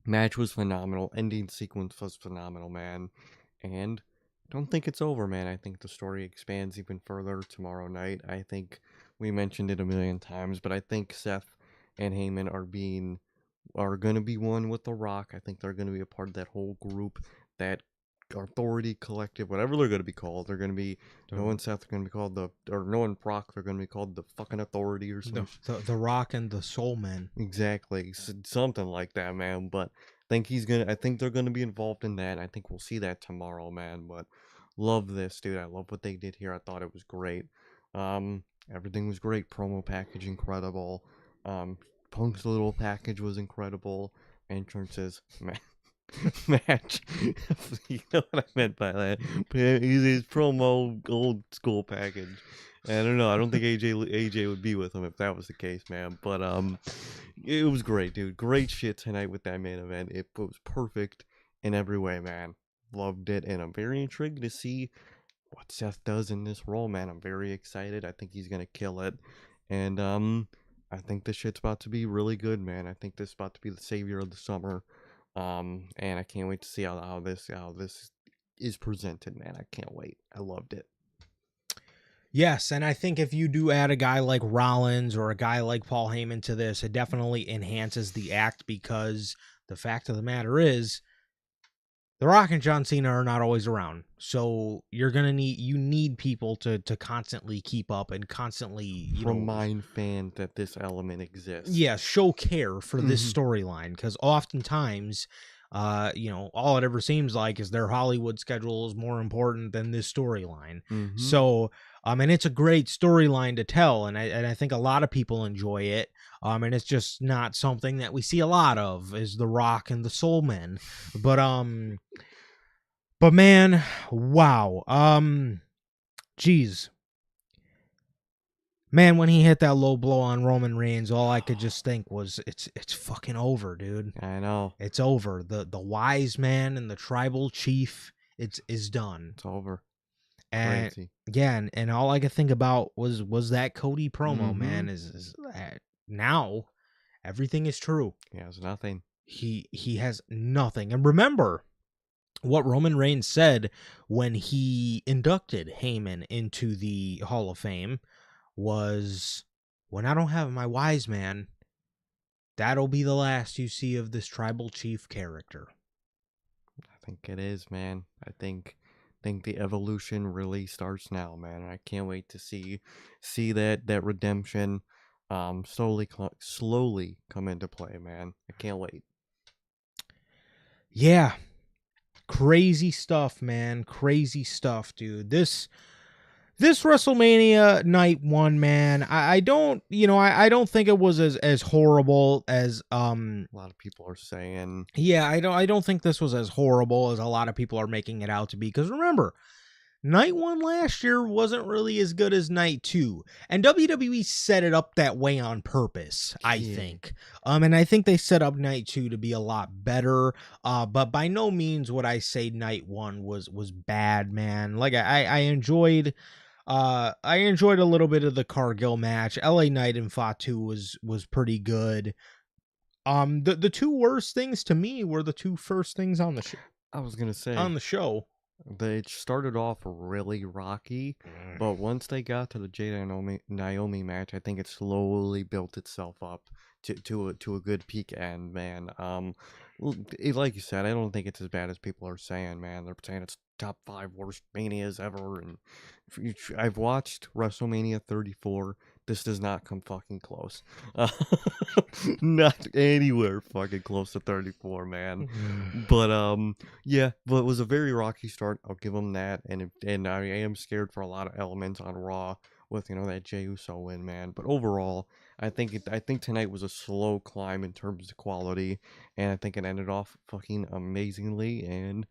Match was phenomenal. Ending sequence was phenomenal, man. And don't think it's over, man. I think the story expands even further tomorrow night. I think we mentioned it a million times, but I think Seth and Heyman are going to be one with The Rock. I think they're going to be a part of that whole group, that authority collective, whatever they're going to be called. They're going to be, Noah and Seth are going to be called Noah and Brock, they're going to be called the fucking authority or something. The Rock and the Soul Men. Exactly. Something like that, man. But I think they're going to be involved in that. I think we'll see that tomorrow, man. But love this, dude. I love what they did here. I thought it was great. Everything was great. Promo package incredible. Punk's little package was incredible. Entrances, man. Match. You know what I meant by that. His promo old school package. I don't know. I don't think AJ would be with him if that was the case, man. But it was great, dude. Great shit tonight with that main event. It was perfect in every way, man. Loved it, and I'm very intrigued to see what Seth does in this role, man. I'm very excited. I think he's gonna kill it, and I think this shit's about to be really good, man. I think this is about to be the savior of the summer. And I can't wait to see how this is presented, man. I can't wait. I loved it. Yes, and I think if you do add a guy like Rollins or a guy like Paul Heyman to this, it definitely enhances the act, because the fact of the matter is, The Rock and John Cena are not always around. So you need people to constantly keep up and constantly remind fans that this element exists. Yeah, show care for this storyline, because oftentimes all it ever seems like is their Hollywood schedule is more important than this storyline. So and it's a great storyline to tell, and I think a lot of people enjoy it. And it's just not something that we see a lot of, is The Rock and the Soul Men. But man, wow. Geez. Man, when he hit that low blow on Roman Reigns, all I could just think was, it's fucking over, dude. I know. It's over. The wise man and the tribal chief, is done. It's over. And crazy. Yeah, and all I could think about was that Cody promo, man. Is now everything is true. He has nothing. He has nothing. And remember, what Roman Reigns said when he inducted Heyman into the Hall of Fame was, "When I don't have my wise man, that'll be the last you see of this tribal chief character." I think it is, man. I think the evolution really starts now, man. I can't wait to see that redemption slowly come into play, man. I can't wait. Yeah, crazy stuff, man. Crazy stuff, dude. This WrestleMania night one, man. I don't, I don't think it was as horrible as A lot of people are saying, yeah, I don't think this was as horrible as a lot of people are making it out to be. Because remember, night one last year wasn't really as good as night two. And WWE set it up that way on purpose, I yeah, think. And I think they set up night two to be a lot better. But by no means would I say night one was bad, man. Like I enjoyed a little bit of the Cargill match. LA Knight and Fatu was pretty good. The two worst things to me were the two first things on the I was gonna on say the show. they started off really rocky, but once they got to the Jada and Naomi match, I think it slowly built itself up to a good peak end, man. Like you said, I don't think it's as bad as people are saying, man. They're saying it's top 5 worst manias ever, and I've watched WrestleMania 34. This does not come fucking close. Uh, not anywhere fucking close to 34, man. But yeah, but it was a very rocky start. I'll give them that, and I am scared for a lot of elements on Raw with that Jey Uso win, man. But overall, I think tonight was a slow climb in terms of quality, and I think it ended off fucking amazingly, and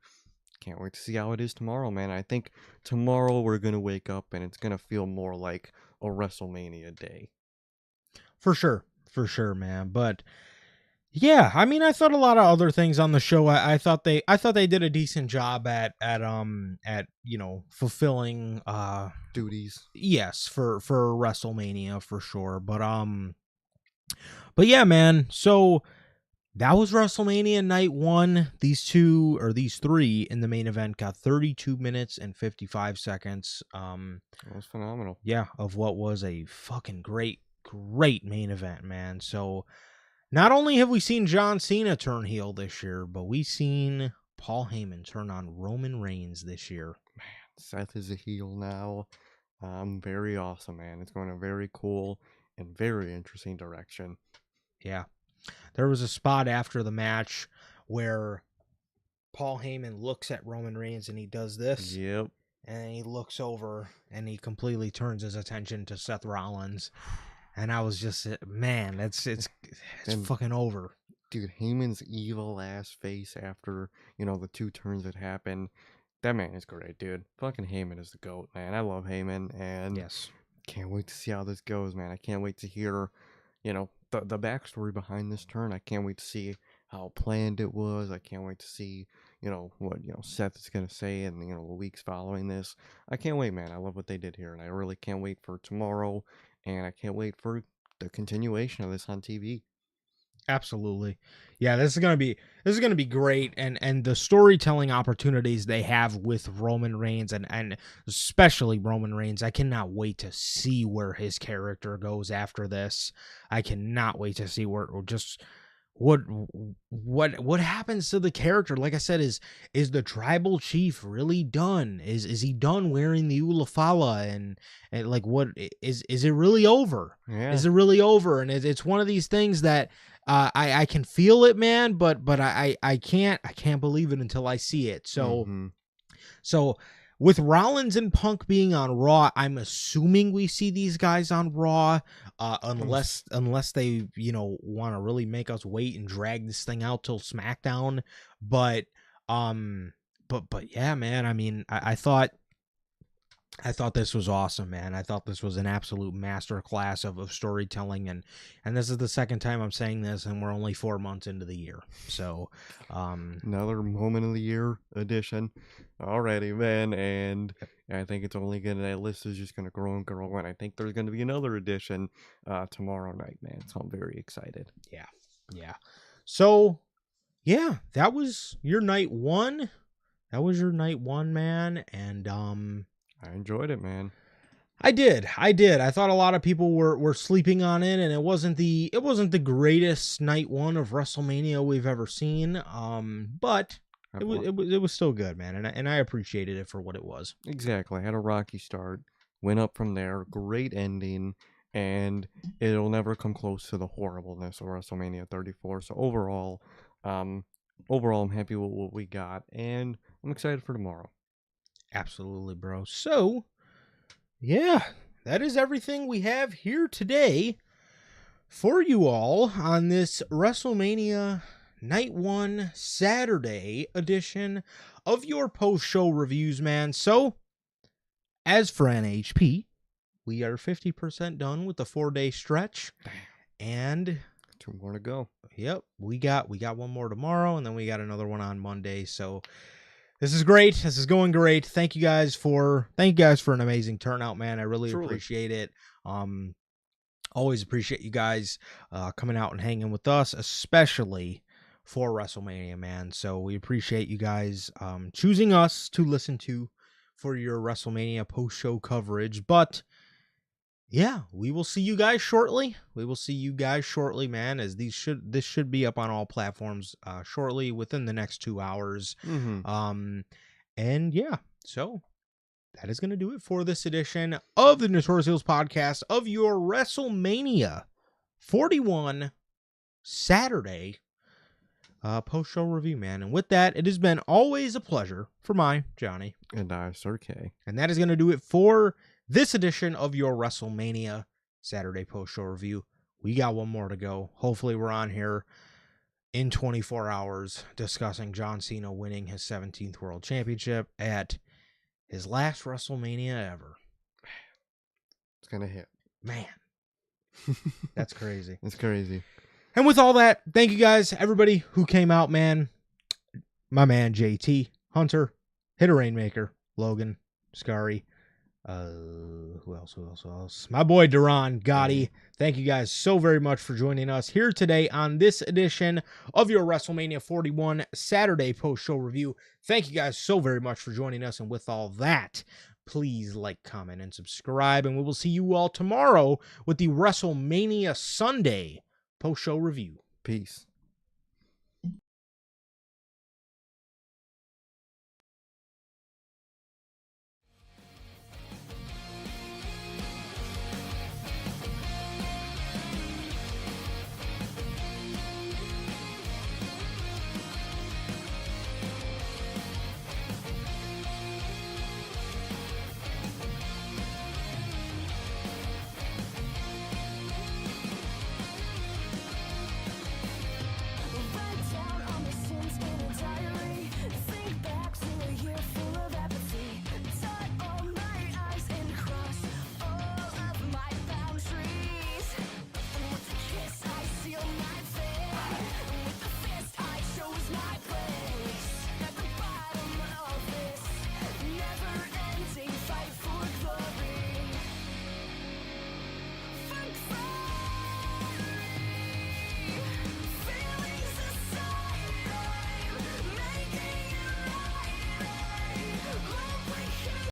can't wait to see how it is tomorrow, man. I think tomorrow we're gonna wake up and it's gonna feel more like a WrestleMania day. For sure, man. But yeah, I mean, I thought a lot of other things on the show. I thought they did a decent job at fulfilling Duties. yes for WrestleMania for sure. But yeah, man. So that was WrestleMania night one. These three in the main event got 32 minutes and 55 seconds. That was phenomenal. Yeah, of what was a fucking great main event, man. So not only have we seen John Cena turn heel this year, but we've seen Paul Heyman turn on Roman Reigns this year. Seth is a heel now. Very awesome, man. It's going a very cool and very interesting direction. Yeah. There was a spot after the match where Paul Heyman looks at Roman Reigns and he does this. Yep. And he looks over and he completely turns his attention to Seth Rollins. And I was just, man, it's And fucking over. dude, Heyman's evil ass face after, the two turns that happened. That man is great, dude. Fucking Heyman is the GOAT, man. I love Heyman, and Yes. can't wait to see how this goes, man. I can't wait to hear, the backstory behind this turn. I can't wait to see how planned it was. I can't wait to see, what, Seth is going to say in, the weeks following this. I can't wait, man. I love what they did here, and I really can't wait for tomorrow, and I can't wait for the continuation of this on TV. Absolutely. Yeah, this is gonna be great, and the storytelling opportunities they have with Roman Reigns and especially Roman Reigns, I cannot wait to see where his character goes after this. I cannot wait to see where or just what happens to the character. Like I said, is the tribal chief really done? Is he done wearing the Ulafala and like what is it really over? Yeah. Is it really over? And it's one of these things that I can feel it, man, but I can't believe it until I see it. Mm-hmm. So with Rollins and Punk being on Raw, I'm assuming we see these guys on Raw, unless they want to really make us wait and drag this thing out till SmackDown. But but yeah, man. I mean, I thought this was awesome, man. I thought this was an absolute masterclass of storytelling, and this is the second time I'm saying this, and we're only 4 months into the year. So, Another moment of the year edition already, man. And I think it's only gonna that list is just gonna grow and grow. And I think there's gonna be another edition tomorrow night, man. So I'm very excited. yeah. So, yeah, that was your night one. that was your night one, man. And I enjoyed it, man. I did. I thought a lot of people were sleeping on it, and it wasn't the greatest night one of WrestleMania we've ever seen. But it was still good, man, and I appreciated it for what it was. Exactly. Had a rocky start, went up from there, great ending, and it'll never come close to the horribleness of WrestleMania 34. So overall, I'm happy with what we got, and I'm excited for tomorrow. Absolutely, bro. So, yeah, that is everything we have here today for you all on this WrestleMania Night 1 Saturday edition of your post-show reviews, man. So, as for NHP, we are 50% done with the 4-day stretch, and 2 more to go. Yep, we got one more tomorrow, and then we got another one on Monday. So this is great. This is going great. Thank you guys for an amazing turnout, man. I really Truly. appreciate it. Always appreciate you guys coming out and hanging with us, especially for WrestleMania, man. So we appreciate you guys choosing us to listen to for your WrestleMania post-show coverage. But yeah, we will see you guys shortly. Man, as this should be up on all platforms shortly, within the next 2 hours. And yeah, so that is going to do it for this edition of the Notorious Heels podcast of your WrestleMania 41 Saturday post-show review, man. And with that, it has been always a pleasure for my Johnny. And I, Sir K. And that is going to do it for this edition of your WrestleMania Saturday post-show review. We got one more to go. Hopefully we're on here in 24 hours discussing John Cena winning his 17th World Championship at his last WrestleMania ever. It's going to hit. Man, that's crazy. It's crazy. And with all that, thank you guys, everybody who came out, man. My man, JT, Hunter, Hitter Rainmaker, Logan, Scary, who else? My boy, Duran, Gotti. Thank you guys so very much for joining us here today on this edition of your WrestleMania 41 Saturday post-show review. Thank you guys so very much for joining us. And with all that, please like, comment, and subscribe. And we will see you all tomorrow with the WrestleMania Sunday post-show review. Peace.